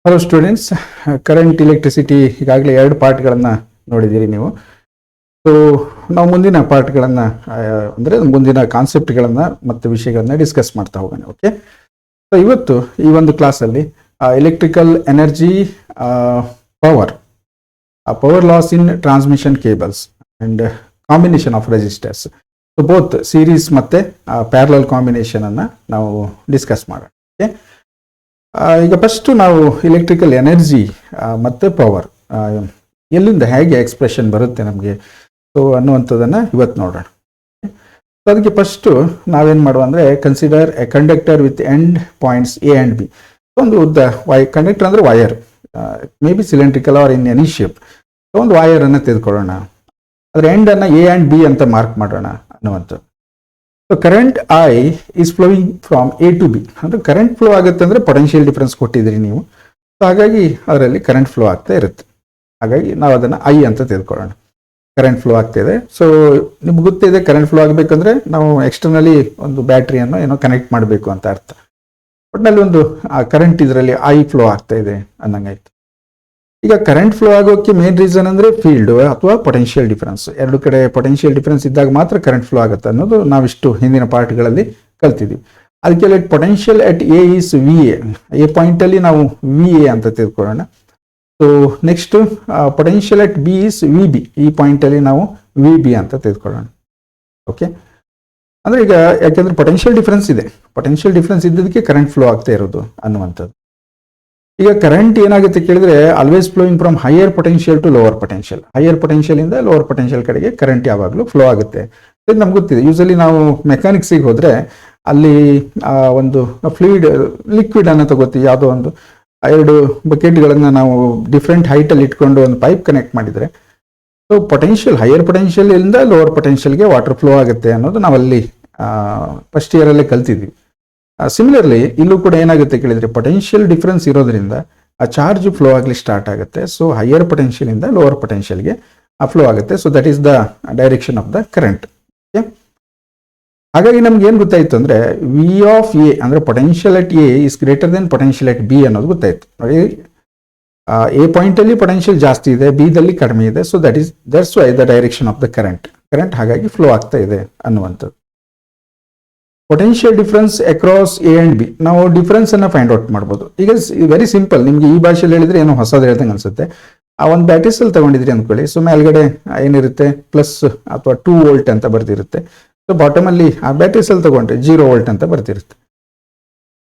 Hello students, current electricity ಈಗಾಗಲೇ 2 ಪಾರ್ಟ್ಗಳನ್ನು ನೋಡಿದ್ದೀರಿ ನೀವು. ಸೊ ನಾವು ಮುಂದಿನ ಪಾರ್ಟ್ಗಳನ್ನು ಅಂದರೆ ಮುಂದಿನ ಕಾನ್ಸೆಪ್ಟ್ಗಳನ್ನು ಮತ್ತು ವಿಷಯಗಳನ್ನು ಡಿಸ್ಕಸ್ ಮಾಡ್ತಾ ಹೋಗೋಣ. ಓಕೆ, ಸೊ ಇವತ್ತು ಈ ಒಂದು ಕ್ಲಾಸಲ್ಲಿ electrical energy, power loss in transmission cables and combination of resistors, so both series ಮತ್ತು ಪ್ಯಾರಲಲ್ ಕಾಂಬಿನೇಷನನ್ನು ನಾವು ಡಿಸ್ಕಸ್ ಮಾಡೋಣ. ಓಕೆ, ಈಗ ಫಸ್ಟು ನಾವು ಎಲೆಕ್ಟ್ರಿಕಲ್ ಎನರ್ಜಿ ಮತ್ತು ಪವರ್ ಎಲ್ಲಿಂದ ಹೇಗೆ ಎಕ್ಸ್ಪ್ರೆಷನ್ ಬರುತ್ತೆ ನಮಗೆ ಸೊ ಅನ್ನುವಂಥದ್ದನ್ನು ಇವತ್ತು ನೋಡೋಣ. ಸೊ ಅದಕ್ಕೆ ಫಸ್ಟು ನಾವೇನು ಮಾಡುವ ಅಂದರೆ, consider a conductor with end points A and B. ಒಂದು ಉದ್ದ ಕಂಡಕ್ಟರ್ ಅಂದರೆ wire, may be cylindrical or in any shape. So ಒಂದು ವಯರನ್ನು ತೆಗೆದುಕೊಳ್ಳೋಣ, ಅದರ ಎಂಡನ್ನು ಎ ಆ್ಯಂಡ್ ಬಿ ಅಂತ ಮಾರ್ಕ್ ಮಾಡೋಣ ಅನ್ನುವಂಥದ್ದು. So current I is flowing from A to B. ಅಂದರೆ ಕರೆಂಟ್ ಫ್ಲೋ ಆಗುತ್ತೆ ಅಂದರೆ ಪೊಟೆನ್ಷಿಯಲ್ ಡಿಫ್ರೆನ್ಸ್ ಕೊಟ್ಟಿದ್ದೀರಿ ನೀವು. ಸೊ ಹಾಗಾಗಿ ಅದರಲ್ಲಿ ಕರೆಂಟ್ ಫ್ಲೋ ಆಗ್ತಾ ಇರುತ್ತೆ. ಹಾಗಾಗಿ ನಾವು ಅದನ್ನು ಐ ಅಂತ ತೆಗೆದುಕೊಳ್ಳೋಣ. ಕರೆಂಟ್ ಫ್ಲೋ ಆಗ್ತಾ ಇದೆ. ಸೊ ನಿಮ್ಗೆ ಗೊತ್ತಿದೆ, ಕರೆಂಟ್ ಫ್ಲೋ ಆಗಬೇಕಂದ್ರೆ ನಾವು ಎಕ್ಸ್ಟರ್ನಲಿ ಒಂದು ಬ್ಯಾಟ್ರಿಯನ್ನು ಏನೋ ಕನೆಕ್ಟ್ ಮಾಡಬೇಕು ಅಂತ ಅರ್ಥ. ಒಟ್ಟಿನಲ್ಲಿ ಒಂದು ಕರೆಂಟ್ ಇದರಲ್ಲಿ ಐ ಫ್ಲೋ ಆಗ್ತಾ ಇದೆ ಅನ್ನಂಗಾಯ್ತು. ಈಗ ಕರೆಂಟ್ ಫ್ಲೋ ಆಗೋಕ್ಕೆ ಮೇನ್ ರೀಸನ್ ಅಂದರೆ ಫೀಲ್ಡ್ ಅಥವಾ ಪೊಟೆನ್ಷಿಯಲ್ ಡಿಫರೆನ್ಸ್. ಎರಡು ಕಡೆ ಪೊಟೆನ್ಷಿಯಲ್ ಡಿಫರೆನ್ಸ್ ಇದ್ದಾಗ ಮಾತ್ರ ಕರೆಂಟ್ ಫ್ಲೋ ಆಗುತ್ತೆ ಅನ್ನೋದು ನಾವಿಷ್ಟು ಹಿಂದಿನ ಪಾರ್ಟ್ಗಳಲ್ಲಿ ಕಲ್ತಿದ್ವಿ. ಅದಕ್ಕೆ let potential at A is V A ಪಾಯಿಂಟಲ್ಲಿ ನಾವು ವಿ ಎ ಅಂತ ತಿಳ್ಕೊಳ್ಳೋಣ. So next potential at B is V B, ಈ ಪಾಯಿಂಟಲ್ಲಿ ನಾವು ವಿ ಬಿ ಅಂತ ತೆಗೆದುಕೊಳ್ಳೋಣ. ಓಕೆ, ಅಂದರೆ ಈಗ ಯಾಕೆಂದರೆ ಪೊಟೆನ್ಷಿಯಲ್ ಡಿಫರೆನ್ಸ್ ಇದೆ, ಪೊಟೆನ್ಷಿಯಲ್ ಡಿಫರೆನ್ಸ್ ಇದ್ದದಕ್ಕೆ ಕರೆಂಟ್ ಫ್ಲೋ ಆಗ್ತಾ ಇರೋದು ಅನ್ನುವಂಥದ್ದು. ಈಗ ಕರೆಂಟ್ ಏನಾಗುತ್ತೆ ಕೇಳಿದ್ರೆ, always flowing from higher potential to lower potential. Higher potential ಇಂದ ಲೋವರ್ ಪೊಟೆನ್ಷಿಯಲ್ ಕಡೆಗೆ ಕರೆಂಟ್ ಯಾವಾಗಲೂ ಫ್ಲೋ ಆಗುತ್ತೆ. ಇದು ನಮ್ಗೆ ಗೊತ್ತಿದೆ. ಯೂಸಲಿ ನಾವು ಮೆಕ್ಯಾನಿಕ್ಸಿಗೆ ಹೋದರೆ ಅಲ್ಲಿ ಒಂದು ಫ್ಲೂಯಿಡ್ ಲಿಕ್ವಿಡ್ ಅನ್ನು ತಗೋತೀವಿ. ಯಾವುದೋ ಒಂದು 2 ಬಕೆಟ್ಗಳನ್ನು ನಾವು ಡಿಫ್ರೆಂಟ್ ಹೈಟಲ್ಲಿ ಇಟ್ಕೊಂಡು ಒಂದು ಪೈಪ್ ಕನೆಕ್ಟ್ ಮಾಡಿದರೆ, ಸೊ ಪೊಟೆನ್ಷಿಯಲ್ ಹೈಯರ್ ಪೊಟೆನ್ಷಿಯಲ್ ಇಂದ ಲೋವರ್ ಪೊಟೆನ್ಷಿಯಲ್ಗೆ ವಾಟರ್ ಫ್ಲೋ ಆಗುತ್ತೆ ಅನ್ನೋದು ನಾವಲ್ಲಿ ಫಸ್ಟ್ ಇಯರಲ್ಲೇ ಕಲ್ತಿದ್ವಿ. ಸಿಮಿಲರ್ಲಿ ಇಲ್ಲೂ ಕೂಡ ಏನಾಗುತ್ತೆ ಕೇಳಿದರೆ, ಪೊಟೆನ್ಷಿಯಲ್ ಡಿಫರೆನ್ಸ್ ಇರೋದ್ರಿಂದ ಆ ಚಾರ್ಜ್ ಫ್ಲೋ ಆಗಲಿ ಸ್ಟಾರ್ಟ್ ಆಗುತ್ತೆ. ಸೊ ಹೈಯರ್ ಪೊಟೆನ್ಷಿಯಲ್ ಇಂದ ಲೋವರ್ ಪೊಟೆನ್ಷಿಯಲ್ಗೆ ಫ್ಲೋ ಆಗುತ್ತೆ. So that is the direction of the current. Okay, ಹಾಗಾಗಿ ನಮ್ಗೆ ಏನು ಗೊತ್ತಾಯಿತು ಅಂದರೆ, ವಿ ಆಫ್ ಎ ಅಂದರೆ potential at A is greater than potential at B ಅನ್ನೋದು ಗೊತ್ತಾಯಿತು. ನೋಡಿ, ಎ ಪಾಯಿಂಟಲ್ಲಿ ಪೊಟೆನ್ಷಿಯಲ್ ಜಾಸ್ತಿ ಇದೆ, ಬಿದಲ್ಲಿ ಕಡಿಮೆ ಇದೆ. So that's why the direction of the current ಹಾಗಾಗಿ ಫ್ಲೋ ಆಗ್ತಾ ಇದೆ ಅನ್ನುವಂಥದ್ದು. Potential difference across A and B, ನಾವು ಡಿಫ್ರೆನ್ಸ್ ಅನ್ನು ಫೈಂಡ್ ಔಟ್ ಮಾಡ್ಬೋದು. ಈಗ ವೆರಿ ಸಿಂಪಲ್, ನಿಮಗೆ ಈ ಭಾಷೆಯಲ್ಲಿ ಹೇಳಿದ್ರೆ ಏನೋ ಹೊಸದು ಹೇಳ್ದಂಗೆ ಅನ್ಸುತ್ತೆ. ಆ ಒಂದು ಬ್ಯಾಟ್ರಿ ಸೆಲ್ ತಗೊಂಡಿದ್ರಿ ಅಂದ್ಕೊಳ್ಳಿ. ಸೊ ಮೇಲ್ಗಡೆ ಏನಿರುತ್ತೆ, ಪ್ಲಸ್ ಅಥವಾ 2 ವೋಲ್ಟ್ ಅಂತ ಬರ್ತಿರುತ್ತೆ. ಸೊ ಬಾಟಮಲ್ಲಿ ಆ ಬ್ಯಾಟ್ರಿ ಸೆಲ್ ತಗೊಂಡ್ರೆ 0 ವೋಲ್ಟ್ ಅಂತ ಬರ್ತಿರುತ್ತೆ.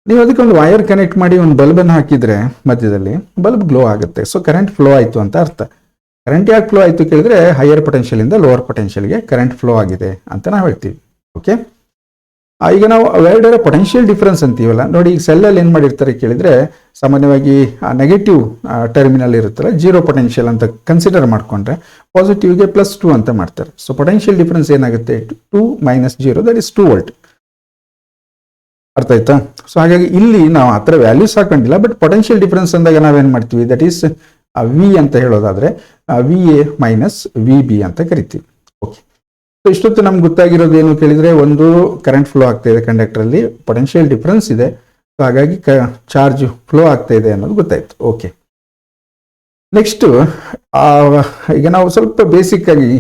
ನೀವು ಅದಕ್ಕೆ ಒಂದು ವೈರ್ ಕನೆಕ್ಟ್ ಮಾಡಿ ಒಂದು ಬಲ್ಬನ್ನು ಹಾಕಿದ್ರೆ ಮಧ್ಯದಲ್ಲಿ ಬಲ್ಬ್ ಗ್ಲೋ ಆಗುತ್ತೆ. ಸೊ ಕರೆಂಟ್ ಫ್ಲೋ ಆಯಿತು ಅಂತ ಅರ್ಥ. ಕರೆಂಟ್ ಯಾಕೆ ಫ್ಲೋ ಆಯಿತು ಕೇಳಿದ್ರೆ, ಹೈಯರ್ ಪೊಟೆನ್ಷಿಯಲ್ ಇಂದ ಲೋವರ್ ಪೊಟೆನ್ಷಿಯಲ್ಗೆ ಕರೆಂಟ್ ಫ್ಲೋ ಆಗಿದೆ ಅಂತ ನಾವು ಹೇಳ್ತೀವಿ. ಓಕೆ, ಈಗ ನಾವು ಅವೆರಡರ ಪೊಟೆನ್ಷಿಯಲ್ ಡಿಫರೆನ್ಸ್ ಅಂತೀವಲ್ಲ ನೋಡಿ. ಈಗ ಸೆಲ್ಲಲ್ಲಿ ಏನು ಮಾಡಿರ್ತಾರೆ ಕೇಳಿದರೆ, ಸಾಮಾನ್ಯವಾಗಿ ನೆಗೆಟಿವ್ ಟರ್ಮಿನಲ್ ಇರುತ್ತಲ್ಲ, 0 ಪೊಟೆನ್ಷಿಯಲ್ ಅಂತ ಕನ್ಸಿಡರ್ ಮಾಡಿಕೊಂಡ್ರೆ ಪಾಸಿಟಿವ್ಗೆ +2 ಅಂತ ಮಾಡ್ತಾರೆ. ಸೊ ಪೊಟೆನ್ಷಿಯಲ್ ಡಿಫರೆನ್ಸ್ ಏನಾಗುತ್ತೆ, 2 - 0 ದಟ್ ಇಸ್ 2 ವೋಲ್ಟ್. ಅರ್ಥ ಆಯ್ತಾ? ಸೊ ಹಾಗಾಗಿ ಇಲ್ಲಿ ನಾವು ಆ ಥರ ವ್ಯಾಲ್ಯೂಸ್ ಹಾಕೊಂಡಿಲ್ಲ. ಬಟ್ ಪೊಟೆನ್ಷಿಯಲ್ ಡಿಫರೆನ್ಸ್ ಅಂದಾಗ ನಾವೇನು ಮಾಡ್ತೀವಿ, ದಟ್ ಈಸ್ ವಿ ಅಂತ ಹೇಳೋದಾದರೆ V A minus V B ಅಂತ ಕರಿತೀವಿ. ಓಕೆ, ಸೊ ಇಷ್ಟೊತ್ತು ನಮ್ಗೆ ಗೊತ್ತಾಗಿರೋದು ಏನು ಕೇಳಿದರೆ, ಒಂದು ಕರೆಂಟ್ ಫ್ಲೋ ಆಗ್ತಾ ಇದೆ ಕಂಡಕ್ಟರಲ್ಲಿ, ಪೊಟೆನ್ಷಿಯಲ್ ಡಿಫರೆನ್ಸ್ ಇದೆ. ಸೊ ಹಾಗಾಗಿ ಚಾರ್ಜ್ ಫ್ಲೋ ಆಗ್ತಾ ಇದೆ ಅನ್ನೋದು ಗೊತ್ತಾಯ್ತು. ಓಕೆ, ನೆಕ್ಸ್ಟು ಈಗ ನಾವು ಸ್ವಲ್ಪ ಬೇಸಿಕ್ ಆಗಿ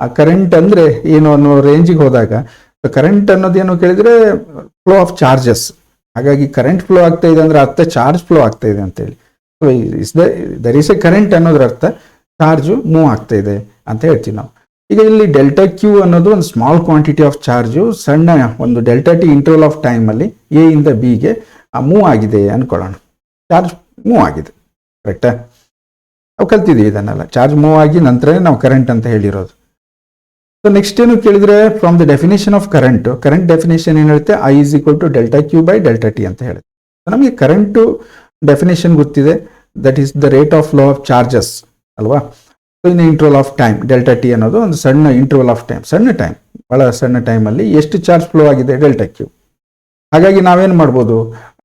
ಆ ಕರೆಂಟ್ ಅಂದರೆ ಏನು ಅನ್ನೋ ರೇಂಜಿಗೆ ಹೋದಾಗ, ಕರೆಂಟ್ ಅನ್ನೋದೇನು ಕೇಳಿದರೆ ಫ್ಲೋ ಆಫ್ ಚಾರ್ಜಸ್. ಹಾಗಾಗಿ ಕರೆಂಟ್ ಫ್ಲೋ ಆಗ್ತಾ ಇದೆ ಅಂದರೆ ಅರ್ಥ ಚಾರ್ಜ್ ಫ್ಲೋ ಆಗ್ತಾ ಇದೆ ಅಂತೇಳಿ. So there is a current ಅನ್ನೋದ್ರ ಅರ್ಥ ಚಾರ್ಜು ಮೂವ್ ಆಗ್ತಾ ಇದೆ ಅಂತ ಹೇಳ್ತೀವಿ ನಾವು. ಈಗ ಇಲ್ಲಿ ಡೆಲ್ಟಾ ಕ್ಯೂ ಅನ್ನೋದು ಒಂದು ಸ್ಮಾಲ್ ಕ್ವಾಂಟಿಟಿ ಆಫ್ ಚಾರ್ಜು ಸಣ್ಣ ಒಂದು ಡೆಲ್ಟಾ ಟಿ ಇಂಟರ್ವಲ್ ಆಫ್ ಟೈಮಲ್ಲಿ ಎ ಇಂದ ಬಿಗೆ ಮೂವ್ ಆಗಿದೆ ಅಂದ್ಕೊಳ್ಳೋಣ. ಚಾರ್ಜ್ ಮೂವ್ ಆಗಿದೆ, ಕರೆಕ್ಟಾ? ನಾವು ಕಲ್ತಿದ್ದೀವಿ ಇದನ್ನೆಲ್ಲ. ಚಾರ್ಜ್ ಮೂವ್ ಆಗಿ ನಂತರನೇ ನಾವು ಕರೆಂಟ್ ಅಂತ ಹೇಳಿರೋದು. ಸೊ ನೆಕ್ಸ್ಟ್ ಏನು ಕೇಳಿದರೆ, from the definition of current definition ಏನು ಹೇಳುತ್ತೆ, I is equal to delta Q by delta T ಅಂತ ಹೇಳುತ್ತೆ. ನಮಗೆ ಕರೆಂಟು ಡೆಫಿನೇಷನ್ ಗೊತ್ತಿದೆ, that is the rate of flow of charges ಅಲ್ವಾ. So in interval of time, delta T ಅನ್ನೋದು ಒಂದು ಸಣ್ಣ ಇಂಟರ್ವಲ್ ಆಫ್ ಟೈಮ್, ಸಣ್ಣ ಟೈಮ್, ಭಾಳ ಸಣ್ಣ ಟೈಮಲ್ಲಿ ಎಷ್ಟು ಚಾರ್ಜ್ ಫ್ಲೋ ಆಗಿದೆ, ಡೆಲ್ಟಾ ಕ್ಯೂ. ಹಾಗಾಗಿ ನಾವೇನು ಮಾಡ್ಬೋದು,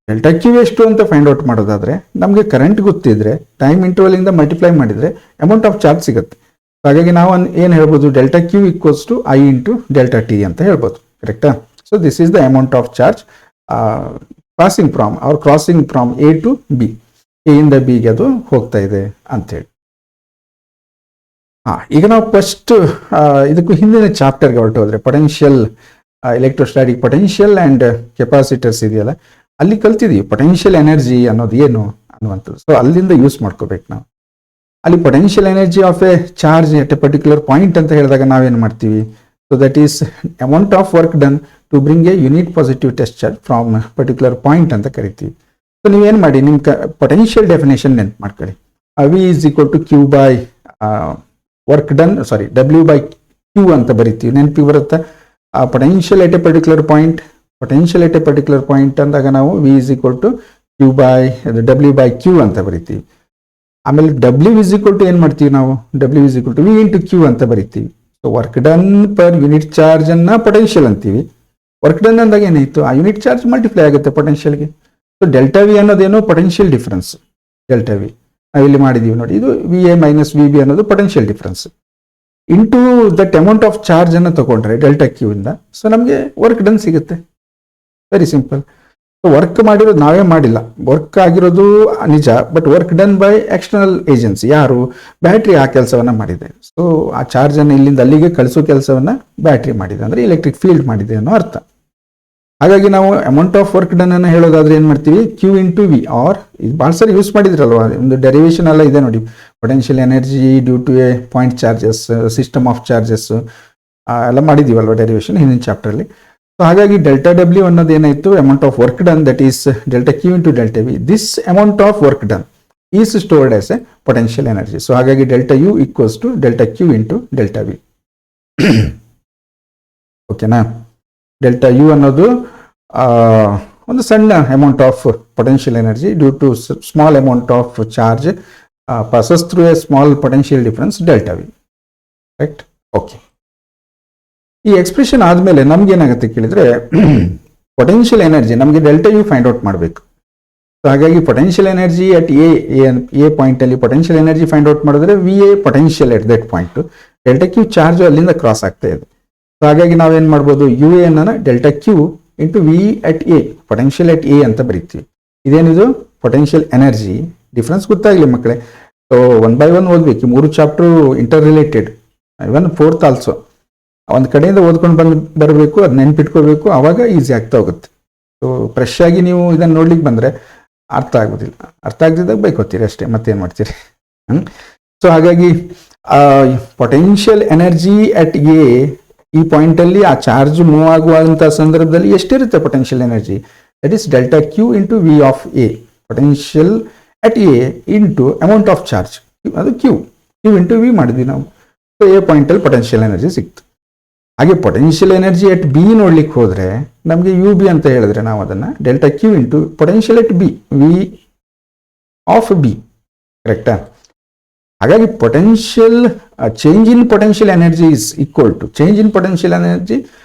ಡೆಲ್ಟಾ ಕ್ಯೂ ಎಷ್ಟು ಅಂತ ಫೈಂಡ್ ಔಟ್ ಮಾಡೋದಾದರೆ ನಮಗೆ ಕರೆಂಟ್ ಗೊತ್ತಿದ್ರೆ ಟೈಮ್ ಇಂಟರ್ವಲಿಂದ ಮಲ್ಟಿಪ್ಲೈ ಮಾಡಿದರೆ ಅಮೌಂಟ್ ಆಫ್ ಚಾರ್ಜ್ ಸಿಗುತ್ತೆ. ಹಾಗಾಗಿ ನಾವು ಏನು ಹೇಳ್ಬೋದು, delta Q equals to I into delta T ಅಂತ ಹೇಳ್ಬೋದು, ಕರೆಕ್ಟಾ? So this is the amount of charge crossing from A to B. A ಇಂದ ಬಿಗೆ ಅದು ಹೋಗ್ತಾ ಇದೆ ಅಂತೇಳಿ. ಈಗ ನಾವು ಫಸ್ಟ್ ಇದಕ್ಕೂ ಹಿಂದಿನ ಚಾಪ್ಟರ್ಗೆ ಹೊರಟು ಹೋದ್ರೆ potential electrostatic potential and capacitors ಇದೆಯಲ್ಲ, ಅಲ್ಲಿ ಕಲ್ತಿದ್ದೀವಿ ಪೊಟೆನ್ಷಿಯಲ್ ಎನರ್ಜಿ ಅನ್ನೋದು ಏನು ಅನ್ನುವಂಥದ್ದು. ಸೊ ಅಲ್ಲಿಂದ ಯೂಸ್ ಮಾಡ್ಕೋಬೇಕು ನಾವು. ಅಲ್ಲಿ potential energy of a charge at a particular point ಅಂತ ಹೇಳಿದಾಗ ನಾವೇನು ಮಾಡ್ತೀವಿ, so that is amount of work done to bring a unit positive test charge from particular point ಅಂತ ಕರಿತೀವಿ. ಸೊ ನೀವೇನು ಮಾಡಿ, ನಿಮ್ಮ ಪೊಟೆನ್ಷಿಯಲ್ ಡೆಫಿನೇಷನ್ ನೆನ್ಪು ಮಾಡ್ಕೊಳ್ಳಿ. V is equal to Q by work done, sorry W by Q ಅಂತ ಬರಿತೀವಿ. ನೆನಪಿಗೆ ಬರುತ್ತಾ? Potential at a particular point, potential at a particular point ಅಂದಾಗ ನಾವು V is equal to Q by W by Q ಅಂತ ಬರಿತೀವಿ. ಆಮೇಲೆ W is equal to ಏನು ಮಾಡ್ತೀವಿ ನಾವು, W is equal to V into Q ಅಂತ ಬರಿತೀವಿ. So work done per unit charge ಅನ್ನ ಪೊಟೆನ್ಷಿಯಲ್ ಅಂತೀವಿ. ವರ್ಕ್ ಡನ್ ಅಂದಾಗ ಏನಾಯಿತು, ಆ ಯೂನಿಟ್ ಚಾರ್ಜ್ ಮಲ್ಟಿಪ್ಲೈ ಆಗುತ್ತೆ ಪೊಟೆನ್ಷಿಯಲ್ಗೆ. ಸೊ ಡೆಲ್ಟಾ ವಿ ಅನ್ನೋದೇನು ಪೊಟೆನ್ಷಿಯಲ್ ಡಿಫರೆನ್ಸ್. ಡೆಲ್ಟಾ ವಿ ನಾವಿಲ್ಲಿ ಮಾಡಿದ್ದೀವಿ ನೋಡಿ, ಇದು V A minus V B ಅನ್ನೋದು potential difference into that amount of charge ಅನ್ನು ತಗೊಂಡ್ರೆ ಡೆಲ್ಟಾ ಕ್ಯೂ ಇಂದ, ಸೊ ನಮಗೆ ವರ್ಕ್ ಡನ್ ಸಿಗುತ್ತೆ. Very simple. ವರ್ಕ್ ಮಾಡಿರೋದು ನಾವೇ ಮಾಡಿಲ್ಲ, ವರ್ಕ್ ಆಗಿರೋದು ನಿಜ, but work done by external agency. ಯಾರು? ಬ್ಯಾಟ್ರಿ ಆ ಕೆಲಸವನ್ನ ಮಾಡಿದೆ. ಸೊ ಆ ಚಾರ್ಜ್ ಅನ್ನು ಇಲ್ಲಿಂದ ಅಲ್ಲಿಗೆ ಕಳಿಸೋ ಕೆಲಸವನ್ನ ಬ್ಯಾಟ್ರಿ ಮಾಡಿದೆ, ಅಂದ್ರೆ ಎಲೆಕ್ಟ್ರಿಕ್ ಫೀಲ್ಡ್ ಮಾಡಿದೆ ಅನ್ನೋ ಅರ್ಥ. ಹಾಗಾಗಿ ನಾವು ಅಮೌಂಟ್ ಆಫ್ ವರ್ಕ್ ಡನ್ ಅನ್ನು ಹೇಳೋದಾದ್ರೆ ಏನ್ ಮಾಡ್ತೀವಿ, ಕ್ಯೂ ಇಂಟು ವಿ. ಆರ್ ಇದು ಭಾಳ ಸರಿ ಯೂಸ್ ಮಾಡಿದ್ರಲ್ವಾ, ಒಂದು ಡೆರಿವೇಶನ್ ಎಲ್ಲ ಇದೆ ನೋಡಿ, potential energy due to a point charges, system of charges ಎಲ್ಲ ಮಾಡಿದೀವಲ್ವಾ ಡೆರಿವೇಶನ್ ಹಿಂದಿನ ಚಾಪ್ಟರ್ಲಿ. ಸೊ ಹಾಗಾಗಿ ಡೆಲ್ಟಾ ಡಬ್ಲ್ಯೂ ಅನ್ನೋದು ಏನಾಯಿತು, amount of work done, that is delta Q into delta V. This amount of work done is stored as a potential energy. So ಹಾಗಾಗಿ delta U equals to delta Q into delta V. ಓಕೆನಾ? Delta U ಅನ್ನೋದು ಒಂದು ಸಣ್ಣ amount of potential energy due to small amount of charge passes through a small potential difference delta V. Right? Okay. ಈ expression ಆದಮೇಲೆ ನಮ್ಗೆ ಏನಾಗುತ್ತೆ ಕೇಳಿದ್ರೆ, potential energy ನಮಗೆ ಡೆಲ್ಟಾ ಯು ಫೈಂಡ್ ಔಟ್ ಮಾಡಬೇಕು. ಸೊ ಹಾಗಾಗಿ potential energy at a point ಅಲ್ಲಿ potential energy find out ಮಾಡಿದ್ರೆ V A potential at that point, delta Q charge ಅಲ್ಲಿಂದ ಕ್ರಾಸ್ ಆಗ್ತಾ ಇದೆ. ಸೊ ಹಾಗಾಗಿ ನಾವೇನ್ ಮಾಡ್ಬೋದು, ಯು ಎ ಅನ್ನ delta Q into V at A, potential at A ಅಂತ ಬರೀತೀವಿ. ಇದೇನಿದು ಪೊಟೆನ್ಷಿಯಲ್ ಎನರ್ಜಿ ಡಿಫ್ರೆನ್ಸ್ ಗೊತ್ತಾಗಲಿ ಮಕ್ಕಳೇ. ಸೊ 1 by 1 ಓದ್ಬೇಕು, 3 ಚಾಪ್ಟರ್ ಇಂಟರ್ ರಿಲೇಟೆಡ್, ಇವನ್ 4th ಆಲ್ಸೋ. ಒಂದು ಕಡೆಯಿಂದ ಓದ್ಕೊಂಡು ಬರಬೇಕು, ಅದು ನೆನ್ಪಿಟ್ಕೋಬೇಕು, ಆವಾಗ ಈಸಿ ಆಗ್ತಾ ಹೋಗುತ್ತೆ. ಸೊ ಫ್ರೆಶ್ ಆಗಿ ನೀವು ಇದನ್ನು ನೋಡ್ಲಿಕ್ಕೆ ಬಂದರೆ ಅರ್ಥ ಆಗೋದಿಲ್ಲ, ಅರ್ಥ ಆಗದಿದ್ದಾಗ ಬೈಕೋತೀರಿ ಅಷ್ಟೇ, ಮತ್ತೇನು ಮಾಡ್ತೀರಿ. ಸೊ ಹಾಗಾಗಿ ಪೊಟೆನ್ಷಿಯಲ್ ಎನರ್ಜಿ ಅಟ್ ಎ, ಈ ಪಾಯಿಂಟಲ್ಲಿ ಆ ಚಾರ್ಜ್ ಮೂವ್ ಆಗುವಂಥ ಸಂದರ್ಭದಲ್ಲಿ ಎಷ್ಟಿರುತ್ತೆ potential energy, that is delta Q into V of A. Potential at A into amount of charge, ಅದು ಕ್ಯೂ ಇಂಟು ವಿ ಮಾಡಿದ್ವಿ ನಾವು. ಸೊ ಎ ಪಾಯಿಂಟಲ್ಲಿ ಪೊಟೆನ್ಷಿಯಲ್ ಎನರ್ಜಿ ಸಿಕ್ತು. ಹಾಗೆ ಪೊಟೆನ್ಷಿಯಲ್ ಎನರ್ಜಿ ಅಟ್ ಬಿ ನೋಡ್ಲಿಕ್ಕೆ ಹೋದ್ರೆ ನಮಗೆ ಯು ಬಿ ಅಂತ ಹೇಳಿದ್ರೆ ನಾವು ಅದನ್ನು delta Q into potential at B, V of B. ಕರೆಕ್ಟಾ? ಹಾಗಾಗಿ potential change in potential energy is equal to change in potential energy.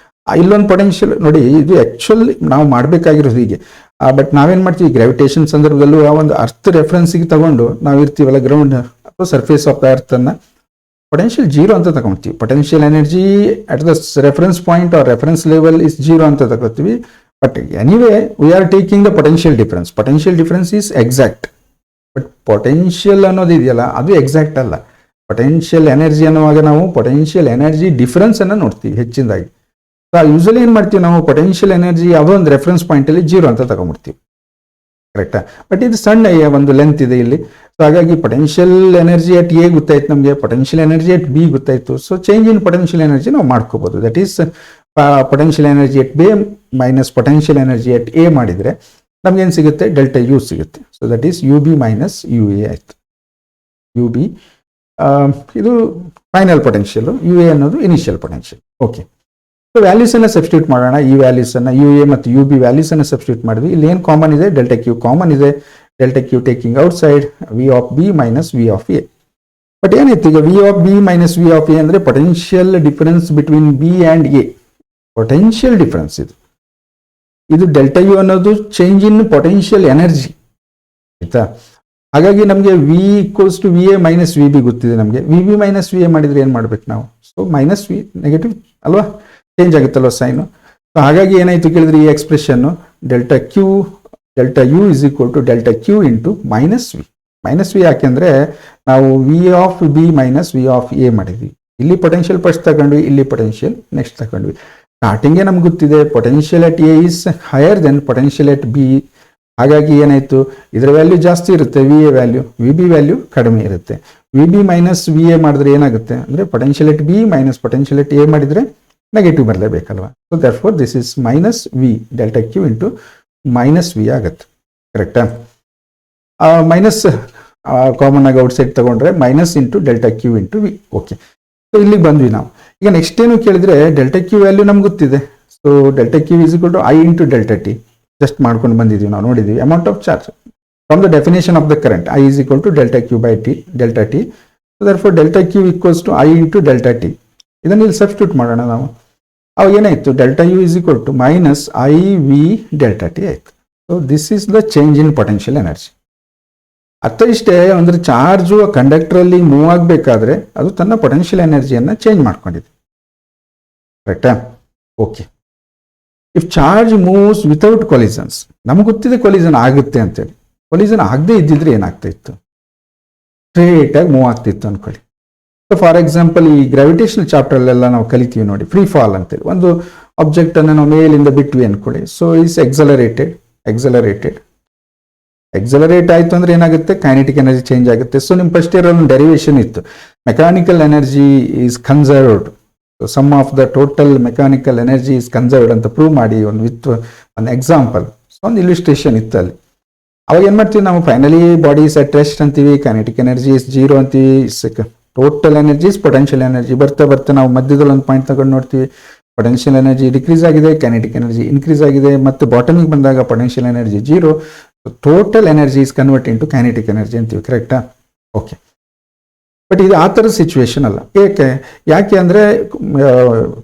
ಇಲ್ಲೊಂದು ಪೊಟೆನ್ಷಿಯಲ್ ನೋಡಿ, ಇದು ಆ್ಯಕ್ಚುಲ್ ನಾವು ಮಾಡಬೇಕಾಗಿರೋದು ಹೀಗೆ. ಬಟ್ ನಾವೇನು ಮಾಡ್ತೀವಿ, ಗ್ರಾವಿಟೇಷನ್ ಸಂದರ್ಭದಲ್ಲೂ ಆ ಒಂದು ಅರ್ತ್ ರೆಫರೆನ್ಸಿಗೆ ತಗೊಂಡು ನಾವು ಇರ್ತೀವಲ್ಲ, ಗ್ರೌಂಡ್ ಅಥವಾ ಸರ್ಫೇಸ್ ಆಫ್ ದ ಅರ್ತ್ ಅನ್ನ ಪೊಟೆನ್ಷಿಯಲ್ 0 ಅಂತ ತಗೊಳ್ತೀವಿ. Potential energy at the reference point or reference level is 0 ಅಂತ ತಗೋತೀವಿ. But anyway we are taking the potential difference. Potential difference is exact, but potential ಅನ್ನೋದು ಇದೆಯಲ್ಲ ಅದು ಎಕ್ಸಾಕ್ಟ್ ಅಲ್ಲ. ಪೊಟೆನ್ಷಿಯಲ್ ಎನರ್ಜಿ ಅನ್ನುವಾಗ ನಾವು ಪೊಟೆನ್ಷಿಯಲ್ ಎನರ್ಜಿ ಡಿಫರೆನ್ಸ್ ಅನ್ನು ನೋಡ್ತೀವಿ ಹೆಚ್ಚಿನದಾಗಿ. ಸೊ ಯೂಶಲಿ ಏನು ಮಾಡ್ತೀವಿ ನಾವು, ಪೊಟೆನ್ಷಿಯಲ್ ಎನರ್ಜಿ ಯಾವುದೋ ಒಂದು ರೆಫರೆನ್ಸ್ ಪಾಯಿಂಟಲ್ಲಿ 0 ಅಂತ ತಗೊಂಡ್ಬಿಡ್ತೀವಿ. ಕರೆಕ್ಟಾ? ಬಟ್ ಇದು ಸಣ್ಣ ಒಂದು ಲೆಂತ್ ಇದೆ ಇಲ್ಲಿ. ಸೊ ಹಾಗಾಗಿ ಪೊಟೆನ್ಷಿಯಲ್ ಎನರ್ಜಿ ಅಟ್ ಎ ಗೊತ್ತಾಯ್ತು ನಮಗೆ, ಪೊಟೆನ್ಷಿಯಲ್ ಎನರ್ಜಿ ಅಟ್ ಬಿ ಗೊತ್ತಾಯ್ತು. So change in potential energy ನಾವು ಮಾಡ್ಕೋಬಹುದು. That is potential energy at B minus potential energy at A ಮಾಡಿದರೆ ನಮ್ಗೇನು ಸಿಗುತ್ತೆ, ಡೆಲ್ಟಾ ಯು ಸಿಗುತ್ತೆ. So that is U B minus U A ಆಯ್ತು. ಯು ಬಿ ಇದು final potential, U A ಅನ್ನೋದು initial potential. Okay. So values ಅನ್ನ substitute ಮಾಡೋಣ. ಈ ವ್ಯಾಲ್ಯೂಸ್ ಅನ್ನ ಯು ಎ ಮತ್ತು ಯು ಬಿ ವ್ಯಾಲ್ಯೂಸ್ ಅನ್ನ ಸಬ್ಸ್ಟಿಟ್ಯೂಟ್ ಮಾಡಿದ್ವಿ. ಇಲ್ಲಿ ಏನು ಕಾಮನ್ ಇದೆ, ಡೆಲ್ಟಾ ಕ್ಯೂ ಕಾಮನ್ ಇದೆ. Delta Q taking outside V of B minus V of A. But ಏನಿತ್ತು ಈಗ, V of B minus V of A ಅಂದ್ರೆ potential difference between B and A, potential difference ಇದು. ಇದು delta U ಅನ್ನೋದು change in potential energy ಆಯ್ತಾ. ಹಾಗಾಗಿ ನಮಗೆ V equals to V A minus V B ಗೊತ್ತಿದೆ ನಮಗೆ. V B minus V A ಮಾಡಿದ್ರೆ ಏನು ಮಾಡ್ಬೇಕು ನಾವು, ಸೊ ಮೈನಸ್ ವಿ ನೆಗೆಟಿವ್ ಅಲ್ವಾ, ಚೇಂಜ್ ಆಗುತ್ತಲ್ವ ಸೈನು. ಸೊ ಹಾಗಾಗಿ ಏನಾಯ್ತು ಕೇಳಿದ್ರೆ ಈ expression delta Q delta U is equal to delta Q into minus V. Minus V ಯಾಕೆಂದರೆ ನಾವು V of B minus V of A ಮಾಡಿದ್ವಿ. ಇಲ್ಲಿ ಪೊಟೆನ್ಷಿಯಲ್ ಫಸ್ಟ್ ತಗೊಂಡ್ವಿ, ಇಲ್ಲಿ ಪೊಟೆನ್ಷಿಯಲ್ ನೆಕ್ಸ್ಟ್ ತಗೊಂಡ್ವಿ. ಸ್ಟಾರ್ಟಿಂಗೇ ನಮ್ಗೆ ಗೊತ್ತಿದೆ potential at A is higher than potential at B. ಹಾಗಾಗಿ ಏನಾಯಿತು, ಇದರ ವ್ಯಾಲ್ಯೂ ಜಾಸ್ತಿ ಇರುತ್ತೆ, V A value, V B value ಕಡಿಮೆ ಇರುತ್ತೆ. V B minus V A ಮಾಡಿದ್ರೆ ಏನಾಗುತ್ತೆ ಅಂದರೆ potential at B minus potential at A ಮಾಡಿದರೆ ನೆಗೆಟಿವ್ ಬರಲೇಬೇಕಲ್ವ. So therefore this is minus V delta Q into minus V ಆಗುತ್ತೆ. ಕರೆಕ್ಟಾ? ಮೈನಸ್ ಕಾಮನ್ ಆಗಿ ಔಟ್ ಸೈಡ್ ತಗೊಂಡ್ರೆ minus into delta Q into V. Okay, so ಇಲ್ಲಿಗೆ ಬಂದ್ವಿ ನಾವು. ಈಗ ನೆಕ್ಸ್ಟ್ ಏನು ಕೇಳಿದ್ರೆ ಡೆಲ್ಟಾ ಕ್ಯೂ ವ್ಯಾಲ್ಯೂ ನಮ್ಗೆ ಗೊತ್ತಿದೆ. So delta Q is equal to I into delta T just ಮಾಡ್ಕೊಂಡು ಬಂದಿದ್ದೀವಿ, ನಾವು ನೋಡಿದ್ದೀವಿ. Amount of charge from the definition of the current I is equal to delta Q by T delta T. So therefore delta Q equals to I into delta T. ಇದನ್ನು ಇಲ್ಲಿ substitute ಮಾಡೋಣ ನಾವು. ಅವಾಗ ಏನಾಯಿತು, delta U is equal to minus I V delta T ಆಯಿತು. So this is the change in potential energy. ಅರ್ಥ ಇಷ್ಟೇ, ಅಂದರೆ ಚಾರ್ಜು ಕಂಡಕ್ಟರಲ್ಲಿ ಮೂವ್ ಆಗಬೇಕಾದ್ರೆ ಅದು ತನ್ನ ಪೊಟೆನ್ಷಿಯಲ್ ಎನರ್ಜಿಯನ್ನು ಚೇಂಜ್ ಮಾಡ್ಕೊಂಡಿದೆ. ಕರೆಕ್ಟಾ? Okay. If charge moves without collisions, ನಮ್ಗೆ ಗೊತ್ತಿದೆ ಕೊಲಿಸನ್ ಆಗುತ್ತೆ ಅಂತೇಳಿ. ಕೊಲಿಸನ್ ಆಗದೆ ಇದ್ದಿದ್ರೆ ಏನಾಗ್ತಾ ಇತ್ತು, ಸ್ಟ್ರೇಟಾಗಿ ಮೂವ್ ಆಗ್ತಿತ್ತು ಅಂದ್ಕೊಳ್ಳಿ. ಸೊ ಫಾರ್ ಎಕ್ಸಾಂಪಲ್ ಈ ಗ್ರಾವಿಟೇಷನಲ್ ಚಾಪ್ಟರ್ಲೆಲ್ಲ ನಾವು ಕಲಿತೀವಿ ನೋಡಿ, ಫ್ರೀ ಫಾಲ್ ಅಂತೇಳಿ. ಒಂದು ಆಬ್ಜೆಕ್ಟನ್ನು ನಾವು ಮೇಲಿಂದ ಬಿಟ್ವಿ ಅಂದ್ಕೊಳ್ಳಿ. ಸೊ ಈಸ್ ಎಕ್ಸಲರೇಟ್ ಆಯಿತು ಅಂದರೆ ಏನಾಗುತ್ತೆ, ಕೈನೆಟಿಕ್ ಎನರ್ಜಿ ಚೇಂಜ್ ಆಗುತ್ತೆ. ಸೊ ನಿಮ್ಮ ಫಸ್ಟ್ ಇಯರ್ ಒಂದು ಡೆರಿವೇಷನ್ ಇತ್ತು, mechanical energy is conserved, sum of the total mechanical energy is conserved ಅಂತ ಪ್ರೂವ್ ಮಾಡಿ ಒಂದು ಎಕ್ಸಾಂಪಲ್, ಸೊ ಒಂದು ಇಲಿಸ್ಟ್ರೇಷನ್ ಇತ್ತು ಅಲ್ಲಿ. ಅವಾಗ ಏನು ಮಾಡ್ತೀವಿ ನಾವು, finally body is at rest ಅಂತೀವಿ, ಕೈನೆಟಿಕ್ ಎನರ್ಜಿ ಇಸ್ ಜೀರೋ ಅಂತೀವಿ, total energy is potential energy. ಬರ್ತಾ ನಾವು ಮಧ್ಯದಲ್ಲಿ ಒಂದು ಪಾಯಿಂಟ್ ತಗೊಂಡು ನೋಡ್ತೀವಿ, ಪೊಟೆನ್ಷಿಯಲ್ ಎನರ್ಜಿ ಡಿಕ್ರೀಸ್ ಆಗಿದೆ, ಕೈನೆಟಿಕ್ ಎನರ್ಜಿ ಇನ್ಕ್ರೀಸ್ ಆಗಿದೆ, ಮತ್ತು ಬಾಟಮಿಗೆ ಬಂದಾಗ potential energy zero, total energy is convert into kinetic energy ಅಂತೀವಿ. ಕರೆಕ್ಟಾ? ಓಕೆ. ಬಟ್ ಇದು ಆ ಥರದ ಸಿಚುವೇಶನ್ ಅಲ್ಲ. ಯಾಕೆ ಅಂದರೆ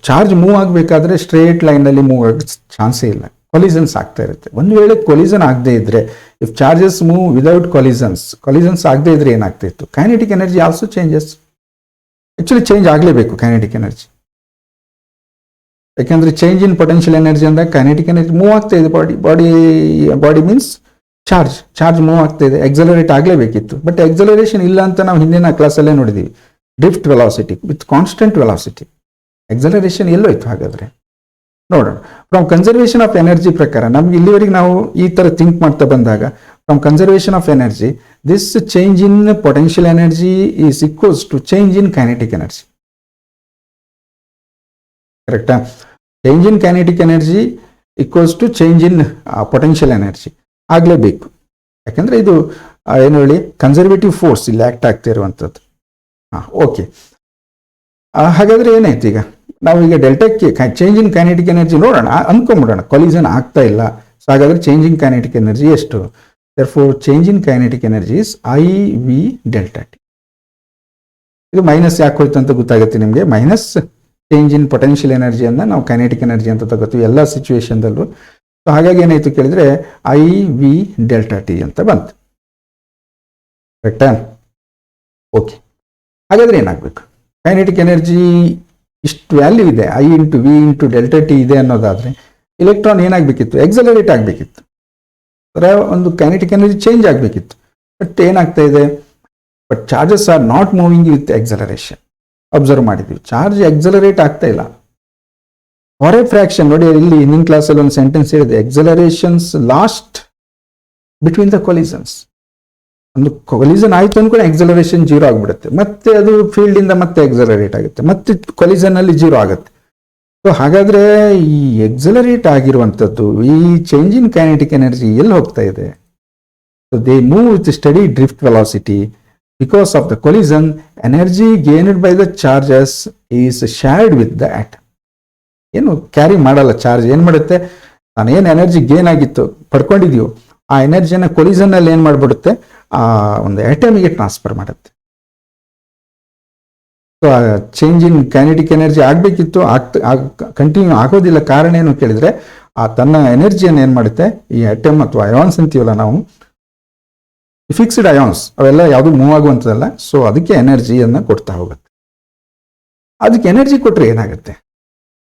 ಚಾರ್ಜ್ ಮೂವ್ ಆಗಬೇಕಾದ್ರೆ ಸ್ಟ್ರೇಟ್ ಲೈನಲ್ಲಿ ಮೂವ್ ಆಗೋ ಚಾನ್ಸೇ ಇಲ್ಲ, ಕೊಲಿಸನ್ಸ್ ಆಗ್ತಾ ಇರುತ್ತೆ. ಒಂದು ವೇಳೆ ಕೊಲಿಸನ್ ಆಗದೆ ಇದ್ರೆ, ಇಫ್ ಚಾರ್ಜಸ್ ಮೂವ್ ವಿದೌಟ್ ಕೊಲಿಸನ್ಸ್ ಆಗದೆ ಇದ್ರೆ ಏನಾಗ್ತಾ ಇತ್ತು, kinetic energy also changes. Actually change ಆಗಲೇಬೇಕು ಕೈನೆಟಿಕ್ ಎನರ್ಜಿ, ಯಾಕೆಂದ್ರೆ ಚೇಂಜ್ ಇನ್ ಪೊಟೆನ್ಷಿಯಲ್ ಎನರ್ಜಿ ಅಂದಾಗ ಕೈನೆಟಿಕ್ ಎನರ್ಜಿ ಮೂವ್ ಆಗ್ತಾ ಇದೆ. ಬಾಡಿ ಮೀನ್ಸ್ ಚಾರ್ಜ್ ಮೂವ್ ಆಗ್ತಾ ಇದೆ, ಎಕ್ಸಲರೇಟ್ ಆಗಲೇಬೇಕಿತ್ತು. ಬಟ್ ಎಕ್ಸಲರೇಷನ್ ಇಲ್ಲ ಅಂತ ನಾವು ಹಿಂದಿನ ಕ್ಲಾಸಲ್ಲೇ ನೋಡಿದ್ದೀವಿ. Drift velocity with constant velocity, acceleration ಎಲ್ಲೋಯ್ತು ಹಾಗಾದ್ರೆ ನೋಡೋಣ. ಫ್ರಮ್ ಕನ್ಸರ್ವೇಷನ್ ಆಫ್ ಎನರ್ಜಿ ಪ್ರಕಾರ ನಮ್ಗೆ ಇಲ್ಲಿವರೆಗೆ ನಾವು ಈ ಥರ ಥಿಂಕ್ ಮಾಡ್ತಾ ಬಂದಾಗ, from conservation of energy this change in potential energy is equals to change in kinetic energy. ಕರೆಕ್ಟಾ? Change in kinetic energy equals to change in potential energy ಆಗಲೇಬೇಕು. ಯಾಕಂದರೆ ಇದು ಏನು ಹೇಳಿ, ಕನ್ಸರ್ವೇಟಿವ್ ಫೋರ್ಸ್ ಇಲ್ಲಿ ಆ್ಯಕ್ಟ್ ಆಗ್ತಾ ಇರುವಂಥದ್ದು. ಓಕೆ. ಹಾಗಾದರೆ ಏನಾಯ್ತು, ಈಗ ನಾವೀಗ ಡೆಲ್ಟಾಕ್ಕೆ ಚೇಂಜ್ ಇನ್ ಕೈನೆಟಿಕ್ ಎನರ್ಜಿ ನೋಡೋಣ, ಅನ್ಕೊಂಬಿಡೋಣ ಕೊಲಿಸನ್ ಆಗ್ತಾ ಇಲ್ಲ. ಸೊ ಹಾಗಾದರೆ ಚೇಂಜ್ ಇನ್ ಕೈನೆಟಿಕ್ ಎನರ್ಜಿ ಎಷ್ಟು? therefore change in kinetic energy is IV delta T. ಇದು ಮೈನಸ್ ಯಾಕೆ ಹೋಯ್ತು ಅಂತ ಗೊತ್ತಾಗುತ್ತೆ ನಿಮಗೆ. ಮೈನಸ್ ಚೇಂಜ್ ಇನ್ ಪೊಟೆನ್ಷಿಯಲ್ ಎನರ್ಜಿಯನ್ನು ನಾವು ಕೈನೆಟಿಕ್ ಎನರ್ಜಿ ಅಂತ ತಗೋತೀವಿ ಎಲ್ಲ ಸಿಚುವೇಶನ್ದಲ್ಲೂ. ಸೊ ಹಾಗಾಗಿ ಏನಾಯ್ತು ಕೇಳಿದ್ರೆ IV ಡೆಲ್ಟಾ ಟಿ ಅಂತ ಬಂತು. ಕರೆಕ್ಟಾ? ಓಕೆ. ಹಾಗಾದ್ರೆ ಏನಾಗಬೇಕು, ಕೈನೆಟಿಕ್ ಎನರ್ಜಿ ಇಷ್ಟು ವ್ಯಾಲ್ಯೂ ಇದೆ, I into V into delta T ಇದೆ ಅನ್ನೋದಾದ್ರೆ ಇಲೆಕ್ಟ್ರಾನ್ ಏನಾಗಬೇಕಿತ್ತು, ಎಕ್ಸಲರೇಟ್ ಆಗಬೇಕಿತ್ತು, ಒಂದು ಕೈನೆಟಿಕ್ ಎನರ್ಜಿ ಚೇಂಜ್ ಆಗಬೇಕಿತ್ತು. ಬಟ್ ಏನಾಗ್ತಾ ಇದೆ, but charges are not moving with acceleration. Observe ಮಾಡಿದ್ವಿ, ಚಾರ್ಜ್ ಎಕ್ಸಲರೇಟ್ ಆಗ್ತಾ ಇಲ್ಲ. ಫಾರ್ ಎ ಫ್ರಾಕ್ಷನ್ ನೋಡಿ, ಇಲ್ಲಿ ಹಿಂದಿನ ಕ್ಲಾಸಲ್ಲಿ ಒಂದು ಸೆಂಟೆನ್ಸ್ ಹೇಳಿದೆ, ಎಕ್ಸಲರೇಷನ್ಸ್ ಲಾಸ್ಟ್ ಬಿಟ್ವೀನ್ ದ ಕೊಲಿಸನ್ಸ್. ಒಂದು ಕೊಲಿಸನ್ ಆಯಿತು ಅಂದ್ಕೊಂಡು ಎಕ್ಸಲರೇಷನ್ ಜೀರೋ ಆಗಿಬಿಡುತ್ತೆ, ಮತ್ತೆ ಅದು ಫೀಲ್ಡಿಂದ ಮತ್ತೆ ಎಕ್ಸಲರೇಟ್ ಆಗುತ್ತೆ, ಮತ್ತೆ ಕೊಲಿಸನ್ನಲ್ಲಿ ಜೀರೋ ಆಗುತ್ತೆ. ಸೊ ಹಾಗಾದರೆ ಈ ಎಕ್ಸಲರೇಟ್ ಆಗಿರುವಂಥದ್ದು ಈ ಚೇಂಜ್ ಇನ್ ಕೈನೆಟಿಕ್ ಎನರ್ಜಿ ಎಲ್ಲಿ ಹೋಗ್ತಾ ಇದೆ? So they move with study drift velocity. Because of the collision, energy gained by the charges is shared with the atom. ಏನು ಕ್ಯಾರಿ ಮಾಡಲ್ಲ ಚಾರ್ಜ್, ಏನು ಮಾಡುತ್ತೆ, ನಾನು ಏನು ಎನರ್ಜಿ ಗೇನ್ ಆಗಿತ್ತು ಪಡ್ಕೊಂಡಿದೆಯೋ ಆ ಎನರ್ಜಿಯನ್ನು ಕೊಲಿಸನ್ನಲ್ಲಿ ಏನು ಮಾಡಿಬಿಡುತ್ತೆ, ಆ ಒಂದು ಆಟಮಿಗೆ ಟ್ರಾನ್ಸ್ಫರ್ ಮಾಡುತ್ತೆ. ಸೊ ಆ ಚೇಂಜ್ ಇನ್ ಕೈನೆಟಿಕ್ ಎನರ್ಜಿ ಆಗಬೇಕಿತ್ತು, ಕಂಟಿನ್ಯೂ ಆಗೋದಿಲ್ಲ. ಕಾರಣ ಏನು ಕೇಳಿದರೆ, ಆ ತನ್ನ ಎನರ್ಜಿಯನ್ನು ಏನು ಮಾಡುತ್ತೆ, ಈ ಆಟಮ್ ಅಥವಾ ಅಯಾನ್ಸ್ ಅಂತೀವಲ್ಲ ನಾವು, ಫಿಕ್ಸ್ಡ್ ಅಯಾನ್ಸ್ ಅವೆಲ್ಲ ಯಾವುದು ಮೂವ್ ಆಗುವಂಥದ್ದಲ್ಲ. ಸೊ ಅದಕ್ಕೆ ಎನರ್ಜಿಯನ್ನು ಕೊಡ್ತಾ ಹೋಗುತ್ತೆ. ಅದಕ್ಕೆ ಎನರ್ಜಿ ಕೊಟ್ಟರೆ ಏನಾಗುತ್ತೆ,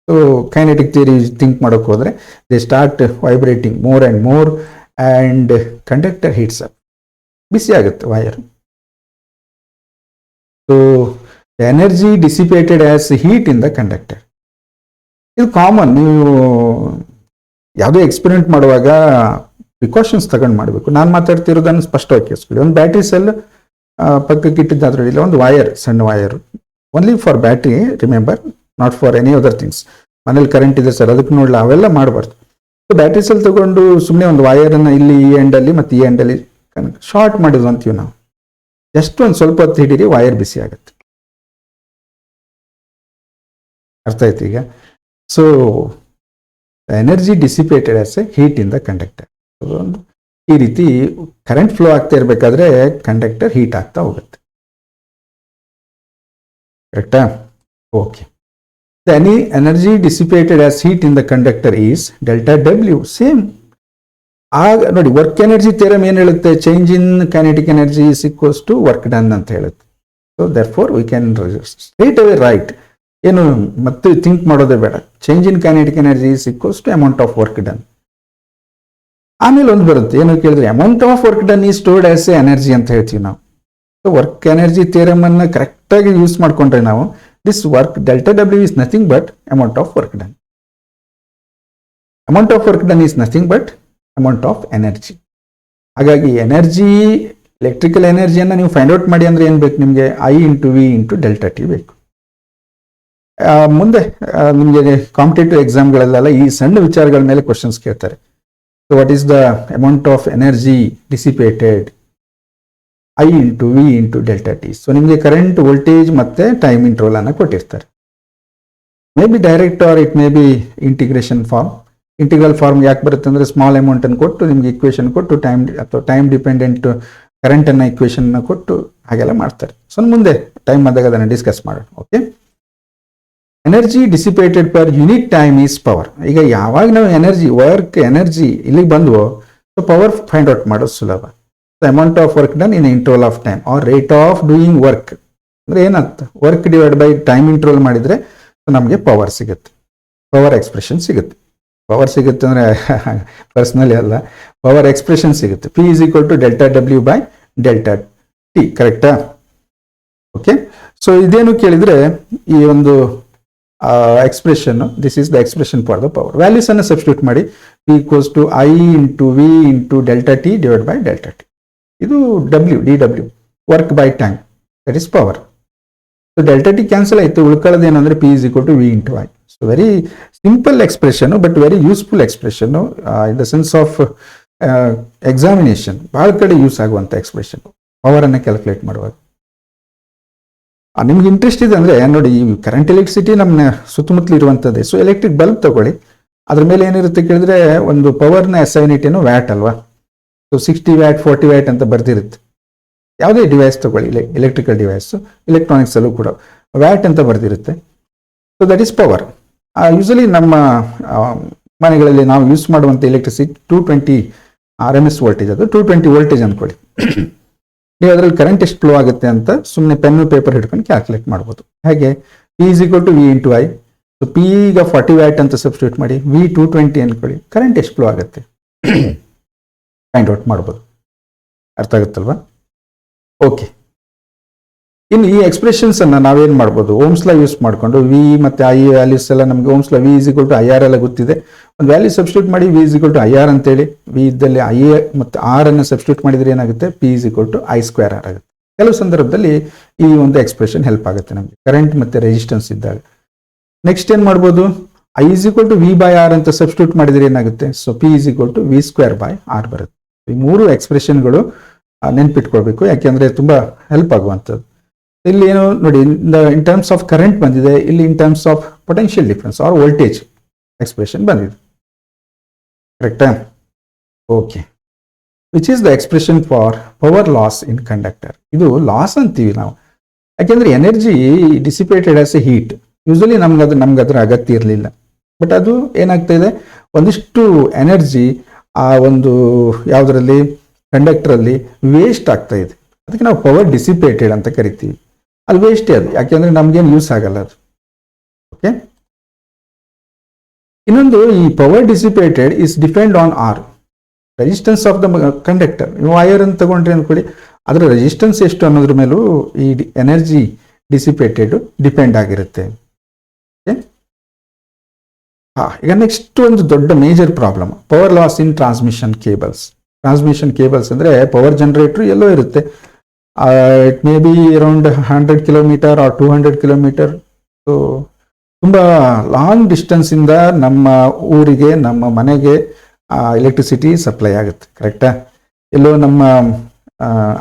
ಸೊ ಕೈನೆಟಿಕ್ ಥಿಯರಿ ಥಿಂಕ್ ಮಾಡೋಕೆ ಹೋದರೆ they start vibrating more and more and conductor heats up. ಬಿಸಿ ಆಗುತ್ತೆ wire. So the energy dissipated as heat in the conductor. ಇದು ಕಾಮನ್. ನೀವು ಯಾವುದೇ ಎಕ್ಸ್ಪೆರಿಮೆಂಟ್ ಮಾಡುವಾಗ ಪ್ರಿಕಾಷನ್ಸ್ ತಗೊಂಡು ಮಾಡಬೇಕು. ನಾನು ಮಾತಾಡ್ತಿರೋದನ್ನು ಸ್ಪಷ್ಟವಾಗಿ ಕೇಳಿಸ್ಕೊಳ್ಳಿ. ಒಂದು ಬ್ಯಾಟ್ರಿ ಸೆಲ್ ಪಕ್ಕಕ್ಕೆ ಇಟ್ಟಿದ್ದಾದ್ರೆ ಇಲ್ಲ ಒಂದು ವೈರ್, ಸಣ್ಣ wire, only for battery, remember, not for any other things. ಮನೇಲಿ ಕರೆಂಟ್ ಇದೆ ಸರ್ ಅದಕ್ಕೆ ನೋಡಲ್ಲ, ಅವೆಲ್ಲ ಮಾಡಬಾರ್ದು. ಸೊ ಬ್ಯಾಟ್ರಿ ಸೆಲ್ ತಗೊಂಡು ಸುಮ್ಮನೆ ಒಂದು ವೈರನ್ನು ಇಲ್ಲಿ ಈ ಎಂಡಲ್ಲಿ ಮತ್ತು ಈ ಎಂಡಲ್ಲಿ ಶಾರ್ಟ್ ಮಾಡಿದ್ವು ಅಂತೀವಿ ನಾವು. ಜಸ್ಟ್ ಒಂದು ಸ್ವಲ್ಪ ಹೊತ್ತು ಹಿಡೀರಿ, ವೈರ್ ಬಿಸಿ ಆಗುತ್ತೆ. ಅರ್ಥ ಆಯ್ತು ಈಗ? So energy dissipated as a heat in the conductor. ಈ ರೀತಿ ಕರೆಂಟ್ ಫ್ಲೋ ಆಗ್ತಾ ಇರಬೇಕಾದ್ರೆ ಕಂಡಕ್ಟರ್ ಹೀಟ್ ಆಗ್ತಾ ಹೋಗುತ್ತೆ. ಕರೆಕ್ಟಾ? Okay. Any energy dissipated as heat in the conductor is delta W. Same. ಆಗ ನೋಡಿ, ವರ್ಕ್ ಎನರ್ಜಿ ಥಿಯರಮ್ ಏನು ಹೇಳುತ್ತೆ? Change in kinetic energy is equals to work done ಅಂತ ಹೇಳುತ್ತೆ. So therefore we can straight away write. ಏನು ಮತ್ತೆ think ಮಾಡೋದೇ ಬೇಡ. Change in kinetic energy is equals to amount of work done. ಆಮೇಲೆ ಒಂದು ಬರುತ್ತೆ, ಏನು ಕೇಳಿದ್ರೆ amount of work done is stored as a energy ಅಂತ ಹೇಳ್ತೀವಿ ನಾವು. ಸೊ ವರ್ಕ್ ಎನರ್ಜಿ ಥಿಯರಮ್ ಅನ್ನು ಕರೆಕ್ಟಾಗಿ ಯೂಸ್ ಮಾಡ್ಕೊಂಡ್ರೆ ನಾವು, this work delta W is nothing but amount of work done. Amount of work done is nothing but amount of energy. ಹಾಗಾಗಿ energy, electrical ಎನರ್ಜಿಯನ್ನು ನೀವು find out ಮಾಡಿ ಅಂದ್ರೆ ಏನು ಬೇಕು ನಿಮಗೆ? I into V into delta T ಬೇಕು. ಮುಂದೆ ನಿಮಗೆ ಕಾಂಪಿಟೇಟಿವ್ ಎಕ್ಸಾಮ್ಗಳಲ್ಲೆಲ್ಲ ಈ ಸಣ್ಣ ವಿಚಾರಗಳ ಮೇಲೆ ಕ್ವಶನ್ಸ್ ಕೇಳ್ತಾರೆ. So what is the amount of energy dissipated? I into V into delta T. So ನಿಮಗೆ ಕರೆಂಟ್, ವೋಲ್ಟೇಜ್ ಮತ್ತೆ ಟೈಮ್ ಇಂಟರ್ವಲ್ ಅನ್ನು ಕೊಟ್ಟಿರ್ತಾರೆ. May be direct or it may be integration form. Integral form ಯಾಕೆ ಬರುತ್ತೆ ಅಂದರೆ small amount ಅನ್ನು ಕೊಟ್ಟು ನಿಮಗೆ ಇಕ್ವೇಶನ್ ಕೊಟ್ಟು ಟೈಮ್ ಅಥವಾ ಟೈಮ್ ಡಿಪೆಂಡೆಂಟ್ ಕರೆಂಟ್ ಅನ್ನ ಇಕ್ವೇಶನ್ ಕೊಟ್ಟು ಹಾಗೆಲ್ಲ ಮಾಡ್ತಾರೆ. ಸೊ ಮುಂದೆ ಟೈಮ್ ಆದಾಗ ಅದನ್ನು ಡಿಸ್ಕಸ್ ಮಾಡೋಣ. Okay. Energy dissipated per unit time is power. ಈಗ ಯಾವಾಗ ನಾವು ಎನರ್ಜಿ, ವರ್ಕ್ ಎನರ್ಜಿ ಇಲ್ಲಿಗೆ ಬಂದ್ವೋ, ಸೊ ಪವರ್ ಫೈಂಡ್ ಔಟ್ ಮಾಡೋದು ಸುಲಭ. Amount of work done in interval of time or rate of doing work ಅಂದ್ರೆ ಏನಂತ? Work divide by time interval ಮಾಡಿದ್ರೆ ನಮಗೆ ಪವರ್ ಸಿಗುತ್ತೆ, ಪವರ್ ಎಕ್ಸ್ಪ್ರೆಷನ್ ಸಿಗುತ್ತೆ. ಪವರ್ ಸಿಗುತ್ತೆ ಅಂದ್ರೆ ಪರ್ಸನಲಿ ಅಲ್ಲ, ಪವರ್ ಎಕ್ಸ್ಪ್ರೆಷನ್ ಸಿಗುತ್ತೆ. P is equal to delta W by delta T. ಕರೆಕ್ಟಾ? ಓಕೆ. ಸೊ ಇದೇನು ಕೇಳಿದ್ರೆ ಈ ಒಂದು expression, this is the expression for the power. Values ಅನ್ನು ಸಬ್ಸ್ಟಿಟ್ಯೂಟ್ ಮಾಡಿ, P equals to I into V into delta T divided by delta T. ಇದು W, dW, work by time, that is power. So delta T cancel ಆಯಿತು, ಉಳ್ಕೊಳ್ಳೋದು ಏನಂದ್ರೆ P is equal to V into I. So very simple expression but very useful expression in the sense of examination. ಬಹಳ ಕಡೆ use ಆಗುವಂಥ expression power ಅನ್ನು calculate ಮಾಡುವಾಗ. ನಿಮ್ಗೆ interest ಇದೆ ಅಂದರೆ ನೋಡಿ, ಈ ಕರೆಂಟ್ ಎಲೆಕ್ಟ್ರಿಸಿಟಿ ನಮ್ಮ ಸುತ್ತಮುತ್ತಲು ಇರುವಂಥದ್ದೇ. ಸೊ ಎಲೆಕ್ಟ್ರಿಕ್ ಬಲ್ಬ್ ತಗೊಳ್ಳಿ, ಅದ್ರ ಮೇಲೆ ಏನಿರುತ್ತೆ ಕೇಳಿದ್ರೆ ಒಂದು ಪವರ್ನ ಎಸ್ ಯೂನಿಟ್ ಏನು ವ್ಯಾಟ್ ಅಲ್ವಾ? ಸೊ 60 ವ್ಯಾಟ್ 40 ವ್ಯಾಟ್ ಅಂತ ಬರ್ದಿರುತ್ತೆ. ಯಾವುದೇ ಡಿವೈಸ್ ತಗೊಳ್ಳಿ, ಎಲೆಕ್ಟ್ರಿಕಲ್ ಡಿವೈಸ್, ಎಲೆಕ್ಟ್ರಾನಿಕ್ಸ್ ಅಲ್ಲೂ ಕೂಡ ವ್ಯಾಟ್ ಅಂತ ಬರ್ದಿರುತ್ತೆ. So that is power. Usually ನಮ್ಮ ಮನೆಗಳಲ್ಲಿ ನಾವು ಯೂಸ್ ಮಾಡುವಂಥ ಎಲೆಕ್ಟ್ರಿಸಿಟಿ 220 RMS ವೋಲ್ಟೇಜ್, ಅದು 220 ವೋಲ್ಟೇಜ್ ಅಂದ್ಕೊಳ್ಳಿ. ನೀವು ಅದರಲ್ಲಿ ಕರೆಂಟ್ ಎಷ್ಟು ಫ್ಲೋ ಆಗುತ್ತೆ ಅಂತ ಸುಮ್ಮನೆ ಪೆನ್ನು ಪೇಪರ್ ಹಿಡ್ಕೊಂಡು ಕ್ಯಾಲ್ಕುಲೇಟ್ ಮಾಡ್ಬೋದು. ಹಾಗೆ P is equal to V into I. So P ಈಗ 40 ವ್ಯಾಟ್ ಅಂತ ಸಬ್ಸ್ಟಿಟ್ಯೂಟ್ ಮಾಡಿ, V 220 ಅನ್ಕೊಳ್ಳಿ, ಕರೆಂಟ್ ಎಷ್ಟು ಫ್ಲೋ ಆಗುತ್ತೆ ಫೈಂಡ್ ಔಟ್ ಮಾಡ್ಬೋದು. ಅರ್ಥ ಆಗುತ್ತಲ್ವಾ? ಓಕೆ. ಇನ್ನು ಈ ಎಕ್ಸ್ಪ್ರೆಷನ್ಸ್ ಅನ್ನ ನಾವೇನ್ ಮಾಡ್ಬೋದು? ಓಮ್ಸ್ ಲಾ ಯೂಸ್ ಮಾಡ್ಕೊಂಡು ವಿ ಮತ್ತೆ ಐ ವ್ಯಾಲ್ಯೂಸ್ ಎಲ್ಲ ನಮಗೆ Ohm's law V is equal to IR ಎಲ್ಲ ಗೊತ್ತಿದೆ. ಒಂದು ವ್ಯಾಲ್ಯೂ ಸಬ್ಸ್ಟಿಟ್ಯೂಟ್ ಮಾಡಿ, V is equal to IR ಅಂತೇಳಿ. ವಿ ಇದ್ದಲ್ಲಿ ಐ ಮತ್ತು ಆರ್ ಅನ್ನು ಸಬ್ಸ್ಟಿಟ್ಯೂಟ್ ಮಾಡಿದ್ರೆ ಏನಾಗುತ್ತೆ? P is equal to I square R ಆಗುತ್ತೆ. ಕೆಲವು ಸಂದರ್ಭದಲ್ಲಿ ಈ ಒಂದು ಎಕ್ಸ್ಪ್ರೆಷನ್ ಹೆಲ್ಪ್ ಆಗುತ್ತೆ ನಮಗೆ ಕರೆಂಟ್ ಮತ್ತೆ ರೆಸಿಸ್ಟೆನ್ಸ್ ಇದ್ದಾಗ. ನೆಕ್ಸ್ಟ್ ಏನ್ ಮಾಡ್ಬೋದು? I is equal to V by R ಅಂತ ಸಬ್ಸ್ಟಿಟ್ಯೂಟ್ ಮಾಡಿದ್ರೆ ಏನಾಗುತ್ತೆ? So P is equal to V square by R ಬರುತ್ತೆ. ಈ ಮೂರು ಎಕ್ಸ್ಪ್ರೆಷನ್ಗಳು ನೆನ್ಪಿಟ್ಕೊಳ್ಬೇಕು, ಯಾಕೆಂದ್ರೆ ತುಂಬಾ ಹೆಲ್ಪ್ ಆಗುವಂಥದ್ದು. ಇಲ್ಲಿ ಏನು ನೋಡಿ, ಇನ್ ಟರ್ಮ್ಸ್ ಆಫ್ ಕರೆಂಟ್ ಬಂದಿದೆ, ಇಲ್ಲಿ in terms of potential difference or voltage expression ಬಂದಿದೆ. ಕರೆಕ್ಟಾ? Okay. Which is the expression for power loss in conductor. ಇದು ಲಾಸ್ ಅಂತೀವಿ ನಾವು, ಯಾಕೆಂದ್ರೆ energy dissipated as a heat. Usually ನಮ್ಗೆ ಅದರ ಅಗತ್ಯ ಇರಲಿಲ್ಲ, ಬಟ್ ಅದು ಏನಾಗ್ತಾ ಇದೆ, ಒಂದಿಷ್ಟು ಎನರ್ಜಿ ಆ ಒಂದು ಯಾವುದರಲ್ಲಿ ಕಂಡಕ್ಟರಲ್ಲಿ ವೇಸ್ಟ್ ಆಗ್ತಾ ಇದೆ. ಅದಕ್ಕೆ ನಾವು ಪವರ್ ಡಿಸಿಪೇಟೆಡ್ ಅಂತ ಕರಿತೀವಿ. ಅದು ವೇಸ್ಟೇ ಅದು, ಯಾಕೆಂದ್ರೆ ನಮ್ಗೇನು ಯೂಸ್ ಆಗಲ್ಲ ಅದು. ಓಕೆ. ಇನ್ನೊಂದು, ಈ power dissipated is depend on R. Resistance of the conductor. Wire ಅಂತ ತಗೊಂಡ್ರಿ ಅಂದ್ಕೊಳ್ಳಿ, ಅದರ ರೆಸಿಸ್ಟೆನ್ಸ್ ಎಷ್ಟು ಅನ್ನೋದ್ರ ಮೇಲೂ ಈ ಎನರ್ಜಿ ಡಿಸಿಪೇಟೆಡ್ ಡಿಪೆಂಡ್ ಆಗಿರುತ್ತೆ. ಈಗ ನೆಕ್ಸ್ಟ್ ಒಂದು ದೊಡ್ಡ major problem, power loss in transmission cables. Transmission cables ಅಂದರೆ ಪವರ್ ಜನರೇಟರ್ ಎಲ್ಲೋ ಇರುತ್ತೆ, it may be around 100 kilometre or 200 kilometre. So ತುಂಬ ಲಾಂಗ್ ಡಿಸ್ಟೆನ್ಸಿಂದ ನಮ್ಮ ಊರಿಗೆ, ನಮ್ಮ ಮನೆಗೆ ಎಲೆಕ್ಟ್ರಿಸಿಟಿ ಸಪ್ಲೈ ಆಗುತ್ತೆ. ಕರೆಕ್ಟಾ? ಎಲ್ಲೋ ನಮ್ಮ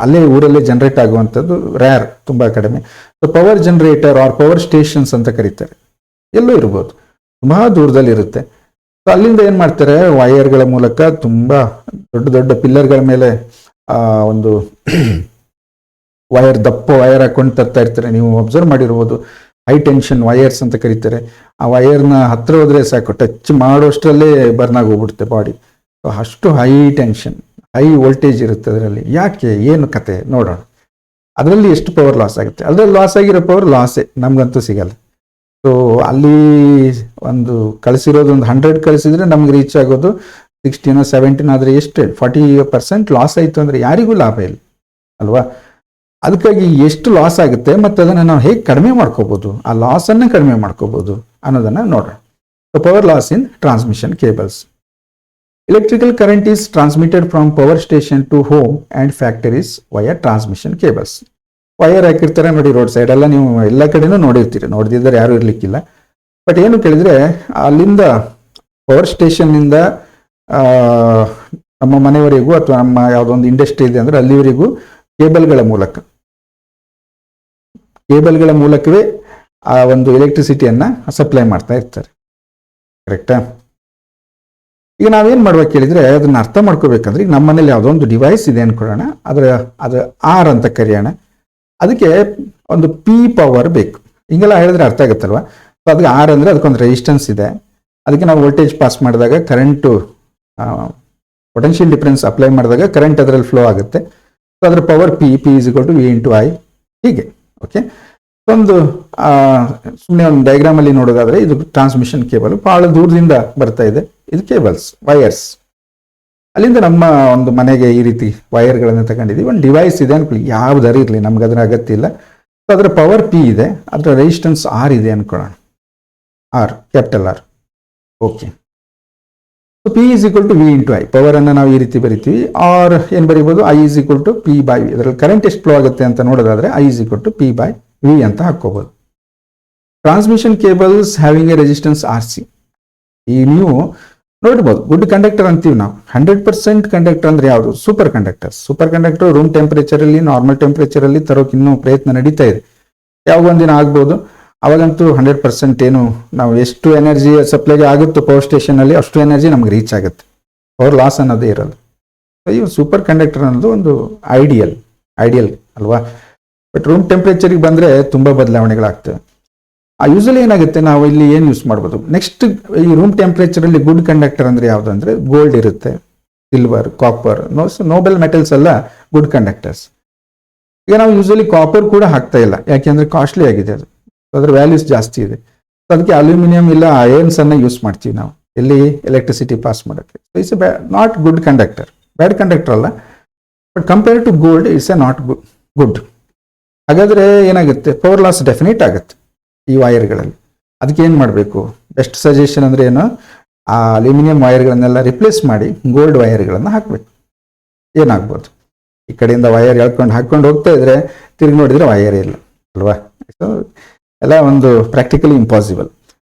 ಅಲ್ಲೇ ಊರಲ್ಲೇ ಜನರೇಟ್ ಆಗುವಂಥದ್ದು ರ್ಯಾರ್, ತುಂಬ ಕಡಿಮೆ. So power generator or power stations ಅಂತ ಕರೀತಾರೆ, ಎಲ್ಲೋ ಇರ್ಬೋದು, ತುಂಬ ದೂರದಲ್ಲಿರುತ್ತೆ. ಸೊ ಅಲ್ಲಿಂದ ಏನು ಮಾಡ್ತಾರೆ, ವೈರ್ಗಳ ಮೂಲಕ ತುಂಬ ದೊಡ್ಡ ದೊಡ್ಡ ಪಿಲ್ಲರ್ಗಳ ಮೇಲೆ ಒಂದು ವೈರ್, ದಪ್ಪ ವೈರ್ ಹಾಕೊಂಡು ತರ್ತಾ ಇರ್ತಾರೆ. ನೀವು ಅಬ್ಸರ್ವ್ ಮಾಡಿರ್ಬೋದು, ಹೈ ಟೆನ್ಷನ್ ವೈರ್ಸ್ ಅಂತ ಕರೀತಾರೆ. ಆ ವೈರ್ನ ಹತ್ರ ಹೋದ್ರೆ ಸಾಕು, ಟಚ್ ಮಾಡೋಷ್ಟರಲ್ಲೇ ಬರ್ನ್ ಆಗೋಗ್ಬಿಡುತ್ತೆ ಬಾಡಿ. ಅಷ್ಟು ಹೈ ಟೆನ್ಷನ್, ಹೈ ವೋಲ್ಟೇಜ್ ಇರುತ್ತೆ ಅದರಲ್ಲಿ. ಯಾಕೆ, ಏನು ಕತೆ ನೋಡೋಣ. ಅದರಲ್ಲಿ ಎಷ್ಟು ಪವರ್ ಲಾಸ್ ಆಗುತ್ತೆ? ಅದರಲ್ಲಿ ಲಾಸ್ ಆಗಿರೋ ಪವರ್ ಲಾಸೇ, ನಮ್ಗಂತೂ ಸಿಗಲ್ಲ. ಸೊ ಅಲ್ಲಿ ಒಂದು ಕಳಿಸಿರೋದು ಒಂದು 100 ಕಳಿಸಿದ್ರೆ ನಮ್ಗೆ ರೀಚ್ ಆಗೋದು 16 17, ಆದರೆ ಎಷ್ಟು 40% ಲಾಸ್ ಆಯಿತು ಅಂದರೆ ಯಾರಿಗೂ ಲಾಭ ಇಲ್ಲ ಅಲ್ವಾ? ಅದಕ್ಕಾಗಿ ಎಷ್ಟು ಲಾಸ್ ಆಗುತ್ತೆ ಮತ್ತು ಅದನ್ನು ನಾವು ಹೇಗೆ ಕಡಿಮೆ ಮಾಡ್ಕೋಬೋದು, ಆ ಲಾಸನ್ನು ಕಡಿಮೆ ಮಾಡ್ಕೋಬೋದು ಅನ್ನೋದನ್ನು ನೋಡೋಣ. Power loss in transmission cables. Electrical current is transmitted from power station to home and factories wire transmission cables. Wire ಹಾಕಿರ್ತಾರೆ ನೋಡಿ ರೋಡ್ ಸೈಡ್ ಎಲ್ಲ, ನೀವು ಎಲ್ಲ ಕಡೆನೂ ನೋಡಿರ್ತೀರಿ, ನೋಡ್ದಿದ್ದಾರೆ ಯಾರು ಇರಲಿಕ್ಕಿಲ್ಲ. ಬಟ್ ಏನು ಕೇಳಿದ್ರೆ, ಅಲ್ಲಿಂದ ಪವರ್ ಸ್ಟೇಷನ್ನಿಂದ ನಮ್ಮ ಮನೆಯವರೆಗೂ ಅಥವಾ ನಮ್ಮ ಯಾವುದೊಂದು ಇಂಡಸ್ಟ್ರಿ ಇದೆ ಅಂದರೆ ಅಲ್ಲಿವರೆಗೂ ಕೇಬಲ್ಗಳ ಮೂಲಕವೇ ಆ ಒಂದು ಎಲೆಕ್ಟ್ರಿಸಿಟಿಯನ್ನು ಸಪ್ಲೈ ಮಾಡ್ತಾ ಇರ್ತಾರೆ. ಕರೆಕ್ಟಾ? ಈಗ ನಾವೇನು ಮಾಡ್ಬೇಕು ಕೇಳಿದರೆ, ಅದನ್ನು ಅರ್ಥ ಮಾಡ್ಕೋಬೇಕಂದ್ರೆ, ಈಗ ನಮ್ಮ ಮನೇಲಿ ಯಾವುದೋ ಒಂದು ಡಿವೈಸ್ ಇದೆ ಅಂದ್ಕೊಳ್ಳೋಣ, ಅದು ಆರ್ ಅಂತ ಕರೆಯೋಣ. ಅದಕ್ಕೆ ಒಂದು ಪಿ ಪವರ್ ಬೇಕು. ಹಿಂಗೆಲ್ಲ ಹೇಳಿದ್ರೆ ಅರ್ಥ ಆಗುತ್ತಲ್ವ? ಸೊ ಅದಕ್ಕೆ ಆರ್ ಅಂದರೆ ಅದಕ್ಕೊಂದು ರೆಸಿಸ್ಟೆನ್ಸ್ ಇದೆ. ಅದಕ್ಕೆ ನಾವು ವೋಲ್ಟೇಜ್ ಪಾಸ್ ಮಾಡಿದಾಗ ಕರೆಂಟು, ಪೊಟೆನ್ಷಿಯಲ್ ಡಿಫರೆನ್ಸ್ ಅಪ್ಲೈ ಮಾಡಿದಾಗ ಕರೆಂಟ್ ಅದರಲ್ಲಿ ಫ್ಲೋ ಆಗುತ್ತೆ. ಸೊ ಅದರ power P is equal to V × I, ಹೀಗೆ. ಓಕೆ, ಒಂದು ಸುಮ್ಮನೆ ಒಂದು ಡಯಾಗ್ರಾಮಲ್ಲಿ ನೋಡೋದಾದರೆ, ಇದು ಟ್ರಾನ್ಸ್ಮಿಷನ್ ಕೇಬಲ್ ಭಾಳ ದೂರದಿಂದ ಬರ್ತಾ ಇದೆ, ಇದು ಕೇಬಲ್ಸ್, ವೈರ್ಸ್. ಅಲ್ಲಿಂದ ನಮ್ಮ ಒಂದು ಮನೆಗೆ ಈ ರೀತಿ ವೈರ್ಗಳನ್ನು ತಗೊಂಡಿದ್ದೀವಿ. ಒಂದು ಡಿವೈಸ್ ಇದೆ ಅನ್ಕೊಳ್ಳಿ, ಯಾವುದಾರು ಇರಲಿ, ನಮ್ಗೆ ಅದರ ಅಗತ್ಯ ಇಲ್ಲ. ಸೊ ಅದರ ಪವರ್ ಪಿ ಇದೆ, ಅದರ ರೆಸಿಸ್ಟೆನ್ಸ್ ಆರ್ ಇದೆ ಅನ್ಕೊಳ್ಳೋಣ, R, capital R. Okay, so P is equal to V × I. ಪವರನ್ನು ನಾವು ಈ ರೀತಿ ಬರಿತೀವಿ. ಆರ್ ಏನು ಬರೀಬೋದು, I is equal to P/V. ಇದರಲ್ಲಿ ಕರೆಂಟ್ ಎಷ್ಟು ಫ್ಲೋ ಆಗುತ್ತೆ ಅಂತ ನೋಡೋದಾದರೆ I is equal to P/V ಅಂತ ಹಾಕ್ಕೋಬೋದು. Transmission cables having A resistance RC. ಈ ನೀವು ನೋಡ್ಬೋದು, ಗುಡ್ ಕಂಡಕ್ಟರ್ ಅಂತೀವಿ ನಾವು. 100% ಕಂಡಕ್ಟರ್ ಅಂದರೆ ಯಾವುದು? Superconductor. Superconductor room ಟೆಂಪರೇಚರಲ್ಲಿ, ನಾರ್ಮಲ್ ಟೆಂಪರೇಚರಲ್ಲಿ ತರೋಕೆ ಇನ್ನೂ ಪ್ರಯತ್ನ ನಡೀತಾ ಇದೆ. ಯಾವಾಗೊಂದಿನ ಆಗ್ಬೋದು. ಅವಾಗಂತೂ 100% ಏನು, ನಾವು ಎಷ್ಟು ಎನರ್ಜಿ ಸಪ್ಲೈಗೆ ಆಗುತ್ತೋ ಪವರ್ ಸ್ಟೇಷನಲ್ಲಿ ಅಷ್ಟು ಎನರ್ಜಿ ನಮ್ಗೆ ರೀಚ್ ಆಗುತ್ತೆ, ಪವರ್ ಲಾಸ್ ಅನ್ನೋದೇ ಇರೋದು. ಈ ಸೂಪರ್ ಕಂಡಕ್ಟರ್ ಅನ್ನೋದು ಒಂದು ಐಡಿಯಲ್ ಅಲ್ವಾ? ಬಟ್ ರೂಮ್ ಟೆಂಪರೇಚರಿಗೆ ಬಂದರೆ ತುಂಬ ಬದಲಾವಣೆಗಳಾಗ್ತವೆ. ಯೂಸಲಿ ಏನಾಗುತ್ತೆ, ನಾವು ಇಲ್ಲಿ ಏನು ಯೂಸ್ ಮಾಡ್ಬೋದು, ನೆಕ್ಸ್ಟ್ ಈ ರೂಮ್ ಟೆಂಪರೇಚರಲ್ಲಿ ಗುಡ್ ಕಂಡಕ್ಟರ್ ಅಂದರೆ ಯಾವುದು ಅಂದರೆ ಗೋಲ್ಡ್ ಇರುತ್ತೆ, ಸಿಲ್ವರ್, ಕಾಪರ್, ನೋಬೆಲ್ ಮೆಟಲ್ಸ್ ಎಲ್ಲ ಗುಡ್ ಕಂಡಕ್ಟರ್ಸ್. ಈಗ ನಾವು ಯೂಸಲಿ ಕಾಪರ್ ಕೂಡ ಹಾಕ್ತಾ ಇಲ್ಲ, ಯಾಕೆಂದರೆ ಕಾಸ್ಟ್ಲಿ ಆಗಿದೆ, ಅದು ಅದರ ವ್ಯಾಲ್ಯೂಸ್ ಜಾಸ್ತಿ ಇದೆ. ಸೊ ಅದಕ್ಕೆ ಅಲ್ಯೂಮಿನಿಯಂ ಇಲ್ಲ ಅಯನ್ಸ್ ಅನ್ನ ಯೂಸ್ ಮಾಡ್ತೀವಿ ನಾವು ಎಲ್ಲಿ ಎಲೆಕ್ಟ್ರಿಸಿಟಿ ಪಾಸ್ ಮಾಡೋಕ್ಕೆ. So it's not good conductor, bad conductor ಅಲ್ಲ, but compare to gold it's a not good. ಹಾಗಾದರೆ ಏನಾಗುತ್ತೆ, ಪವರ್ ಲಾಸ್ ಡೆಫಿನೆಟ್ ಆಗುತ್ತೆ ಈ ವೈರ್ಗಳಲ್ಲಿ. ಅದಕ್ಕೆ ಏನು ಮಾಡಬೇಕು, ಬೆಸ್ಟ್ ಸಜೆಷನ್ ಅಂದರೆ ಏನು, ಆ ಅಲ್ಯೂಮಿನಿಯಂ ವೈರ್ಗಳನ್ನೆಲ್ಲ ರಿಪ್ಲೇಸ್ ಮಾಡಿ ಗೋಲ್ಡ್ ವೈರ್ಗಳನ್ನು ಹಾಕಬೇಕು. ಏನಾಗ್ಬೋದು, ಈ ಕಡೆಯಿಂದ ವೈರ್ ಹಾಕ್ಕೊಂಡು ಹೋಗ್ತಾ ಇದ್ರೆ ತಿರುಗಿ ನೋಡಿದರೆ ವೈರ್ ಇಲ್ಲ ಅಲ್ವಾ? ಸೊ ಎಲ್ಲ ಒಂದು ಪ್ರಾಕ್ಟಿಕಲಿ ಇಂಪಾಸಿಬಲ್.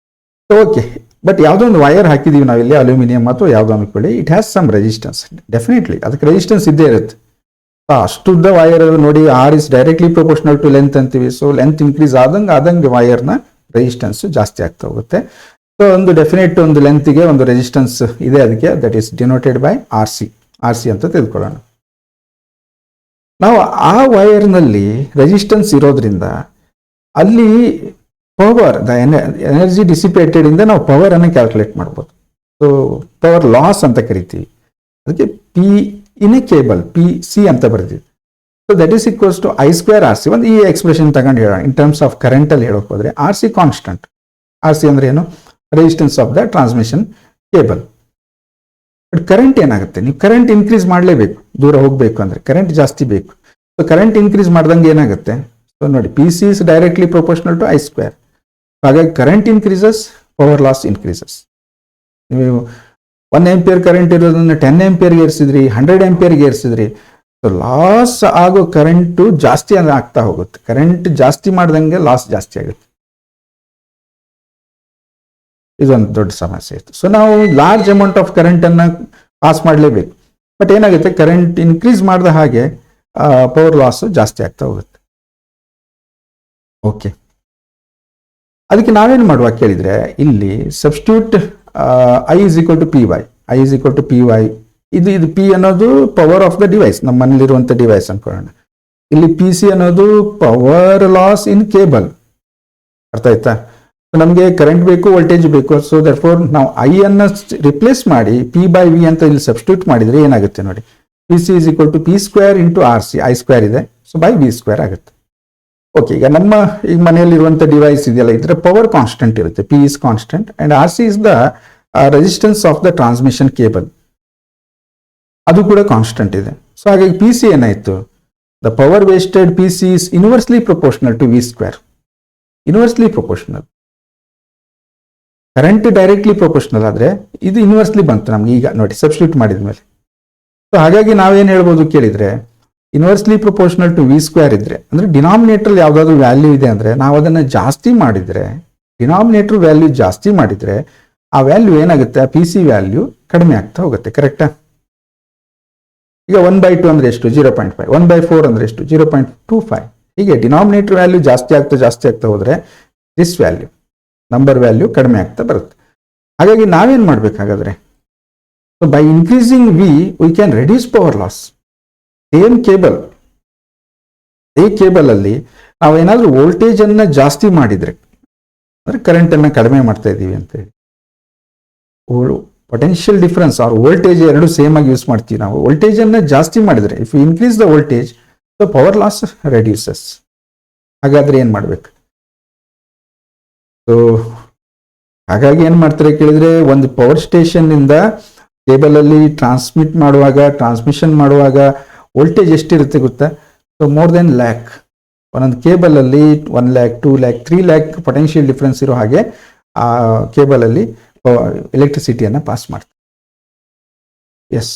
ಓಕೆ, ಬಟ್ ಯಾವುದೋ ಒಂದು ವೈರ್ ಹಾಕಿದ್ದೀವಿ ನಾವಿಲ್ಲಿ, ಅಲ್ಯೂಮಿನಿಯಂ ಅಥವಾ ಯಾವುದೋ ಅನ್ಕೊಳ್ಳಿ, it has some resistance. Definitely ಅದಕ್ಕೆ ರೆಸಿಸ್ಟೆನ್ಸ್ ಇದ್ದೇ ಇರುತ್ತೆ. ಅಷ್ಟುದ್ದ ವೈರ್ ನೋಡಿ, R is directly proportional to length ಅಂತೀವಿ. ಸೊ ಲೆಂತ್ ಇನ್ಕ್ರೀಸ್ ಆದಂಗೆ ವೈರ್ನ ರೆಸಿಸ್ಟೆನ್ಸ್ ಜಾಸ್ತಿ ಆಗ್ತಾ ಹೋಗುತ್ತೆ. ಸೊ ಒಂದು ಡೆಫಿನೆಟ್ ಒಂದು ಲೆಂತ್ಗೆ ಒಂದು ರೆಸಿಸ್ಟೆನ್ಸ್ ಇದೆ, ಅದಕ್ಕೆ that is denoted by R C ಅಂತ ತಿಳ್ಕೊಳ್ಳೋಣ. ನಾವು ಆ ವೈರ್ನಲ್ಲಿ ರೆಸಿಸ್ಟೆನ್ಸ್ ಇರೋದ್ರಿಂದ ಅಲ್ಲಿ ಪವರ್, ದ ಎನರ್ಜಿ ಡಿಸಿಪೇಟೆಡ್ ಇಂದ ನಾವು ಪವರ್ ಅನ್ನು ಕ್ಯಾಲ್ಕುಲೇಟ್ ಮಾಡ್ಬೋದು. ಸೊ ಪವರ್ ಲಾಸ್ ಅಂತ ಕರಿತೀವಿ. ಅದಕ್ಕೆ P in a cable PC ಅಂತ ಬರ್ತೀವಿ. So that is equals to I² RC. ಒಂದು ಈ ಎಕ್ಸ್ಪ್ರೆಷನ್ ತಗೊಂಡು ಹೇಳೋಣ. ಇನ್ ಟರ್ಮ್ಸ್ ಆಫ್ ಕರೆಂಟ್ ಅಲ್ಲಿ ಹೇಳೋಕೆ ಹೋದ್ರೆ RC ಕಾನ್ಸ್ಟೆಂಟ್. RC ಅಂದ್ರೆ ಏನು, resistance of the transmission cable. But current ಏನಾಗುತ್ತೆ, ನೀವು ಕರೆಂಟ್ ಇನ್ಕ್ರೀಸ್ ಮಾಡಲೇಬೇಕು, ದೂರ ಹೋಗಬೇಕು ಅಂದರೆ ಕರೆಂಟ್ ಜಾಸ್ತಿ ಬೇಕು. ಸೊ ಕರೆಂಟ್ ಇನ್ಕ್ರೀಸ್ ಮಾಡ್ದಂಗೆ ಏನಾಗುತ್ತೆ, ಸೊ ನೋಡಿ P C is directly proportional to I square. ಹಾಗಾಗಿ current increases, power loss increases. ನೀವು 1 ಆಂಪಿಯರ್ ಕರೆಂಟ್ ಇರೋದನ್ನ 10 ಆಂಪಿಯರ್ಗೆ ಏರಿಸಿದ್ರಿ, 100 ಆಂಪಿಯರ್ಗೆ ಏರಿಸಿದ್ರಿ, ಸೊ ಲಾಸ್ ಆಗೋ ಕರೆಂಟು ಜಾಸ್ತಿ ಆಗ್ತಾ ಹೋಗುತ್ತೆ. ಕರೆಂಟ್ ಜಾಸ್ತಿ ಮಾಡ್ದಂಗೆ ಲಾಸ್ ಜಾಸ್ತಿ ಆಗುತ್ತೆ. ಇದೊಂದು ದೊಡ್ಡ ಸಮಸ್ಯೆ ಇತ್ತು. ಸೊ ನಾವು ಲಾರ್ಜ್ ಅಮೌಂಟ್ ಆಫ್ ಕರೆಂಟನ್ನು ಪಾಸ್ ಮಾಡಲೇಬೇಕು. ಬಟ್ ಏನಾಗುತ್ತೆ, ಕರೆಂಟ್ ಇನ್ಕ್ರೀಸ್ ಮಾಡಿದ ಹಾಗೆ ಪವರ್ ಲಾಸ್ ಜಾಸ್ತಿ ಆಗ್ತಾ ಹೋಗುತ್ತೆ. ಓಕೆ, ಅದಕ್ಕೆ ನಾವೇನು ಮಾಡುವ ಕೇಳಿದರೆ, ಇಲ್ಲಿ substitute I is equal to P V. I is equal to P V. ಇದು ಪಿ ಅನ್ನೋದು ಪವರ್ ಆಫ್ ದ ಡಿವೈಸ್, ನಮ್ಮ ಮನೇಲಿರುವಂಥ ಡಿವೈಸ್ ಅನ್ಕೊಳ್ಳೋಣ. ಇಲ್ಲಿ ಪಿ ಸಿ ಅನ್ನೋದು ಪವರ್ ಲಾಸ್ ಇನ್ ಕೇಬಲ್. ಅರ್ಥ ಆಯ್ತಾ? ನಮಗೆ ಕರೆಂಟ್ ಬೇಕು, ವೋಲ್ಟೇಜ್ ಬೇಕು. ಸೊ ದರ್ಫೋರ್ ನಾವು ಐ ಅನ್ನು ರಿಪ್ಲೇಸ್ ಮಾಡಿ ಪಿ ಬೈ ವಿ ಅಂತ ಇಲ್ಲಿ ಸಬ್ಸ್ಟಿಟ್ಯೂಟ್ ಮಾಡಿದರೆ ಏನಾಗುತ್ತೆ ನೋಡಿ, P C is equal to P square into R C. I square ಇದೆ, ಸೊ ಬೈ ವಿ ಸ್ಕ್ವೇರ್ ಆಗುತ್ತೆ. ಓಕೆ, ಈಗ ನಮ್ಮ ಈಗ ಮನೆಯಲ್ಲಿರುವಂಥ ಡಿವೈಸ್ ಇದೆಯಲ್ಲ, ಇದರ ಪವರ್ ಕಾನ್ಸ್ಟೆಂಟ್ ಇರುತ್ತೆ, P is constant and R C is the resistance of the transmission cable, ಅದು ಕೂಡ ಕಾನ್ಸ್ಟೆಂಟ್ ಇದೆ. ಸೊ ಹಾಗಾಗಿ ಪಿ ಸಿ ಏನಾಯಿತು, the power wasted P C is inversely proportional to V square. Inversely proportional. Current directly proportional ಆದರೆ ಇದು inversely ಬಂತು ನಮ್ಗೆ ಈಗ ನೋಡಿ ಸಬ್ಸ್ಟಿಟ್ಯೂಟ್ ಮಾಡಿದ ಮೇಲೆ. ಸೊ ಹಾಗಾಗಿ ನಾವೇನು ಹೇಳ್ಬೋದು ಕೇಳಿದರೆ, inversely proportional to V square ಇದ್ರೆ, ಅಂದರೆ ಡಿನಾಮಿನೇಟರ್ ಯಾವುದಾದ್ರೂ ವ್ಯಾಲ್ಯೂ ಇದೆ ಅಂದರೆ ನಾವು ಅದನ್ನು ಜಾಸ್ತಿ ಮಾಡಿದರೆ, ಡಿನಾಮಿನೇಟರ್ ವ್ಯಾಲ್ಯೂ ಜಾಸ್ತಿ ಮಾಡಿದರೆ ಆ ವ್ಯಾಲ್ಯೂ ಏನಾಗುತ್ತೆ, ಆ ಪಿ ಸಿ ವ್ಯಾಲ್ಯೂ ಕಡಿಮೆ ಆಗ್ತಾ ಹೋಗುತ್ತೆ. ಕರೆಕ್ಟಾ? ಈಗ 1/2 ಅಂದರೆ ಎಷ್ಟು, 0.5. 1/4 ಅಂದರೆ ಎಷ್ಟು, 0.25. ಹೀಗೆ ಡಿನಾಮಿನೇಟರ್ ವ್ಯಾಲ್ಯೂ ಜಾಸ್ತಿ ಆಗ್ತಾ ಹೋದರೆ ದಿಸ್ ವ್ಯಾಲ್ಯೂ, ನಂಬರ್ ವ್ಯಾಲ್ಯೂ ಕಡಿಮೆ ಆಗ್ತಾ ಬರುತ್ತೆ. ಹಾಗಾಗಿ ನಾವೇನು ಮಾಡಬೇಕಾಗಾದ್ರೆ, so by increasing V we can reduce power loss. Same cable, ಈ ಕೇಬಲಲ್ಲಿ ನಾವು ಏನಾದರೂ ವೋಲ್ಟೇಜನ್ನು ಜಾಸ್ತಿ ಮಾಡಿದರೆ, ಅಂದರೆ ಕರೆಂಟನ್ನು ಕಡಿಮೆ ಮಾಡ್ತಾ ಇದ್ದೀವಿ ಅಂತೇಳಿ, ಪೊಟೆನ್ಷಿಯಲ್ ಡಿಫರೆನ್ಸ್ ಆರ್ ವೋಲ್ಟೇಜ್ ಎರಡು ಸೇಮ್ ಆಗಿ ಯೂಸ್ ಮಾಡ್ತೀವಿ ನಾವು. ವೋಲ್ಟೇಜನ್ನು ಜಾಸ್ತಿ ಮಾಡಿದರೆ, if you increase the voltage, so power loss reduces. ಹಾಗಾದರೆ ಏನು ಮಾಡಬೇಕು? ಸೊ ಹಾಗಾಗಿ ಏನು ಮಾಡ್ತಾರೆ ಕೇಳಿದರೆ, ಒಂದು ಪವರ್ ಸ್ಟೇಷನ್ನಿಂದ ಕೇಬಲಲ್ಲಿ ಟ್ರಾನ್ಸ್ಮಿಷನ್ ಮಾಡುವಾಗ ವೋಲ್ಟೇಜ್ ಎಷ್ಟಿರುತ್ತೆ ಗೊತ್ತಾ? So more than lakh. ಒಂದೊಂದು ಕೇಬಲಲ್ಲಿ 1 lakh, 2 lakh, 3 lakh potential difference ಇರೋ ಹಾಗೆ ಆ ಕೇಬಲಲ್ಲಿ ಎಲೆಕ್ಟ್ರಿಸಿಟಿಯನ್ನು ಪಾಸ್ ಮಾಡ್ತಾರೆ. ಎಸ್,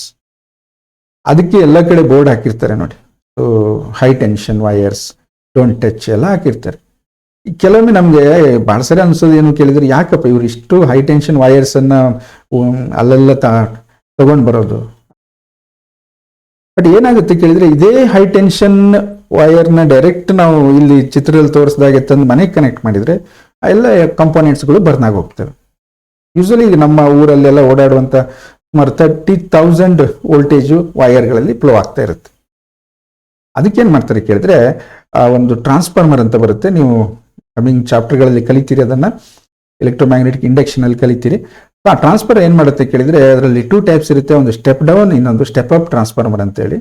ಅದಕ್ಕೆ ಎಲ್ಲ ಕಡೆ ಬೋರ್ಡ್ ಹಾಕಿರ್ತಾರೆ ನೋಡಿ. So high tension wires, don't touch ಎಲ್ಲ ಹಾಕಿರ್ತಾರೆ. ಕೆಲವೊಮ್ಮೆ ನಮಗೆ ಭಾಳ ಸರಿ ಅನ್ಸೋದು ಏನು ಕೇಳಿದರೆ, ಯಾಕಪ್ಪ ಇವರು ಇಷ್ಟು ಹೈ ಟೆನ್ಷನ್ ವೈಯರ್ಸನ್ನು ಅಲ್ಲೆಲ್ಲ ತಗೊಂಡು ಬರೋದು. ಬಟ್ ಏನಾಗುತ್ತೆ ಕೇಳಿದರೆ, ಇದೇ ಹೈ ಟೆನ್ಷನ್ ವೈರ್ನ ಡೈರೆಕ್ಟ್ ನಾವು ಇಲ್ಲಿ ಚಿತ್ರದಲ್ಲಿ ತೋರಿಸಿದಾಗೆ ತಂದು ಮನೆಗೆ ಕನೆಕ್ಟ್ ಮಾಡಿದರೆ ಎಲ್ಲ ಕಂಪೋನೆಂಟ್ಸ್ಗಳು ಬರ್ನ್ ಆಗಿ ಹೋಗ್ತವೆ. ಯೂಶಲಿ ಈಗ ನಮ್ಮ ಊರಲ್ಲೆಲ್ಲ ಓಡಾಡುವಂಥ ಸುಮಾರು 30,000 ವೋಲ್ಟೇಜು ವೈರ್ಗಳಲ್ಲಿ ಫ್ಲೋ ಆಗ್ತಾ ಇರುತ್ತೆ. ಅದಕ್ಕೇನು ಮಾಡ್ತಾರೆ ಕೇಳಿದ್ರೆ, ಒಂದು ಟ್ರಾನ್ಸ್ಫಾರ್ಮರ್ ಅಂತ ಬರುತ್ತೆ, ನೀವು ಕಮಿಂಗ್ ಚಾಪ್ಟರ್ಗಳಲ್ಲಿ ಕಲಿತೀರಿ, ಅದನ್ನು ಎಲೆಕ್ಟ್ರೋಮ್ಯಾಗ್ನೆಟಿಕ್ ಇಂಡಕ್ಷನಲ್ಲಿ ಕಲಿತೀರಿ. ಆ ಟ್ರಾನ್ಸ್ಫಾರ್ಮರ್ ಏನು ಮಾಡುತ್ತೆ ಕೇಳಿದರೆ, ಅದರಲ್ಲಿ 2 ಟೈಪ್ಸ್ ಇರುತ್ತೆ, ಒಂದು ಸ್ಟೆಪ್ ಡೌನ್, ಇನ್ನೊಂದು ಸ್ಟೆಪ್ ಅಪ್ ಟ್ರಾನ್ಸ್ಫಾರ್ಮರ್ ಅಂತೇಳಿ.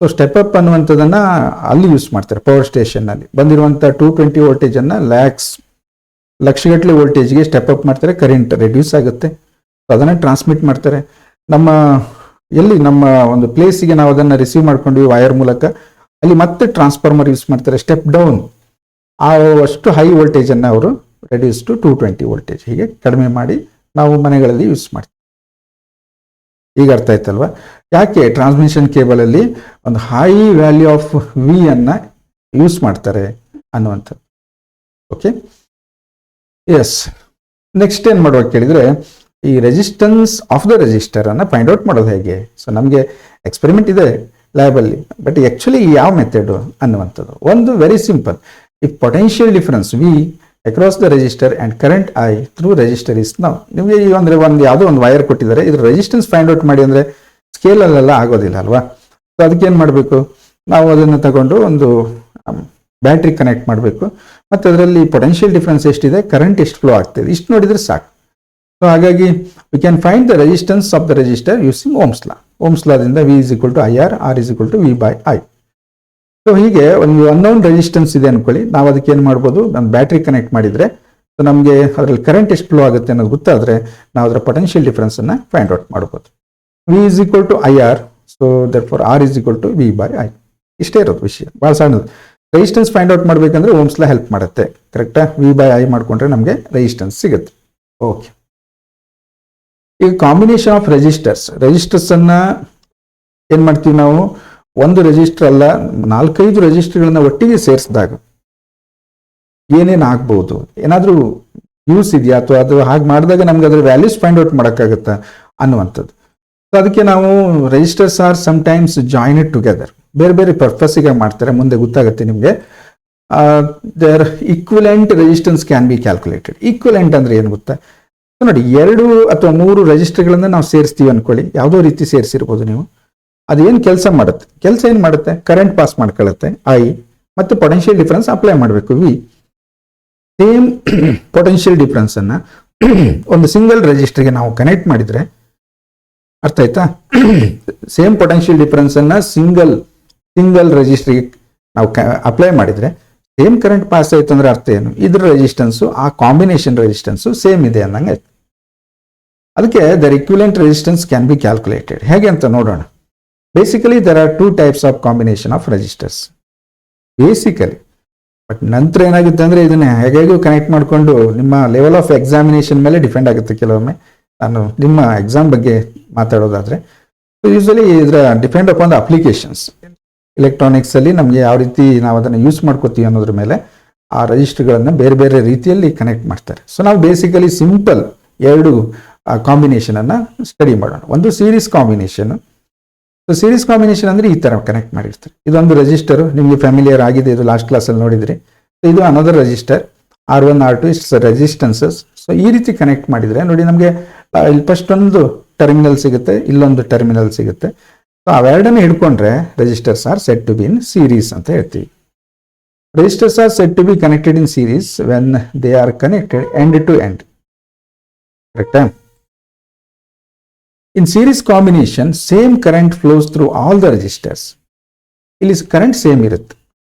ಸೊ ಸ್ಟೆಪ್ ಅಪ್ ಅನ್ನುವಂಥದ್ದನ್ನು ಅಲ್ಲಿ ಯೂಸ್ ಮಾಡ್ತಾರೆ. ಪವರ್ ಸ್ಟೇಷನ್ನಲ್ಲಿ ಬಂದಿರುವಂಥ 220 ವೋಲ್ಟೇಜನ್ನು ಲಕ್ಷಗಟ್ಟಲೆ ವೋಲ್ಟೇಜ್ಗೆ ಸ್ಟೆಪ್ ಅಪ್ ಮಾಡ್ತಾರೆ, ಕರೆಂಟ್ ರೆಡ್ಯೂಸ್ ಆಗುತ್ತೆ. ಸೊ ಅದನ್ನು ಟ್ರಾನ್ಸ್ಮಿಟ್ ಮಾಡ್ತಾರೆ. ನಮ್ಮ ಒಂದು ಪ್ಲೇಸಿಗೆ ನಾವು ಅದನ್ನು ರಿಸೀವ್ ಮಾಡ್ಕೊಂಡ್ವಿ ವೈರ್ ಮೂಲಕ, ಅಲ್ಲಿ ಮತ್ತೆ ಟ್ರಾನ್ಸ್ಫಾರ್ಮರ್ ಯೂಸ್ ಮಾಡ್ತಾರೆ, ಸ್ಟೆಪ್ ಡೌನ್. ಅಷ್ಟು ಹೈ ವೋಲ್ಟೇಜನ್ನು ಅವರು ರೆಡ್ಯೂಸ್ ಟು 220 ವೋಲ್ಟೇಜ್ ಹೀಗೆ ಕಡಿಮೆ ಮಾಡಿ ನಾವು ಮನೆಗಳಲ್ಲಿ ಯೂಸ್ ಮಾಡ್ತೀವಿ. ಈಗ ಅರ್ಥ ಆಯ್ತಲ್ವಾ ಯಾಕೆ ಟ್ರಾನ್ಸ್ಮಿಷನ್ ಕೇಬಲಲ್ಲಿ ಒಂದು ಹೈ ವ್ಯಾಲ್ಯೂ ಆಫ್ ವಿ ಅನ್ನು ಯೂಸ್ ಮಾಡ್ತಾರೆ ಅನ್ನುವಂಥದ್ದು. Okay, yes. ನೆಕ್ಸ್ಟ್ ಏನು ಮಾಡುವಾಗ ಕೇಳಿದರೆ, ಈ ರೆಸಿಸ್ಟೆನ್ಸ್ ಆಫ್ ದ ರೆಸಿಸ್ಟರ್ ಅನ್ನು ಫೈಂಡ್ ಔಟ್ ಮಾಡೋದು ಹೇಗೆ? ಸೊ ನಮಗೆ ಎಕ್ಸ್ಪೆರಿಮೆಂಟ್ ಇದೆ ಲ್ಯಾಬಲ್ಲಿ, ಬಟ್ ಆ್ಯಕ್ಚುಲಿ ಯಾವ ಮೆಥಡು ಅನ್ನುವಂಥದ್ದು ಒಂದು very simple. If potential difference V across the resistor and current I through resistor is ನಾವು, ನಿಮಗೆ ಈ ಅಂದರೆ ಯಾವುದೋ ಒಂದು ವೈರ್ ಕೊಟ್ಟಿದ್ದಾರೆ, ಇದ್ರ ರೆಸಿಸ್ಟೆನ್ಸ್ ಫೈಂಡ್ ಔಟ್ ಮಾಡಿ ಅಂದರೆ ಸ್ಕೇಲಲ್ಲೆಲ್ಲ ಆಗೋದಿಲ್ಲ ಅಲ್ವಾ. ಸೊ ಅದಕ್ಕೇನು ಮಾಡಬೇಕು, ನಾವು ಅದನ್ನು ತಗೊಂಡು ಒಂದು ಬ್ಯಾಟ್ರಿ ಕನೆಕ್ಟ್ ಮಾಡಬೇಕು, ಮತ್ತು ಅದರಲ್ಲಿ ಪೊಟೆನ್ಷಿಯಲ್ ಡಿಫರೆನ್ಸ್ ಎಷ್ಟಿದೆ, ಕರೆಂಟ್ ಎಷ್ಟು ಫ್ಲೋ ಆಗ್ತಿದೆ, ಇಷ್ಟು ನೋಡಿದರೆ ಸಾಕು. ಸೊ ಹಾಗಾಗಿ we can find the resistance of the resistor using Ohm's law. Ohm's ಲಾದಿಂದ V is equal to I R, R is equal to V by I. So ಹೀಗೆ ಒಂದು ಅನ್ನೋನ್ ರೆಸಿಸ್ಟೆನ್ಸ್ ಇದೆ ಅನ್ಕೊಳ್ಳಿ, ನಾವು ಅದಕ್ಕೆ ಏನು ಮಾಡ್ಬೋದು, ನಮ್ಮ ಬ್ಯಾಟ್ರಿ ಕನೆಕ್ಟ್ ಮಾಡಿದರೆ ಸೊ ನಮಗೆ ಅದರಲ್ಲಿ ಕರೆಂಟ್ ಎಷ್ಟು ಫ್ಲೋ ಆಗುತ್ತೆ ಅನ್ನೋದು ಗೊತ್ತಾದರೆ ನಾವು ಅದರ ಪೊಟೆನ್ಷಿಯಲ್ ಡಿಫರೆನ್ಸನ್ನು ಫೈಂಡ್ ಔಟ್ ಮಾಡ್ಬೋದು. V is equal to I R, so that for R is equal to V by I. ಇಷ್ಟೇ ಇರೋದು ವಿಷಯ, ಭಾಳ ಸಣ್ಣದು. ರೆಸಿಸ್ಟೆನ್ಸ್ ಫೈಂಡ್ ಔಟ್ ಮಾಡಬೇಕಂದ್ರೆ ಓಮ್ಸ್ ಲಾ ಹೆಲ್ಪ್ ಮಾಡುತ್ತೆ. ಕರೆಕ್ಟಾ? ವಿ ಬೈ ಐ ಮಾಡ್ಕೊಂಡ್ರೆ ನಮಗೆ ರೆಸಿಸ್ಟೆನ್ಸ್ ಸಿಗುತ್ತೆ. ಓಕೆ, ಈಗ ಕಾಂಬಿನೇಷನ್ ಆಫ್ ರೆಸಿಸ್ಟರ್ಸ್ ಅನ್ನ ಏನ್ ಮಾಡ್ತೀವಿ ನಾವು, ಒಂದು ರೆಸಿಸ್ಟರ್ ಅಲ್ಲ 4-5 ರೆಸಿಸ್ಟರ್ಗಳನ್ನ ಒಟ್ಟಿಗೆ ಸೇರಿಸಿದಾಗ ಏನೇನು ಆಗ್ಬಹುದು, ಏನಾದರೂ ಯೂಸ್ ಇದೆಯಾ, ಅಥವಾ ಅದು ಹಾಗೆ ಮಾಡಿದಾಗ ನಮ್ಗೆ ಅದ್ರ ವ್ಯಾಲ್ಯೂಸ್ ಫೈಂಡ್ ಔಟ್ ಮಾಡೋಕ್ಕಾಗತ್ತಾ ಅನ್ನುವಂಥದ್ದು. ಸೊ ಅದಕ್ಕೆ ನಾವು resistors are sometimes joined together, ಬೇರೆ ಬೇರೆ ಪರ್ಪಸ್ಸಿಗೆ ಮಾಡ್ತಾರೆ, ಮುಂದೆ ಗೊತ್ತಾಗುತ್ತೆ ನಿಮಗೆ. Their equivalent resistance can be calculated. Equivalent ಅಂದ್ರೆ ಏನು ಗೊತ್ತಾ, ನೋಡಿ 2 ಅಥವಾ 3 ರೆಜಿಸ್ಟರ್ಗಳನ್ನ ನಾವು ಸೇರಿಸ್ತೀವಿ ಅನ್ಕೊಳ್ಳಿ, ಯಾವುದೋ ರೀತಿ ಸೇರಿಸಿರ್ಬೋದು ನೀವು. ಅದೇನು ಕೆಲಸ ಮಾಡುತ್ತೆ, ಏನು ಮಾಡುತ್ತೆ, ಕರೆಂಟ್ ಪಾಸ್ ಮಾಡ್ಕೊಳ್ಳುತ್ತೆ ಐ, ಮತ್ತು ಪೊಟೆನ್ಷಿಯಲ್ ಡಿಫರೆನ್ಸ್ ಅಪ್ಲೈ ಮಾಡಬೇಕು ವಿ. ಸೇಮ್ ಪೊಟೆನ್ಷಿಯಲ್ ಡಿಫರೆನ್ಸ್ ಅನ್ನ ಒಂದು ಸಿಂಗಲ್ ರೆಜಿಸ್ಟರ್ಗೆ ನಾವು ಕನೆಕ್ಟ್ ಮಾಡಿದ್ರೆ, ಅರ್ಥ ಆಯ್ತಾ? ಸೇಮ್ ಪೊಟೆನ್ಷಿಯಲ್ ಡಿಫರೆನ್ಸ್ ಅನ್ನ ಸಿಂಗಲ್ ರೆಜಿಸ್ಟರ್ಗೆ ನಾವು ಅಪ್ಲೈ ಮಾಡಿದ್ರೆ ಸೇಮ್ ಕರೆಂಟ್ ಪಾಸ್ ಆಯ್ತು ಅಂದ್ರೆ ಅರ್ಥ ಏನು, ಇದ್ರ ರೆಸಿಸ್ಟೆನ್ಸು ಆ ಕಾಂಬಿನೇಷನ್ ರೆಸಿಸ್ಟೆನ್ಸು ಸೇಮ್ ಇದೆ ಅನ್ನಂಗೆ ಆಯ್ತು. ಅದಕ್ಕೆ their equivalent resistance can be calculated. ಹೇಗೆ ಅಂತ ನೋಡೋಣ. Basically there are 2 types of combination of resistors basically. But ನಂತರ ಏನಾಗುತ್ತೆ ಅಂದ್ರೆ ಇದನ್ನ ಹೇಗೂ ಕನೆಕ್ಟ್ ಮಾಡಿಕೊಂಡು ನಿಮ್ಮ ಲೆವೆಲ್ ಆಫ್ ಎಕ್ಸಾಮಿನೇಷನ್ ಮೇಲೆ ಡಿಪೆಂಡ್ ಆಗುತ್ತೆ. ಕೆಲವೊಮ್ಮೆ ನಾನು ನಿಮ್ಮ ಎಕ್ಸಾಮ್ ಬಗ್ಗೆ ಮಾತಾಡೋದಾದ್ರೆ ಯೂಶಲಿ ಇದರ depend upon the applications. Electronics ಅಲ್ಲಿ ನಮಗೆ ಯಾವ ರೀತಿ ನಾವು ಅದನ್ನು ಯೂಸ್ ಮಾಡ್ಕೋತೀವಿ ಅನ್ನೋದ್ರ ಮೇಲೆ ಆ ರೆಜಿಸ್ಟರ್ಗಳನ್ನು ಬೇರೆ ಬೇರೆ ರೀತಿಯಲ್ಲಿ ಕನೆಕ್ಟ್ ಮಾಡ್ತಾರೆ. ಸೊ ನಾವು ಬೇಸಿಕಲಿ ಸಿಂಪಲ್ 2 ಕಾಂಬಿನೇಷನ್ ಅನ್ನ ಸ್ಟಡಿ ಮಾಡೋಣ. ಒಂದು series combination. So series combination ಅಂದ್ರೆ ಈ ತರ ಕನೆಕ್ಟ್ ಮಾಡಿರ್ತಾರೆ. ಇದೊಂದು ರೆಜಿಸ್ಟರ್ ನಿಮಗೆ ಫ್ಯಾಮಿಲಿಯರ್ ಆಗಿದೆ, ಇದು ಲಾಸ್ಟ್ ಕ್ಲಾಸಲ್ಲಿ ನೋಡಿದ್ರಿ. ಇದು another register R1 R2 it's resistances. So ಈ ರೀತಿ ಕನೆಕ್ಟ್ ಮಾಡಿದ್ರೆ ನೋಡಿ ನಮಗೆ ಇಲ್ಲಿ ಫಸ್ಟ್ ಒಂದು ಟರ್ಮಿನಲ್ ಸಿಗುತ್ತೆ, ಇಲ್ಲೊಂದು ಟರ್ಮಿನಲ್ ಸಿಗುತ್ತೆ. ಸೊ ಅವೆರಡನ್ನು ಹಿಡ್ಕೊಂಡ್ರೆ resistors are set to be in series ಅಂತ ಹೇಳ್ತೀವಿ. Resistors are set to be connected in series when they are connected end to end. ಕರೆಕ್ಟಾ? In series combination same current flows through all the resistors. ಇಲ್ಲಿ current same ಇರುತ್ತೆ.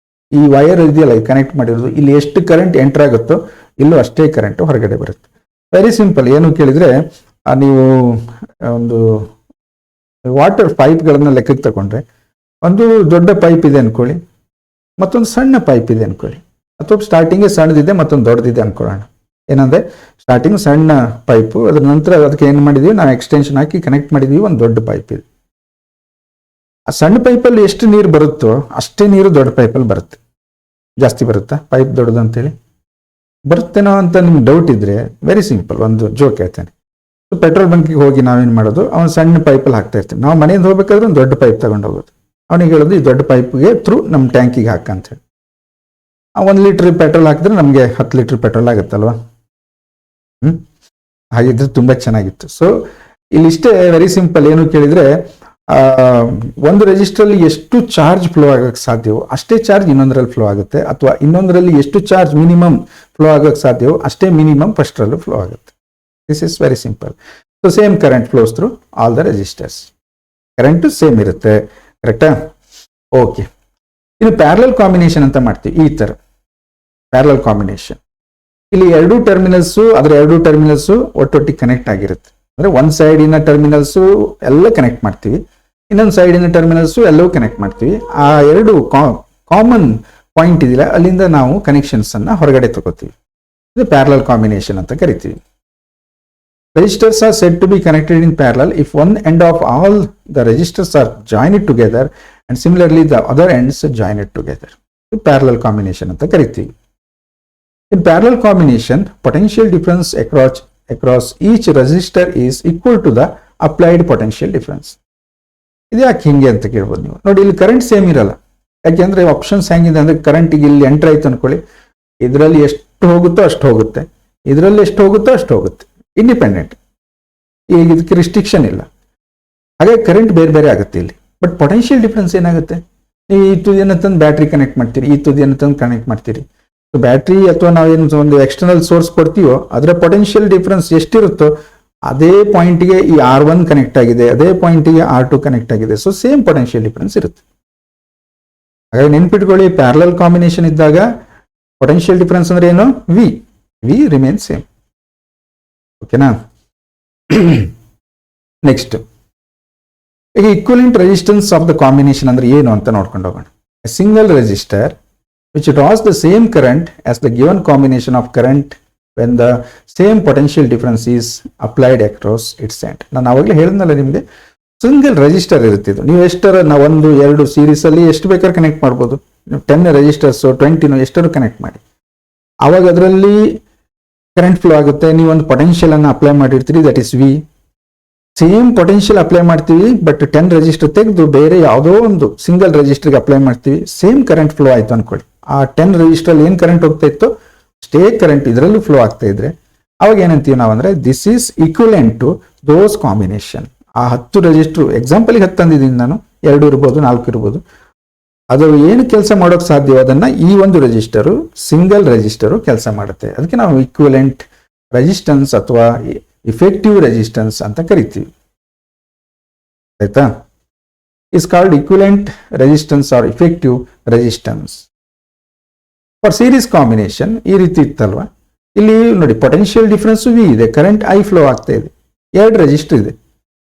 ಈ wire ಇದೆಯಲ್ಲ connect ಮಾಡಿರೋದು, ಇಲ್ಲಿ ಎಷ್ಟು ಕರೆಂಟ್ ಎಂಟರ್ ಆಗುತ್ತೋ ಇಲ್ಲೂ ಅಷ್ಟೇ ಕರೆಂಟ್ ಹೊರಗಡೆ ಬರುತ್ತೆ. Very simple. ಏನು ಕೇಳಿದ್ರೆ ನೀವು ಒಂದು ವಾಟರ್ ಪೈಪ್ಗಳನ್ನ ಲೆಕ್ಕಕ್ಕೆ ತಗೊಂಡ್ರೆ ಒಂದು ದೊಡ್ಡ ಪೈಪ್ ಇದೆ ಅನ್ಕೊಳ್ಳಿ, ಮತ್ತೊಂದು ಸಣ್ಣ ಪೈಪ್ ಇದೆ ಅನ್ಕೊಳ್ಳಿ, ಅಥವಾ ಸ್ಟಾರ್ಟಿಂಗ್ಗೆ ಸಣ್ಣದಿದೆ ಮತ್ತೊಂದು ದೊಡ್ಡದಿದೆ ಅನ್ಕೊಳ್ಳೋಣ. ಏನಂದ್ರೆ ಸ್ಟಾರ್ಟಿಂಗ್ ಸಣ್ಣ ಪೈಪು, ಅದ್ರ ನಂತರ ಅದಕ್ಕೆ ಏನು ಮಾಡಿದೀವಿ ನಾವು ಎಕ್ಸ್ಟೆನ್ಷನ್ ಹಾಕಿ ಕನೆಕ್ಟ್ ಮಾಡಿದೀವಿ ಒಂದು ದೊಡ್ಡ ಪೈಪ್ ಇದೆ. ಆ ಸಣ್ಣ ಪೈಪಲ್ಲಿ ಎಷ್ಟು ನೀರು ಬರುತ್ತೋ ಅಷ್ಟೇ ನೀರು ದೊಡ್ಡ ಪೈಪಲ್ಲಿ ಬರುತ್ತೆ. ಜಾಸ್ತಿ ಬರುತ್ತಾ ಪೈಪ್ ದೊಡ್ಡದು ಅಂತೇಳಿ? ಬರುತ್ತೇನೋ ಅಂತ ನಿಮ್ಗೆ ಡೌಟ್ ಇದ್ರೆ ವೆರಿ ಸಿಂಪಲ್, ಒಂದು ಜೋಕ್ ಹೇಳ್ತೇನೆ. ಪೆಟ್ರೋಲ್ ಬಂಕಿಗೆ ಹೋಗಿ ನಾವೇನು ಮಾಡೋದು, ಅವ್ನು ಸಣ್ಣ ಪೈಪಲ್ಲಿ ಹಾಕ್ತಾ ಇರ್ತೀವಿ. ನಾವು ಮನೆಯಿಂದ ಹೋಗ್ಬೇಕಾದ್ರೆ ಒಂದು ದೊಡ್ಡ ಪೈಪ್ ತಗೊಂಡು ಹೋಗೋದು. ಅವನಿಗೆ ಹೇಳೋದು ಈ ದೊಡ್ಡ ಪೈಪ್ಗೆ ಥ್ರೂ ನಮ್ಮ ಟ್ಯಾಂಕಿಗೆ ಹಾಕಂತ ಹೇಳಿ. 1 ಲೀಟರ್ ಪೆಟ್ರೋಲ್ ಹಾಕಿದ್ರೆ ನಮಗೆ 10 ಲೀಟರ್ ಪೆಟ್ರೋಲ್ ಆಗುತ್ತಲ್ವಾ? ಹಾಗಿದ್ರೆ ತುಂಬಾ ಚೆನ್ನಾಗಿತ್ತು. ಸೊ ಇಲ್ಲಿಷ್ಟೇ ವೆರಿ ಸಿಂಪಲ್. ಏನು ಕೇಳಿದ್ರೆ ಒಂದು ರೆಜಿಸ್ಟರ್ ಅಲ್ಲಿ ಎಷ್ಟು ಚಾರ್ಜ್ ಫ್ಲೋ ಆಗಕ್ಕೆ ಸಾಧ್ಯವೋ ಅಷ್ಟೇ ಚಾರ್ಜ್ ಇನ್ನೊಂದರಲ್ಲಿ ಫ್ಲೋ ಆಗುತ್ತೆ, ಅಥವಾ ಇನ್ನೊಂದರಲ್ಲಿ ಎಷ್ಟು ಚಾರ್ಜ್ ಮಿನಿಮಮ್ ಫ್ಲೋ ಆಗಕ್ಕೆ ಸಾಧ್ಯವೋ ಅಷ್ಟೇ ಮಿನಿಮಮ್ ಫಸ್ಟ್ರಲ್ಲೂ ಫ್ಲೋ ಆಗುತ್ತೆ. This is very simple. So same current flows through all the registers. Current same ಇರುತ್ತೆ. ಕರೆಕ್ಟಾ? ಓಕೆ. ಇದು ಪ್ಯಾರಲಲ್ ಕಾಂಬಿನೇಷನ್ ಅಂತ ಮಾಡ್ತೀವಿ. ಈ ತರ ಪ್ಯಾರಲಲ್ ಕಾಂಬಿನೇಷನ್, ಇಲ್ಲಿ 2 ಟರ್ಮಿನಲ್ಸ್, ಅದರ 2 ಟರ್ಮಿನಲ್ಸ್ ಒಟ್ಟೊಟ್ಟಿಗೆ ಕನೆಕ್ಟ್ ಆಗಿರುತ್ತೆ. ಅಂದ್ರೆ ಒಂದ್ ಸೈಡಿನ ಟರ್ಮಿನಲ್ಸ್ ಎಲ್ಲ ಕನೆಕ್ಟ್ ಮಾಡ್ತೀವಿ, ಇನ್ನೊಂದು ಸೈಡಿನ ಟರ್ಮಿನಲ್ಸ್ ಎಲ್ಲವೂ ಕನೆಕ್ಟ್ ಮಾಡ್ತೀವಿ. ಆ 2 ಕಾಮನ್ ಪಾಯಿಂಟ್ ಇದೆಯಲ್ಲ ಅಲ್ಲಿಂದ ನಾವು ಕನೆಕ್ಷನ್ಸ್ ಅನ್ನ ಹೊರಗಡೆ ತಗೋತೀವಿ. ಇದು ಪ್ಯಾರಲಲ್ ಕಾಂಬಿನೇಷನ್ ಅಂತ ಕರಿತೀವಿ. Resistors are said to be connected in parallel if one end of all the resistors are joined together and similarly the other ends joined together. Parallel combination ಅಂತ ಕರಿತೀವಿ. In parallel combination, potential difference across each resistor is equal to the applied potential difference. ಇದು ಯಾಕೆ ಹಿಂಗೆ ಅಂತ ಕೇಳ್ಬೋದು ನೀವು. ನೋಡಿ ಇಲ್ಲಿ ಕರೆಂಟ್ ಸೇಮ್ ಇರಲ್ಲ. ಯಾಕೆಂದ್ರೆ ಆಪ್ಷನ್ಸ್ ಹೆಂಗಿದೆ ಅಂದ್ರೆ ಕರೆಂಟಿಗೆ ಇಲ್ಲಿ ಎಂಟರ್ ಆಯ್ತು ಅನ್ಕೊಳ್ಳಿ, ಇದರಲ್ಲಿ ಎಷ್ಟು ಹೋಗುತ್ತೋ ಅಷ್ಟು ಹೋಗುತ್ತೆ, ಇದರಲ್ಲಿ ಎಷ್ಟು ಹೋಗುತ್ತೋ ಅಷ್ಟು ಹೋಗುತ್ತೆ, ಇಂಡಿಪೆಂಡೆಂಟ್. ಈಗ ಇದಕ್ಕೆ ರಿಸ್ಟ್ರಿಕ್ಷನ್ ಇಲ್ಲ. ಹಾಗಾಗಿ ಕರೆಂಟ್ ಬೇರೆ ಬೇರೆ ಆಗುತ್ತೆ ಇಲ್ಲಿ. ಬಟ್ ಪೊಟೆನ್ಷಿಯಲ್ ಡಿಫ್ರೆನ್ಸ್ ಏನಾಗುತ್ತೆ, ನೀವು ಈ ತುದಿಯನ್ನು ತಂದು ಬ್ಯಾಟ್ರಿ ಕನೆಕ್ಟ್ ಮಾಡ್ತೀರಿ, ಈ ತುದಿಯನ್ನು ತಂದು ಕನೆಕ್ಟ್ ಮಾಡ್ತೀರಿ. ಸೊ ಬ್ಯಾಟ್ರಿ ಅಥವಾ ನಾವೇನು ಒಂದು ಎಕ್ಸ್ಟರ್ನಲ್ ಸೋರ್ಸ್ ಕೊಡ್ತೀವೋ ಅದರ ಪೊಟೆನ್ಷಿಯಲ್ ಡಿಫ್ರೆನ್ಸ್ ಎಷ್ಟಿರುತ್ತೋ ಅದೇ ಪಾಯಿಂಟ್ಗೆ ಈ R1 ಕನೆಕ್ಟ್ ಆಗಿದೆ, ಅದೇ ಪಾಯಿಂಟ್ಗೆ R2 ಕನೆಕ್ಟ್ ಆಗಿದೆ. ಸೊ ಸೇಮ್ ಪೊಟೆನ್ಷಿಯಲ್ ಡಿಫ್ರೆನ್ಸ್ ಇರುತ್ತೆ. ಹಾಗಾಗಿ ನೆನ್ಪಿಟ್ಕೊಳ್ಳಿ, ಪ್ಯಾರಲಲ್ ಕಾಂಬಿನೇಷನ್ ಇದ್ದಾಗ ಪೊಟೆನ್ಷಿಯಲ್ ಡಿಫ್ರೆನ್ಸ್ ಅಂದ್ರೆ ಏನು, ವಿ ರಿಮೇನ್ ಸೇಮ್. ಓಕೆನಾ? ನೆಕ್ಸ್ಟ್ ಈಗ equivalent resistance of the combination ಅಂದ್ರೆ ಏನು ಅಂತ ನೋಡ್ಕೊಂಡು ಹೋಗೋಣ. A single resistor which draws the same current as the given combination of current when the same potential difference is applied across its end. ನಾನು ಅವಾಗಲೇ ಹೇಳಿದ್ನಲ್ಲ ನಿಮಗೆ, ಸಿಂಗಲ್ ರೆಜಿಸ್ಟರ್ ಇರುತ್ತಿದ್ದು ನೀವು ಎಷ್ಟರ ನಾವು 1, 2 ಸೀರೀಸ್ ಅಲ್ಲಿ ಎಷ್ಟು ಬೇಕಾದ್ರೆ ಕನೆಕ್ಟ್ ಮಾಡ್ಬೋದು. 10 ರೆಜಿಸ್ಟರ್ಸ್ 20 ಎಷ್ಟರು ಕನೆಕ್ಟ್ ಮಾಡಿ, ಅವಾಗ ಅದರಲ್ಲಿ ಕರೆಂಟ್ ಫ್ಲೋ ಆಗುತ್ತೆ. ನೀವು ಒಂದು ಪೊಟೆನ್ಷಿಯಲ್ ಅನ್ನು ಅಪ್ಲೈ ಮಾಡಿರ್ತೀರಿ, that is V. Same potential apply ಮಾಡ್ತೀವಿ, ಬಟ್ 10 ರೆಜಿಸ್ಟರ್ ತೆಗೆದು ಬೇರೆ ಯಾವುದೋ ಒಂದು ಸಿಂಗಲ್ ರೆಜಿಸ್ಟರ್ಗೆ ಅಪ್ಲೈ ಮಾಡ್ತೀವಿ, ಸೇಮ್ ಕರೆಂಟ್ ಫ್ಲೋ ಆಯ್ತು ಅನ್ಕೊಳ್ಳಿ. ಆ 10 ರೆಜಿಸ್ಟರ್ ಏನ್ ಕರೆಂಟ್ ಹೋಗ್ತಾ ಇತ್ತು ಸ್ಟೇ ಕರೆಂಟ್ ಇದರಲ್ಲೂ ಫ್ಲೋ ಆಗ್ತಾ ಇದ್ರೆ ಅವಾಗ ಏನಂತೀವಿ ನಾವು ಅಂದ್ರೆ this is equivalent to those combination. ಆ 10 ರೆಜಿಸ್ಟರ್ ಎಕ್ಸಾಂಪಲ್ಗೆ 10 ತಂದಿದ್ದೀನಿ ನಾನು, 2 ಇರ್ಬೋದು 4 ಇರ್ಬೋದು, ಅದು ಏನು ಕೆಲಸ ಮಾಡೋಕೆ ಸಾಧ್ಯವೋ ಅದನ್ನ ಈ ಒಂದು ರೆಜಿಸ್ಟರು ಸಿಂಗಲ್ ರೆಜಿಸ್ಟರು ಕೆಲಸ ಮಾಡುತ್ತೆ. ಅದಕ್ಕೆ ನಾವು ಈಕ್ವಲೆಂಟ್ ರೆಸಿಸ್ಟೆನ್ಸ್ ಅಥವಾ ಇಫೆಕ್ಟಿವ್ ರೆಸಿಸ್ಟೆನ್ಸ್ ಅಂತ ಕರಿತೀವಿ. ಆಯ್ತಾ? Is called equivalent resistance or effective resistance. For series combination ಈ ರೀತಿ ಇತ್ತಲ್ವಾ, ಇಲ್ಲಿ ನೋಡಿ ಪೊಟೆನ್ಷಿಯಲ್ ಡಿಫರೆನ್ಸ್ ವಿ ಇದೆ, ಕರೆಂಟ್ ಐ ಫ್ಲೋ ಆಗ್ತಾ ಇದೆ, 2 ರೆಜಿಸ್ಟರ್ ಇದೆ.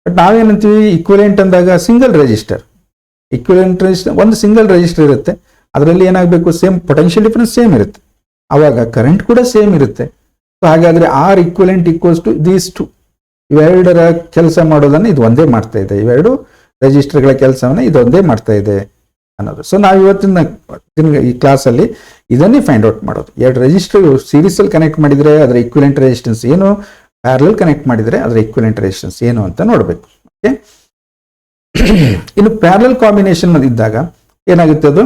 ಬಟ್ ನಾವೇನಂತೀವಿ ಈಕ್ವಲೆಂಟ್ ಅಂದಾಗ ಸಿಂಗಲ್ ರೆಜಿಸ್ಟರ್. ಈಕ್ವಲೆಂಟ್ ರೆಜಿಸ್ಟರ್ ಒಂದು ಸಿಂಗಲ್ ರೆಜಿಸ್ಟರ್ ಇರುತ್ತೆ, ಅದರಲ್ಲಿ ಏನಾಗಬೇಕು ಸೇಮ್ ಪೊಟೆನ್ಷಿಯಲ್ ಡಿಫರೆನ್ಸ್ ಸೇಮ್ ಇರುತ್ತೆ, ಅವಾಗ ಕರೆಂಟ್ ಕೂಡ ಸೇಮ್ ಇರುತ್ತೆ. ಸೊ ಹಾಗಾದ್ರೆ R equivalent equals to these two, ಇವೆರಡರ ಕೆಲಸ ಮಾಡೋದನ್ನ ಇದು ಒಂದೇ ಮಾಡ್ತಾ ಇದೆ, ಇವೆರಡು ರೆಜಿಸ್ಟರ್ಗಳ ಕೆಲಸವನ್ನ ಇದು ಒಂದೇ ಮಾಡ್ತಾ ಇದೆ ಅನ್ನೋದು. ಸೊ ನಾವು ಇವತ್ತಿನ ಈ ಕ್ಲಾಸಲ್ಲಿ ಇದನ್ನೇ ಫೈಂಡ್ ಔಟ್ ಮಾಡೋದು. 2 ರೆಜಿಸ್ಟರ್ ಸೀರೀಸ್ ಅಲ್ಲಿ ಕನೆಕ್ಟ್ ಮಾಡಿದ್ರೆ ಅದರ ಈಕ್ವಲೆಂಟ್ ರೆಸಿಸ್ಟೆನ್ಸ್ ಏನು, ಪ್ಯಾರಲಲ್ ಕನೆಕ್ಟ್ ಮಾಡಿದ್ರೆ ಅದರ ಈಕ್ವಲೆಂಟ್ ರೆಸಿಸ್ಟೆನ್ಸ್ ಏನು ಅಂತ ನೋಡಬೇಕು. ಓಕೆ, ಇನ್ನು ಪ್ಯಾರಲಲ್ ಕಾಂಬಿನೇಷನ್ ಇದ್ದಾಗ ಏನಾಗುತ್ತೆ, ಅದು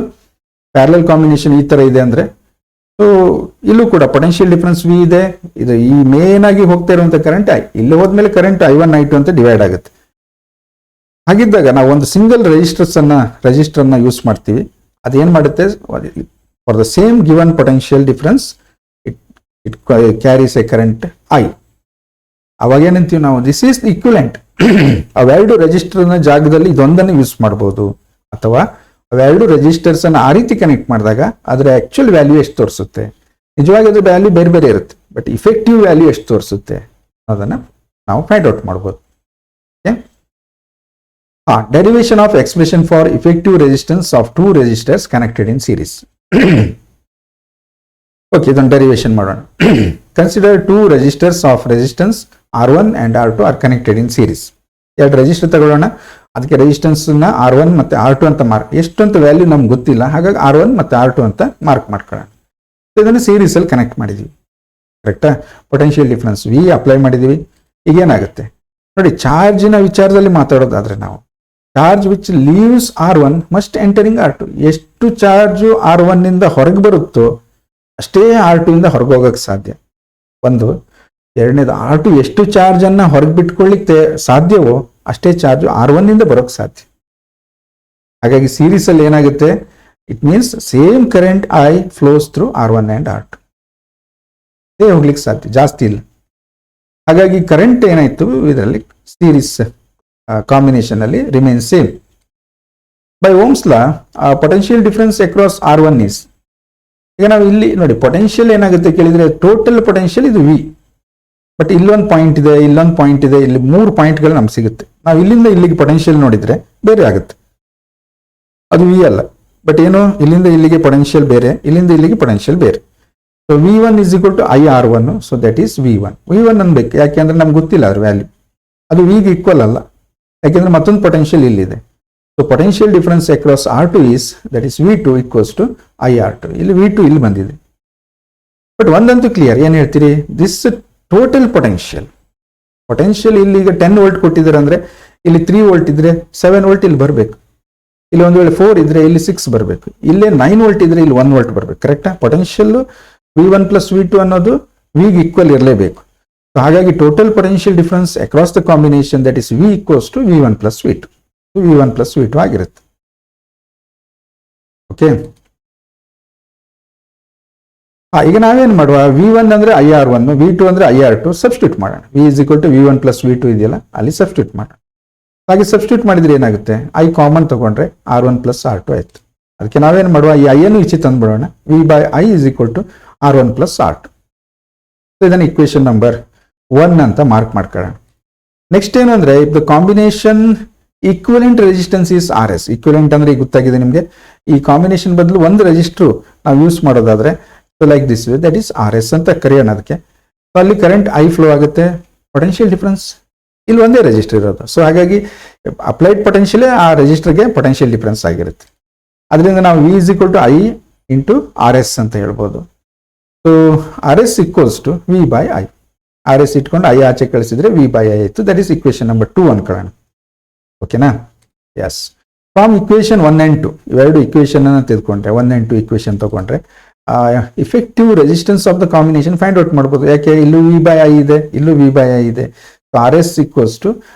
ಪ್ಯಾರಲಲ್ ಕಾಂಬಿನೇಷನ್ ಈ ತರ ಇದೆ ಅಂದ್ರೆ, ಸೊ ಇಲ್ಲೂ ಕೂಡ ಪೊಟೆನ್ಷಿಯಲ್ ಡಿಫರೆನ್ಸ್ ವಿ ಇದೆ, ಇದು ಈ ಮೇನ್ ಆಗಿ ಹೋಗ್ತಾ ಇರುವಂತ ಕರೆಂಟ್ ಐ, ಇಲ್ಲಿ ಹೋದ್ಮೇಲೆ ಕರೆಂಟ್ I1 I2 ಅಂತ ಡಿವೈಡ್ ಆಗುತ್ತೆ. ಹಾಗಿದ್ದಾಗ ನಾವು ಒಂದು ಸಿಂಗಲ್ ರೆಜಿಸ್ಟರ್ ಅನ್ನ ಯೂಸ್ ಮಾಡ್ತೀವಿ. ಅದೇನ್ ಮಾಡುತ್ತೆ, for the same given potential difference it carries A current I. ಅವಾಗ ಏನಂತೀವಿ ನಾವು ದಿಸ್ ಈಸ್ ಈಕ್ವಲೆಂಟ್. ಅವೆರಡು ರೆಜಿಸ್ಟರ್ ನ ಜಾಗದಲ್ಲಿ ಇದೊಂದನ್ನು ಯೂಸ್ ಮಾಡಬಹುದು, ಅಥವಾ ಅವೆರಡು ರೆಜಿಸ್ಟರ್ಸ್ ಅನ್ನ ಆ ರೀತಿ ಕನೆಕ್ಟ್ ಮಾಡಿದಾಗ ಅದರ ಆಕ್ಚುಯಲ್ ವ್ಯಾಲ್ಯೂ ಎಷ್ಟು ತೋರಿಸುತ್ತೆ. ನಿಜವಾಗಿ ಅದ್ರ ವ್ಯಾಲ್ಯೂ ಬೇರೆ ಬೇರೆ ಇರುತ್ತೆ, ಬಟ್ ಇಫೆಕ್ಟಿವ್ ವ್ಯಾಲ್ಯೂ ಎಷ್ಟು ತೋರಿಸುತ್ತೆ ಅದನ್ನ ನಾವು ಫೈಂಡ್ ಔಟ್ ಮಾಡಬಹುದು. Derivation of expression for effective resistance of 2 resistors connected in series. Okay, then derivation ಮಾಡೋಣ. Consider 2 resistors of resistance R1 and R2 are connected in series. 2 register ತಗೊಳ್ಳೋಣ, ಅದಕ್ಕೆ resistance ನ R1 ಮತ್ತೆ R2 ಅಂತ mark, ಎಷ್ಟು ಅಂತ value ನಮ್ಗೆ ಗೊತ್ತಿಲ್ಲ, ಹಾಗಾಗಿ R1 ಮತ್ತೆ R2 ಅಂತ ಮಾರ್ಕ್ ಮಾಡ್ಕೊಳ್ಳೋಣ. ಇದನ್ನು ಸೀರೀಸ್ ಅಲ್ಲಿ ಕನೆಕ್ಟ್ ಮಾಡಿದೀವಿ, ಕರೆಕ್ಟಾ? ಪೊಟೆನ್ಷಿಯಲ್ ಡಿಫರೆನ್ಸ್ ವಿ ಅಪ್ಲೈ ಮಾಡಿದೀವಿ. ಈಗ ಏನಾಗುತ್ತೆ ನೋಡಿ, ಚಾರ್ಜಿನ ವಿಚಾರದಲ್ಲಿ ಮಾತಾಡೋದಾದ್ರೆ ನಾವು charge which leaves R1 must entering R2. ಎಷ್ಟು ಚಾರ್ಜ್ R1 ಇಂದ ಹೊರಗೆ ಬರುತ್ತೋ ಅಷ್ಟೇ R2 ಇಂದ ಹೊರಗೆ ಹೋಗಕ್ಕೆ ಸಾಧ್ಯ. ಒಂದು. ಎರಡನೇದು, R2 ಎಷ್ಟು ಚಾರ್ಜ್ ಅನ್ನ ಹೊರಗೆ ಬಿಟ್ಕೊಳ್ಳಿಕ್ಕೆ ಸಾಧ್ಯವೋ ಅಷ್ಟೇ ಚಾರ್ಜ್ R1 ಇಂದ ಬರೋಕ್ ಸಾಧ್ಯ. ಹಾಗಾಗಿ ಸೀರೀಸ್ ಅಲ್ಲಿ ಏನಾಗುತ್ತೆ, it means same current I flows through R1 and R2. ಹೋಗ್ಲಿಕ್ಕೆ ಸಾಧ್ಯ, ಜಾಸ್ತಿ ಇಲ್ಲ. ಹಾಗಾಗಿ ಕರೆಂಟ್ ಏನಾಯ್ತು ಇದರಲ್ಲಿ ಸೀರೀಸ್ ಕಾಂಬಿನೇಷನ್ ಅಲ್ಲಿ remain same. By Ohm's law potential difference across R1 is, ಈಗ ನಾವು ಇಲ್ಲಿ ನೋಡಿ ಪೊಟೆನ್ಷಿಯಲ್ ಏನಾಗುತ್ತೆ ಕೇಳಿದ್ರೆ ಟೋಟಲ್ ಪೊಟೆನ್ಷಿಯಲ್ ಇದು ವಿ, ಬಟ್ ಇಲ್ಲೊಂದು ಪಾಯಿಂಟ್ ಇದೆ, ಇಲ್ಲೊಂದು ಪಾಯಿಂಟ್ ಇದೆ, ಇಲ್ಲಿ 3 ಪಾಯಿಂಟ್ಗಳು ನಮ್ಗೆ ಸಿಗುತ್ತೆ. ನಾವು ಇಲ್ಲಿಂದ ಇಲ್ಲಿಗೆ ಪೊಟೆನ್ಷಿಯಲ್ ನೋಡಿದ್ರೆ ಬೇರೆ ಆಗುತ್ತೆ, ಅದು ವಿ ಅಲ್ಲ. ಬಟ್ ಏನು, ಇಲ್ಲಿಂದ ಇಲ್ಲಿಗೆ ಪೊಟೆನ್ಷಿಯಲ್ ಬೇರೆ, ಇಲ್ಲಿಂದ ಇಲ್ಲಿಗೆ ಪೊಟೆನ್ಷಿಯಲ್ ಬೇರೆ. So V1 is equal to IR1, so that is V1 ಅನ್ಬೇಕು. ಯಾಕೆಂದ್ರೆ ನಮ್ಗೆ ಗೊತ್ತಿಲ್ಲ ಅದ್ರ ವ್ಯಾಲ್ಯೂ, ಅದು ವಿಗೆ ಈಕ್ವಲ್ ಅಲ್ಲ, ಯಾಕೆಂದ್ರೆ ಮತ್ತೊಂದು ಪೊಟೆನ್ಷಿಯಲ್ ಇಲ್ಲಿದೆ. So potential difference across R2 is that is V2 equals to IR2. ಇಲ್ಲಿ V2 ಇಲ್ಲಿ ಬಂದಿದೆ. ಬಟ್ ಒಂದಂತೂ ಕ್ಲಿಯರ್, ಏನ್ ಹೇಳ್ತೀರಿ, ದಿಸ್ ಟೋಟಲ್ ಪೊಟೆನ್ಷಿಯಲ್ ಇಲ್ಲಿ ಈಗ 10 ವೋಲ್ಟ್ ಕೊಟ್ಟಿದ್ದಾರೆ ಅಂದ್ರೆ ಇಲ್ಲಿ 3 ವೋಲ್ಟ್ ಇದ್ರೆ 7 ವೋಲ್ಟ್ ಇಲ್ಲಿ ಬರಬೇಕು, ಇಲ್ಲಿ ಒಂದು ವೇಳೆ 4 ಇದ್ರೆ ಇಲ್ಲಿ 6 ಬರಬೇಕು, ಇಲ್ಲೇ 9 ವೋಲ್ಟ್ ಇದ್ರೆ ಇಲ್ಲಿ 1 ವೋಲ್ಟ್ ಬರಬೇಕು. ಕರೆಕ್ಟಾ? ಪೊಟೆನ್ಷಿಯಲ್ V1 ಪ್ಲಸ್ V2 ಅನ್ನೋದು ವಿಗೆ ಈಕ್ವಲ್ ಇರಲೇಬೇಕು. ಹಾಗಾಗಿ total potential difference across the combination that is V equals to V1 plus V2. V1 plus V2 ಆಗಿರುತ್ತೆ. ಓಕೆ, ಈಗ ನಾವೇನ್ ಮಾಡುವ, V1 ಅಂದ್ರೆ IR1, V2 ಅಂದ್ರೆ IR2 ಸಬ್ಸ್ಟಿಟ್ಯೂಟ್ ಮಾಡೋಣ. V is equal to V1 plus V2 ಇದೆಯಲ್ಲ, ಅಲ್ಲಿ ಸಬ್ಸ್ಟಿಟ್ಯೂಟ್ ಮಾಡೋಣ. ಹಾಗೆ ಸಬ್ಸ್ಟಿಟ್ಯೂಟ್ ಮಾಡಿದ್ರೆ ಏನಾಗುತ್ತೆ, ಐ ಕಾಮನ್ ತಗೊಂಡ್ರೆ R1 ಪ್ಲಸ್ R2 ಆಯ್ತು. ಅದಕ್ಕೆ ನಾವೇನ್ ಮಾಡುವ, ಈ ಐ ಅನ್ನು ಈಚೆ ತಂದ್ಬಿಡೋಣ. V by I is equal to R1 plus R2. ಇದನ್ನ ಇಕ್ವೇಶನ್ ನಂಬರ್ 1 ಅಂತ ಮಾರ್ಕ್ ಮಾಡ್ಕೊಳ್ಳೋಣ. ನೆಕ್ಸ್ಟ್ ಏನು ಅಂದ್ರೆ, if the combination equivalent resistance is R S. Equivalent ಅಂದ್ರೆ ಈಗ ಗೊತ್ತಾಗಿದೆ ನಿಮಗೆ. ಈ ಕಾಂಬಿನೇಷನ್ ಬದಲು ಒಂದು ರೆಸಿಸ್ಟರ್ ನಾವು ಯೂಸ್ ಮಾಡೋದಾದ್ರೆ like this way, that is R S ಅಂತ ಕರೆಯೋಣ ಅದಕ್ಕೆ. ಸೊ ಅಲ್ಲಿ ಕರೆಂಟ್ ಐ ಫ್ಲೋ ಆಗುತ್ತೆ, ಪೊಟೆನ್ಷಿಯಲ್ ಡಿಫರೆನ್ಸ್ ಇಲ್ಲಿ ಒಂದೇ ರೆಜಿಸ್ಟರ್ ಇರೋದು. ಸೊ ಹಾಗಾಗಿ ಅಪ್ಲೈಡ್ ಪೊಟೆನ್ಷಿಯಲ್ ಆ ರೆಜಿಸ್ಟರ್ಗೆ ಪೊಟೆನ್ಷಿಯಲ್ ಡಿಫರೆನ್ಸ್ ಆಗಿರುತ್ತೆ. ಅದರಿಂದ ನಾವು V is equal to I into R S ಅಂತ ಹೇಳ್ಬೋದು. So R S equals to V by I. R S ಇಟ್ಕೊಂಡು ಐ ಆಚೆ ಕಳಿಸಿದ್ರೆ ವಿ ಬೈ ಐ ಆಯಿತು. ದಟ್ ಈಸ್ ಇಕ್ವೇಶನ್ ನಂಬರ್ 2 ಅನ್ಕೊಳ್ಳೋಣ. ಓಕೆನಾ? ಎಸ್. ಫ್ರಮ್ ಇಕ್ವೇಶನ್ 1 and 2 ಇವೆರಡು ಇಕ್ವೇಶನ್ ಅನ್ನು ತೆಗೆದುಕೊಂಡ್ರೆ 1 and 2 ಇಕ್ವೇಶನ್ ತಗೊಂಡ್ರೆ effective resistance of the combination find out ಮಾಡ್ಬೋದು. ಯಾಕೆ ಇಲ್ಲೂ ವಿ ಬೈ ಐ ಇದೆ, ಇಲ್ಲೂ ವಿ ಬೈ ಐ ಇದೆ. So R S equals to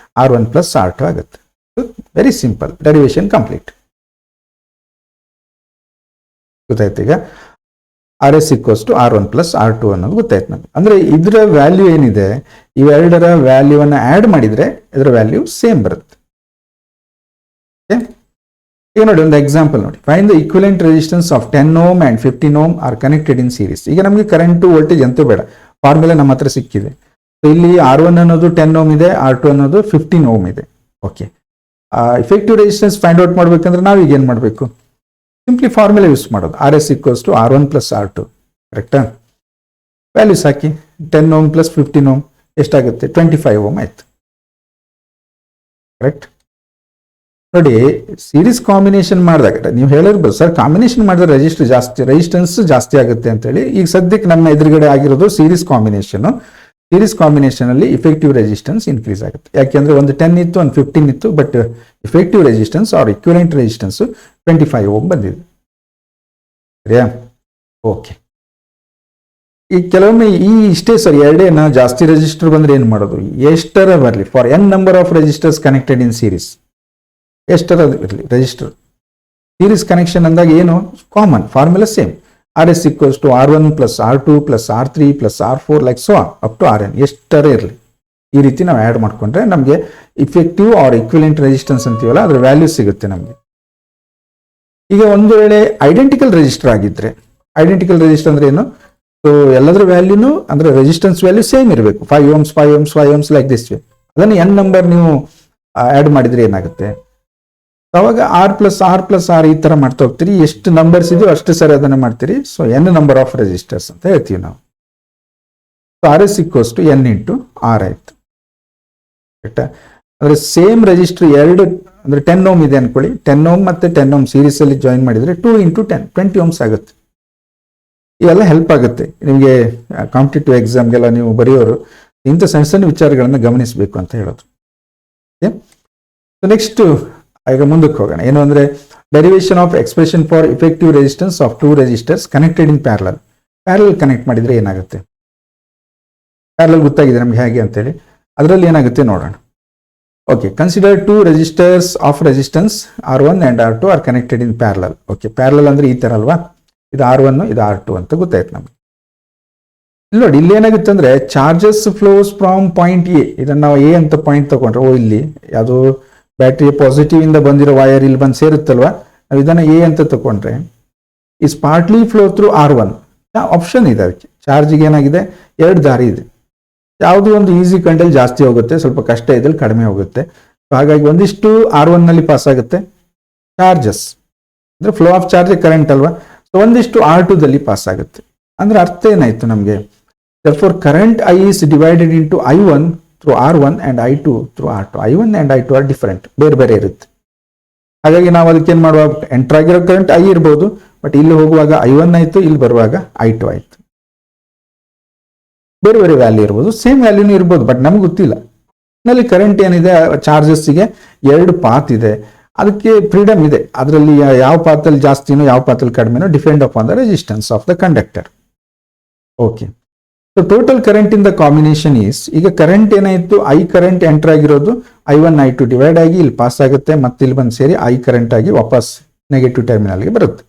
R1 plus R2 ಆಗುತ್ತೆ. Very simple, derivation complete. ಗೊತ್ತಾಯ್ತು ಈಗ. R S equals to R1 plus R2 ಅನ್ನೋದು ಗೊತ್ತಾಯ್ತು ನಮಗೆ. ಅಂದ್ರೆ ಇದರ ವ್ಯಾಲ್ಯೂ ಏನಿದೆ, ಇವೆರಡರ ವ್ಯಾಲ್ಯೂವನ್ನು ಆಡ್ ಮಾಡಿದ್ರೆ ಇದರ ವ್ಯಾಲ್ಯೂ ಸೇಮ್ ಬರುತ್ತೆ. ಈಗ ನೋಡಿ ಒಂದು ಎಕ್ಸಾಂಪಲ್ ನೋಡಿ. Find the equivalent resistance of 10 ohm and 15 ohm are connected in series. ಈಗ ನಮಗೆ ಕರೆಂಟ್ ವೋಲ್ಟೇಜ್ ಅಂತೂ ಬೇಡ, ಫಾರ್ಮುಲಾ ನಮ್ಮ ಹತ್ರ ಸಿಕ್ಕಿದೆ. ಸೊ ಇಲ್ಲಿ R1 ಅನ್ನೋದು 10 ohm ಇದೆ, R2 ಅನ್ನೋದು 15 ohm ಇದೆ. Okay, effective resistance find out ಮಾಡ್ಬೇಕಂದ್ರೆ ನಾವು ಈಗ ಏನು ಮಾಡಬೇಕು? ಸಿಂಪ್ಲಿ ಫಾರ್ಮುಲಾ ಯೂಸ್ ಮಾಡೋದು. R S equals to R1 plus R2. ಕರೆಕ್ಟಾ? ವ್ಯಾಲ್ಯೂಸ್ ಹಾಕಿ. 10 ohm ಪ್ಲಸ್ 15 ohm ಎಷ್ಟಾಗುತ್ತೆ? 25 ohm ಆಯ್ತು. ಕರೆಕ್ಟ್? ನೋಡಿ, ಸೀರೀಸ್ ಕಾಂಬಿನೇಷನ್ ಮಾಡಿದಾಗ ನೀವು ಹೇಳಿರ್ಬೋದು ಸರ್ ಕಾಂಬಿನೇಷನ್ ಮಾಡಿದ್ರೆ ರೆಸಿಸ್ಟೆನ್ಸ್ ಜಾಸ್ತಿ ಆಗುತ್ತೆ ಅಂತೇಳಿ. ಈಗ ಸದ್ಯಕ್ಕೆ ನಮ್ಮ ಎದುರುಗಡೆ ಆಗಿರೋದು ಸೀರೀಸ್ ಕಾಂಬಿನೇಷನ್. ಸೀರೀಸ್ ಕಾಂಬಿನೇಷನ್ ಅಲ್ಲಿ ಇಫೆಕ್ಟಿವ್ ರೆಸಿಸ್ಟೆನ್ಸ್ ಇನ್ಕ್ರೀಸ್ ಆಗುತ್ತೆ. ಯಾಕೆಂದ್ರೆ ಒಂದು 10 ಇತ್ತು, ಒಂದು 15 ಇತ್ತು, but effective resistance R equivalent resistance 25 ohm ಬಂದಿದೆ. ಸರಿಯಾ? ಓಕೆ. ಈ ಕೆಲವೊಮ್ಮೆ ಇಷ್ಟೇ ಸರ್, ಎರಡೇನ ಜಾಸ್ತಿ ರೆಸಿಸ್ಟರ್ ಬಂದ್ರೆ ಏನು ಮಾಡೋದು? ಎಷ್ಟರ ಬರಲಿ, for n number of resistors connected in series, ಎಷ್ಟರ ಇರಲಿ ರೆಜಿಸ್ಟರ್ ಸೀರೀಸ್ ಕನೆಕ್ಷನ್ ಅಂದಾಗ ಏನು common formula same. R S equals to R1 plus R2 plus R3 plus R4 like so up to Rn ಎಷ್ಟರ ಇರಲಿ. ಈ ರೀತಿ ನಾವು ಆ್ಯಡ್ ಮಾಡ್ಕೊಂಡ್ರೆ ನಮಗೆ ಇಫೆಕ್ಟಿವ್ ಆರ್ ಇಕ್ವಿಲೆಂಟ್ ರೆಸಿಸ್ಟೆನ್ಸ್ ಅಂತೀವಲ್ಲ ಅದ್ರ ವ್ಯಾಲ್ಯೂ ಸಿಗುತ್ತೆ ನಮಗೆ. ಈಗ ಒಂದು ವೇಳೆ ಐಡೆಂಟಿಕಲ್ ರೆಜಿಸ್ಟರ್ ಆಗಿದ್ರೆ, ಐಡೆಂಟಿಕಲ್ ರೆಜಿಸ್ಟರ್ ಅಂದ್ರೆ ಏನು? ಸೊ ಎಲ್ಲದರ ವ್ಯಾಲ್ಯೂನು ಅಂದ್ರೆ ರೆಸಿಸ್ಟೆನ್ಸ್ ವ್ಯಾಲ್ಯೂ ಸೇಮ್ ಇರಬೇಕು. 5 ohms 5 ohms 5 ohms like this way. ಅದನ್ನು n ನಂಬರ್ ನೀವು ಆ್ಯಡ್ ಮಾಡಿದ್ರೆ ಏನಾಗುತ್ತೆ? ಅವಾಗ R+R+R ಈ ತರ ಮಾಡ್ತಾ ಹೋಗ್ತೀರಿ. ಎಷ್ಟು ನಂಬರ್ಸ್ ಇದೆಯೋ ಅಷ್ಟು ಸರಿ ಅದನ್ನ ಮಾಡ್ತೀರಿ. So n number of resistors ಅಂತ ಹೇಳ್ತೀವಿ ನಾವು. R S equals to n into R ಆಯ್ತು. ಕರೆಕ್ಟಾ? ಅಂದ್ರೆ ಸೇಮ್ ರೆಜಿಸ್ಟರ್ ಎರಡು ಅಂದ್ರೆ 10 ohm ಇದೆ ಅನ್ಕೊಳ್ಳಿ. 10 ohm ಮತ್ತೆ 10 ohm ಸೀರೀಸ್ ಅಲ್ಲಿ ಜಾಯಿನ್ ಮಾಡಿದ್ರೆ 2 ಇಂಟು 10 20 ohms ಆಗುತ್ತೆ. ಇವೆಲ್ಲ ಹೆಲ್ಪ್ ಆಗುತ್ತೆ ನಿಮಗೆ ಕಾಂಪಿಟೇಟಿವ್ ಎಕ್ಸಾಮ್ಗೆಲ್ಲ ನೀವು ಬರೆಯೋರು ಇಂಥ ಸಣ್ಣ ಸಣ್ಣ ವಿಚಾರಗಳನ್ನ ಗಮನಿಸಬೇಕು ಅಂತ ಹೇಳೋದು. ನೆಕ್ಸ್ಟ್ ಈಗ ಮುಂದಕ್ಕೆ ಹೋಗೋಣ. ಏನು ಅಂದ್ರೆ derivation of expression for effective resistance of 2 resistors connected in parallel. Parallel connect ಮಾಡಿದ್ರೆ ಏನಾಗುತ್ತೆ? ಪ್ಯಾರಲಲ್ ಗೊತ್ತಾಗಿದೆ ನಮ್ಗೆ ಹೇಗೆ ಅಂತೇಳಿ. ಅದರಲ್ಲಿ ಏನಾಗುತ್ತೆ ನೋಡೋಣ. Okay, consider 2 resistors of resistance R1 and R2 are connected in parallel. Okay, parallel ಅಂದ್ರೆ ಈ ತರ ಅಲ್ವಾ? ಇದು R1 ಇದು R2 ಅಂತ ಗೊತ್ತಾಯ್ತು ನಮ್ಗೆ. ನೋಡಿ ಇಲ್ಲಿ ಏನಾಗುತ್ತೆ ಅಂದ್ರೆ charges flows from point A. ಇದನ್ನ ನಾವು ಎ ಅಂತ ಪಾಯಿಂಟ್ ತಗೊಂಡ್ರೆ, ಇಲ್ಲಿ ಯಾವುದು ಬ್ಯಾಟ್ರಿ ಪಾಸಿಟಿವ್ ಇಂದ ಬಂದಿರೋ ವೈರ್ ಇಲ್ಲಿ ಬಂದು ಸೇರುತ್ತಲ್ವಾ, ನಾವು ಇದನ್ನ ಎ ಅಂತ ತಗೊಂಡ್ರೆ is partly flow through R1. Option ಇದೆ ಅದಕ್ಕೆ. ಚಾರ್ಜಿಗೆ ಏನಾಗಿದೆ? 2 ದಾರಿ ಇದೆ. ಯಾವುದು ಒಂದು ಈಸಿ ಕಂಡಲ್ಲಿ ಜಾಸ್ತಿ ಹೋಗುತ್ತೆ, ಸ್ವಲ್ಪ ಕಷ್ಟ ಇದ್ರಲ್ಲಿ ಕಡಿಮೆ ಹೋಗುತ್ತೆ. ಹಾಗಾಗಿ ಒಂದಿಷ್ಟು R1 ನಲ್ಲಿ ಪಾಸ್ ಆಗುತ್ತೆ ಚಾರ್ಜಸ್, ಅಂದ್ರೆ ಫ್ಲೋ ಆಫ್ ಚಾರ್ಜ್ ಕರೆಂಟ್ ಅಲ್ವಾ. ಸೊ ಒಂದಿಷ್ಟು R2 ದಲ್ಲಿ ಪಾಸ್ ಆಗುತ್ತೆ. ಅಂದ್ರೆ ಅರ್ಥ ಏನಾಯ್ತು ನಮಗೆ? therefore current I is divided into I1 through R1 and I2 through R2. I1 and I2 are different, ಬೇರೆ ಬೇರೆ ಇರುತ್ತೆ. ಹಾಗಾಗಿ ನಾವು ಅದಕ್ಕೆ ಏನ್ ಮಾಡುವಾಗ ಎಂಟರ್ ಆಗಿರೋ ಕರೆಂಟ್ I ಇರ್ಬೋದು, ಬಟ್ ಇಲ್ಲಿ ಹೋಗುವಾಗ I1 ಆಯ್ತು, ಇಲ್ಲಿ ಬರುವಾಗ I2 ಆಯ್ತು. ಬೇರೆ ಬೇರೆ ವ್ಯಾಲ್ಯೂ ಇರ್ಬೋದು, ಸೇಮ್ ವ್ಯಾಲ್ಯೂನು ಇರ್ಬೋದು, ಬಟ್ ನಮ್ಗೆ ಗೊತ್ತಿಲ್ಲ. ನಲ್ಲಿ ಕರೆಂಟ್ ಏನಿದೆ ಚಾರ್ಜಸ್ಗೆ 2 ಪಾತ್ ಇದೆ, ಅದಕ್ಕೆ ಫ್ರೀಡಮ್ ಇದೆ. ಅದರಲ್ಲಿ ಯಾವ ಪಾತಲ್ಲಿ ಜಾಸ್ತಿನೋ ಯಾವ ಪಾತಲ್ಲಿ ಕಡಿಮೆನೋ depend upon the resistance of the conductor. Okay, so total current in the combination is, ಈಗ ಕರೆಂಟ್ ಏನಾಯ್ತು? ಐ ಕರೆಂಟ್ ಎಂಟರ್ ಆಗಿರೋದು I1 I2 ಡಿವೈಡ್ ಆಗಿ ಇಲ್ಲಿ ಪಾಸ್ ಆಗುತ್ತೆ, ಮತ್ತೆ ಇಲ್ಲಿ ಬಂದು ಸೇರಿ ಐ ಕರೆಂಟ್ ಆಗಿ ವಾಪಸ್ ನೆಗೆಟಿವ್ ಟರ್ಮಿನಲ್ಗೆ ಬರುತ್ತೆ.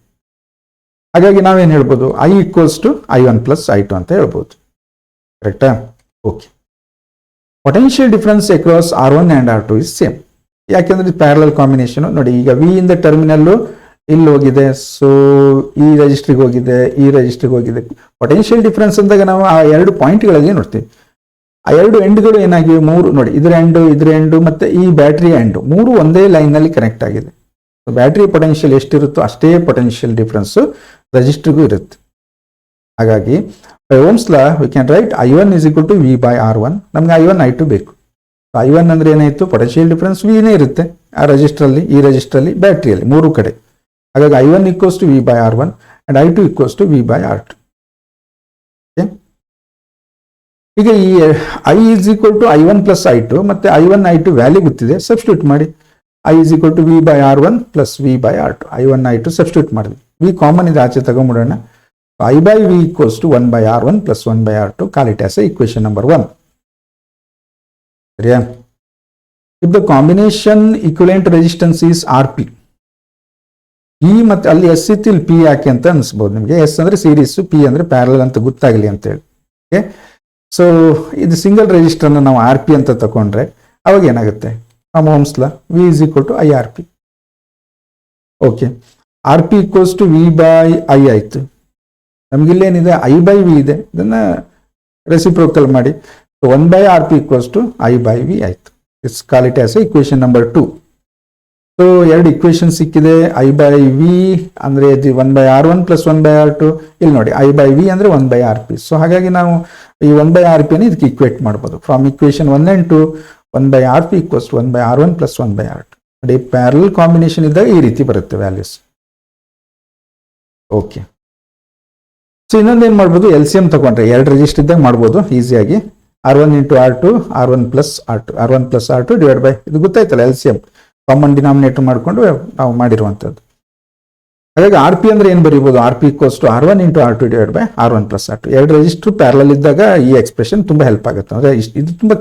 ಹಾಗಾಗಿ ನಾವೇನು ಹೇಳ್ಬೋದು? I equals to I1 plus I2 ಅಂತ ಹೇಳ್ಬೋದು. ಕರೆಕ್ಟಾ? Okay. Potential difference across R1 and R2 is same. ಯಾಕೆಂದ್ರೆ ಪ್ಯಾರಲಲ್ ಕಾಂಬಿನೇಷನ್ ನೋಡಿ. ಈಗ ವಿ ಇಂದ ಟರ್ಮಿನಲ್ ಇಲ್ಲಿ ಹೋಗಿದೆ, ಸೊ ಈ ರೆಜಿಸ್ಟ್ರಿಗೆ ಹೋಗಿದೆ, ಈ ರೆಜಿಸ್ಟ್ರಿಗೆ ಹೋಗಿದೆ. ಪೊಟೆನ್ಷಿಯಲ್ ಡಿಫರೆನ್ಸ್ ಅಂದಾಗ ನಾವು ಆ 2 ಪಾಯಿಂಟ್ಗಳಲ್ಲಿ ನೋಡ್ತೀವಿ. ಆ ಎರಡು ಎಂಡ್ಗಳು ಏನಾಗಿವೆ, ಮೂರು ನೋಡಿ, ಇದ್ರ ಎಂಡು ಮತ್ತೆ ಈ ಬ್ಯಾಟ್ರಿ ಎಂಡು ಮೂರು ಒಂದೇ ಲೈನ್ ನಲ್ಲಿ ಕನೆಕ್ಟ್ ಆಗಿದೆ. ಬ್ಯಾಟ್ರಿ ಪೊಟೆನ್ಷಿಯಲ್ ಎಷ್ಟಿರುತ್ತೋ ಅಷ್ಟೇ ಪೊಟೆನ್ಷಿಯಲ್ ಡಿಫರೆನ್ಸ್ ರೆಜಿಸ್ಟರ್ಗೂ ಇರುತ್ತೆ. ಹಾಗಾಗಿ ohm's law we can write I1 is equal to V by R1. ನಮ್ಗೆ I1 I2 ಬೇಕು. I1 ಅಂದ್ರೆ ಏನಾಯ್ತು, ಪೊಟೆನ್ಷಿಯಲ್ ಡಿಫರೆನ್ಸ್ ವಿನೇ ಇರುತ್ತೆ ಆ ರೆಜಿಸ್ಟರ್ ಅಲ್ಲಿ, ಈ ರೆಜಿಸ್ಟರ್ ಅಲ್ಲಿ, ಬ್ಯಾಟ್ರಿಯಲ್ಲಿ ಮೂರು ಕಡೆ. ಹಾಗಾಗಿ I1 equals to V by R1 and I2 equals to V by R2. ಈಗ ಈ I is equal to I1 plus I2 ಮತ್ತೆ I1 I2 ವ್ಯಾಲ್ಯೂ ಗೊತ್ತಿದೆ, ಸಬ್ಸ್ಟಿಟ್ಯೂಟ್ ಮಾಡಿ. I is equal to V by R1 plus V by R2. I1 I2 substitute ಮಾಡಿದ್ವಿ. V common ಇದೆ, ಆಚೆ ತಗೊಂಡ್ಬಿಡೋಣ. I by V equals to 1 by R1 plus 1 by R2. Call it as a equation number 1. ಸರಿಯಾ? If the combination equivalent resistance is RP, E ಮತ್ತೆ ಅಲ್ಲಿ S ಇತ್ತು, ಇಲ್ಲಿ P ಯಾಕೆ ಅಂತ ಅನಿಸ್ಬೋದು ನಿಮಗೆ. S ಅಂದ್ರೆ ಸೀರೀಸ್, P ಅಂದ್ರೆ ಪ್ಯಾರಲಲ್ ಅಂತ ಗೊತ್ತಾಗಲಿ ಅಂತ ಹೇಳಿ. ಓಕೆ, ಸೊ ಇದು ಸಿಂಗಲ್ ರೆಜಿಸ್ಟರ್ನ ನಾವು RP ಅಂತ ತಗೊಂಡ್ರೆ ಅವಾಗ ಏನಾಗುತ್ತೆ, ನಮ್ಮ ohm's law V is equal to IRP. Okay, RP equals to V by I ಆಯ್ತು. ನಮಗಿಲ್ಲೇನಿದೆ I by V ಇದೆ, ಇದನ್ನ ರೆಸಿಪ್ರೋಕಲ್ ಮಾಡಿ. 1 by RP equals to I by V ಆಯ್ತು. It's call it as A equation number 2. So ಎರಡು equation ಸಿಕ್ಕಿದೆ. I by V ಅಂದ್ರೆ 1 by R1 plus 1 by R2. ಇಲ್ಲಿ ನೋಡಿ I by V ಅಂದ್ರೆ 1 by RP. ಸೊ ಹಾಗಾಗಿ ನಾವು ಈ 1 by RP ಅನ್ನು ಇದಕ್ಕೆ ಇಕ್ವೇಟ್ ಮಾಡ್ಬೋದು. From equation 1 and 2 1 by RP equals to 1 by R1 plus 1 by R2. ನೋಡಿ, ಪ್ಯಾರಲಲ್ ಕಾಂಬಿನೇಷನ್ ಇದ್ದಾಗ ಈ ರೀತಿ ಬರುತ್ತೆ ವ್ಯಾಲ್ಯೂಸ್. ಓಕೆ, ಸೊ ಇನ್ನೊಂದೇನು ಮಾಡ್ಬೋದು, LCM ತಗೊಂಡ್ರೆ ಎರಡು ರೆಜಿಸ್ಟರ್ ಇದ್ದಾಗ ಮಾಡ್ಬೋದು ಈಸಿಯಾಗಿ. R1 into R2, R1 plus R2, R1 plus R2 divide by, ಇದು ಗೊತ್ತಾಯ್ತಲ್ಲ LCM, ಕಾಮನ್ ಡಿನಾಮಿನೇಟರ್ ಮಾಡಿಕೊಂಡು ನಾವು ಮಾಡಿರುವಂಥದ್ದು. ಹಾಗಾಗಿ RP ಅಂದ್ರೆ ಏನು ಬರೀಬೋದು, RP equals to R1 into R2 divide by R1 plus R2. ಎರಡು ರೆಜಿಸ್ಟರ್ ಪ್ಯಾರಲಲ್ ಇದ್ದಾಗ ಈ ಎಕ್ಸ್ಪ್ರೆಷನ್ ತುಂಬಾ ಹೆಲ್ಪ್ ಆಗುತ್ತೆ. ಅಂದ್ರೆ ಇದು ತುಂಬಾ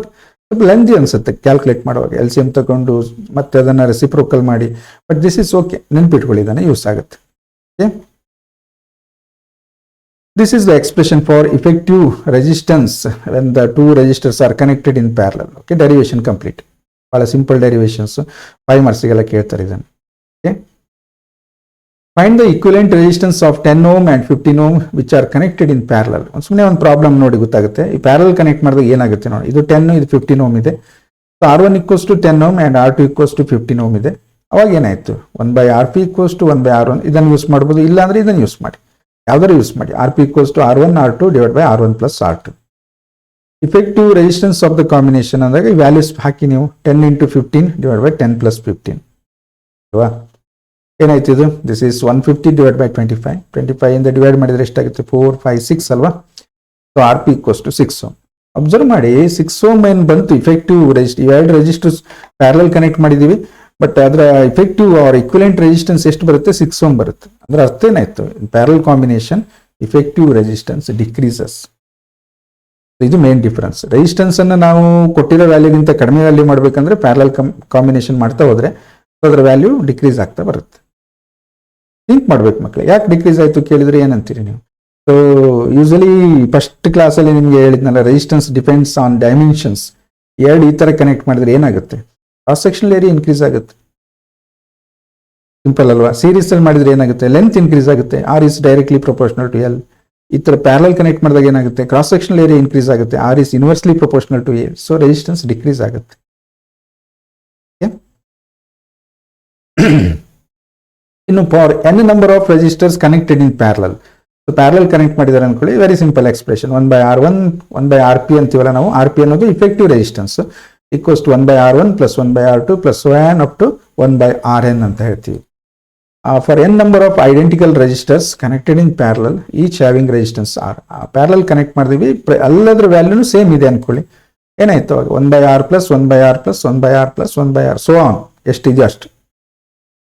ಲೆಂದಿ ಅನ್ಸುತ್ತೆ ಕ್ಯಾಲ್ಕುಲೇಟ್ ಮಾಡುವಾಗ, LCM ತಗೊಂಡು ಮತ್ತೆ ಅದನ್ನ ರೆಸಿಪ್ರೋಕಲ್ ಮಾಡಿ. ಬಟ್ ದಿಸ್ ಇಸ್ ಓಕೆ, ನೆನ್ಪಿಟ್ಕೊಳ್ಳಿದ್ದಾನೆ, ಯೂಸ್ ಆಗುತ್ತೆ. Okay, this is the expression for effective resistance when the two resistors are connected in parallel. Okay, derivation complete. Bala simple derivations 5 marks ಗೆಲ್ಲ ಕೇಳ್ತಾರೆ ಇದನ್ನು. Okay, find the equivalent resistance of 10 ohm and 15 ohm which are connected in parallel. ಸುಮ್ಮನೆ ಒಂದು problem ನೋಡಿ ಗೊತ್ತಾಗುತ್ತೆ. ಈ parallel connect ಮಾಡಿದಾಗ ಏನಾಗುತ್ತೆ ನೋಡಿ, ಇದು 10 ಇದು 15 ohm ಇದೆ. So R1 equals to 10 ohm and R2 equals to 15 ohm ಇದೆ. ಅವಾಗ ಏನಾಯ್ತು, 1 by RP equals to 1 by R1. ಇದನ್ನು ಯೂಸ್ ಮಾಡ್ಬೋದು, ಇಲ್ಲ ಅಂದ್ರೆ ಇದನ್ನು ಯೂಸ್ ಮಾಡಿ, ಯಾವ್ದಾರು ಯೂಸ್ ಮಾಡಿ. RP equals to R1 R2 divided by R1 plus R2. Effective resistance of the combination ಅಂದಾಗ ಈ ವ್ಯಾಲ್ಯೂಸ್ ಹಾಕಿ ನೀವು 10 into 15 divided by 10 plus 15 ಅಲ್ವಾ. ಏನಾಯ್ತು ಇದು, ದಿಸ್ ಇಸ್ 150 divided by 25. 25 ಇಂದ ಡಿವೈಡ್ ಮಾಡಿದ್ರೆ ಎಷ್ಟಾಗುತ್ತೆ, 4 5 6 ಅಲ್ವಾ. So RP equals to 6 ohm. Observe ಮಾಡಿ, 6 ohm ಏನು ಬಂತು ಇಫೆಕ್ಟಿವ್ ರೆಜಿಸ್ಟರ್. ಇವೆರಡು ರೆಜಿಸ್ಟರ್ಸ್ ಪ್ಯಾರಲಲ್ ಕನೆಕ್ಟ್ ಮಾಡಿದೀವಿ, ಬಟ್ ಅದರ ಇಫೆಕ್ಟಿವ್ ಆರ್ ಇಕ್ವಿಲೆಂಟ್ ರೆಸಿಸ್ಟೆನ್ಸ್ ಎಷ್ಟು ಬರುತ್ತೆ, 6 ohm ಬರುತ್ತೆ. ಅಂದ್ರೆ ಅರ್ಥ ಏನಾಯ್ತು, parallel combination effective resistance decreases. ಇದು ಮೇನ್ ಡಿಫರೆನ್ಸ್. ರೆಸಿಸ್ಟೆನ್ಸ್ ಅನ್ನು ನಾವು ಕೊಟ್ಟಿರೋ ವ್ಯಾಲ್ಯೂಗಿಂತ ಕಡಿಮೆ ವ್ಯಾಲ್ಯೂ ಮಾಡ್ಬೇಕಂದ್ರೆ ಪ್ಯಾರಲಲ್ ಕಾಂಬಿನೇಷನ್ ಮಾಡ್ತಾ ಹೋದ್ರೆ ಅದರ ವ್ಯಾಲ್ಯೂ ಡಿಕ್ರೀಸ್ ಆಗ್ತಾ ಬರುತ್ತೆ. ಥಿಂಕ್ ಮಾಡ್ಬೇಕು ಮಕ್ಕಳು, ಯಾಕೆ ಡಿಕ್ರೀಸ್ ಆಯ್ತು ಕೇಳಿದ್ರೆ ಏನಂತೀರಿ ನೀವು? ಸೊ ಯೂಶಲಿ ಫಸ್ಟ್ ಕ್ಲಾಸಲ್ಲಿ ನಿಮ್ಗೆ ಹೇಳಿದ್ನಲ್ಲ, ರೆಸಿಸ್ಟೆನ್ಸ್ ಡಿಪೆಂಡ್ಸ್ ಆನ್ ಡೈಮೆನ್ಷನ್ಸ್. ಎರಡು ಈ ತರ ಕನೆಕ್ಟ್ ಮಾಡಿದ್ರೆ ಏನಾಗುತ್ತೆ, ಕ್ರಾಸ್ ಸೆಕ್ಷನಲ್ ಏರಿಯಾ ಇನ್ಕ್ರೀಸ್ ಆಗುತ್ತೆ. ಸಿಂಪಲ್ ಅಲ್ವಾ. ಸೀರೀಸ್ ಅಲ್ಲಿ ಮಾಡಿದ್ರೆ ಏನಾಗುತ್ತೆ, ಲೆಂತ್ ಇನ್ಕ್ರೀಸ್ ಆಗುತ್ತೆ. R is directly proportional to L. ಈ ತರ ಪ್ಯಾರಲಲ್ ಕನೆಕ್ಟ್ ಮಾಡಿದಾಗ ಏನಾಗುತ್ತೆ, ಕ್ರಾಸ್ ಸೆಕ್ಷನಲ್ ಏರಿಯಾ ಇನ್ಕ್ರೀಸ್ ಆಗುತ್ತೆ. R is inversely proportional to A. So resistance decrease ಆಗುತ್ತೆ. ಇನ್ನು for n number of resistors connected in parallel. So parallel connect ಮಾಡಿದ್ದಾರೆ ಅನ್ಕೊಳ್ಳಿ, very simple expression. 1 by R1 1 by RP ಅಂತೀವಲ್ಲ ನಾವು. RP ಅನ್ನೋದು effective resistance equals to 1 by R1 plus 1 by R2 plus 1 up to 1 by Rn ಅಂತ ಹೇಳ್ತೀವಿ. For n number of identical resistors connected in parallel, each having resistance R. Parallel connect ಮಾಡಿದ್ವಿ, ಎಲ್ಲದರ ವ್ಯಾಲ್ಯೂನು same ಇದೆ ಅನ್ಕೊಳ್ಳಿ. ಏನಾಯ್ತು ಅವಾಗ 1 by R plus 1 by R plus 1 by R plus 1 by R so on. ಎಷ್ಟಿದೆ ಅಷ್ಟು.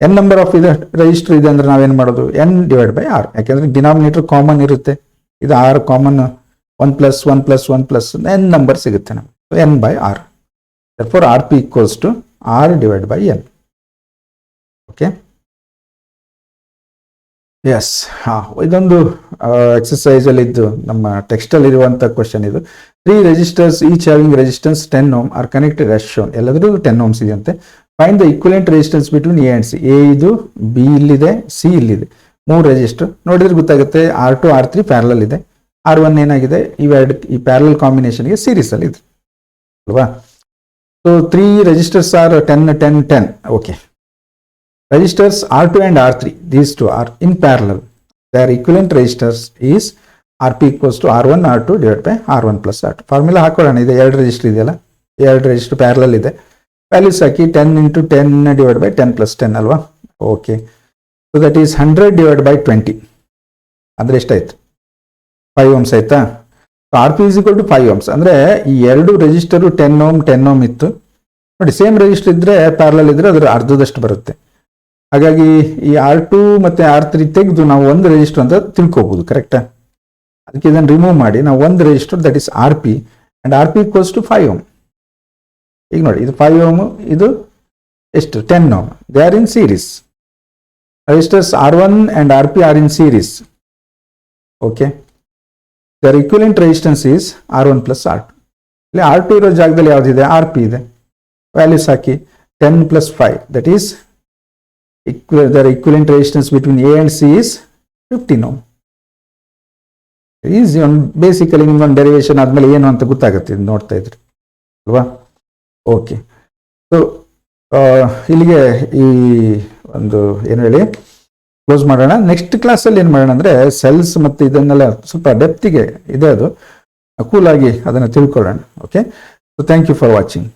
n ನಂಬರ್ ಆಫ್ ಇದು register ಇದೆ ಅಂದ್ರೆ ನಾವೇನ್ ಮಾಡೋದು, n ಡಿವೈಡ್ ಬೈ R. ಯಾಕೆಂದ್ರೆ ಡಿನಾಮಿನೇಟರ್ ಕಾಮನ್ ಇರುತ್ತೆ. ಇದು R common, 1 plus 1 plus 1 plus n number ಸಿಗುತ್ತೆ ನಮಗೆ. n by R. Therefore RP equals to R divided by N. Okay. Yes. ಇದೊಂದು ಎಕ್ಸರ್ಸೈಸ್ ಅಲ್ಲಿ ಇದ್ದು ನಮ್ಮ ಟೆಕ್ಸ್ಟ್ ಅಲ್ಲಿ ಇರುವಂತ ಕ್ವಶನ್ ಇದು. 3 resistors each having resistance 10 ohm are connected as shown. ಎಲ್ಲದರಲ್ಲೂ 10 ohms ಇದೆಯಂತೆ. Find the equivalent resistance between A and C. A ಇದು, B ಇಲ್ಲಿದೆ, C ಇಲ್ಲಿದೆ. 3 ರೆಜಿಸ್ಟರ್ ನೋಡಿದ್ರೆ ಗೊತ್ತಾಗುತ್ತೆ. R2 R3 ಪ್ಯಾರಲಲ್ ಇದೆ. R1 ಏನಾಗಿದೆ, ಈ ಪ್ಯಾರಲಲ್ ಕಾಂಬಿನೇಷನ್ಗೆ ಸೀರೀಸ್ ಅಲ್ಲಿ ಇದೆ. ಅಲ್ವಾ? So 3 resistors are 10, 10, 10. Okay. Resistors R2 and R3, these two are in parallel. Their equivalent resistors is RP equals to R1 R2 divided by R1 plus R2. Formula ಹಾಕೊಳ್ಳೋಣ. ಇದೆ 2 resistor ಇದೆಯಲ್ಲ, 2 resistor parallel ಇದೆ. Values ಹಾಕಿ 10 into 10 divided by 10 plus 10 ಅಲ್ವಾ? Okay. So that is 100 divided by 20. ಅಂದರೆ ಎಷ್ಟಾಯ್ತು? 5 ohms ಆಯ್ತಾ? R P is equal to 5 ohms. ಅಂದರೆ ಈ 2 ರೆಜಿಸ್ಟರು 10 ohm 10 ohm ಇತ್ತು ನೋಡಿ. ಸೇಮ್ ರೆಜಿಸ್ಟರ್ ಇದ್ರೆ ಪ್ಯಾರಲಲ್ ಇದ್ರೆ ಅದರ ಅರ್ಧದಷ್ಟು ಬರುತ್ತೆ. ಹಾಗಾಗಿ ಈ R2 ಮತ್ತೆ R3 ತೆಗೆದು ನಾವು ಒಂದು ರೆಜಿಸ್ಟರ್ ಅಂತ ತಿಳ್ಕೋಬಹುದು. ಕರೆಕ್ಟಾ? ಅದಕ್ಕೆ ಇದನ್ನು ರಿಮೂವ್ ಮಾಡಿ ನಾವು ಒಂದು resistor that is RP and RP equals to 5 ohm. ಈಗ ನೋಡಿ, ಇದು 5 ohm, ಇದು ಎಷ್ಟು? 10 ohm. They are in series. Resistors R1 and RP are in series. Okay. Their equivalent resistance is R1 plus R2. ಇಲ್ಲಿ R2 ಇರೋ ಜಾಗದಲ್ಲಿ ಯಾವುದಿದೆ? RP ಇದೆ. ವ್ಯಾಲ್ಯೂಸ್ ಹಾಕಿ 10 plus 5, that is their equivalent resistance between A and C is 15 ohm. Easy. Basically ನಿಮ್ಗೊಂದು derivation ಆದ್ಮೇಲೆ ಏನು ಅಂತ ಗೊತ್ತಾಗುತ್ತೆ ಇದು ನೋಡ್ತಾ ಇದ್ರಿ ಅಲ್ವಾ? ಓಕೆ. ಸೊ ಇಲ್ಲಿಗೆ ಈ ಒಂದು ಏನು ಹೇಳಿ ಕ್ಲೋಸ್ ಮಾಡೋಣ. ನೆಕ್ಸ್ಟ್ ಕ್ಲಾಸಲ್ಲಿ ಏನು ಮಾಡೋಣ ಅಂದರೆ ಸೆಲ್ಸ್ ಮತ್ತು ಇದನ್ನೆಲ್ಲ ಸ್ವಲ್ಪ ಡೆಪ್ತಿಗೆ ಇದೆ, ಅದು ಕೂಲಾಗಿ ಅದನ್ನು ತಿಳ್ಕೊಳ್ಳೋಣ. Okay. So thank you for watching.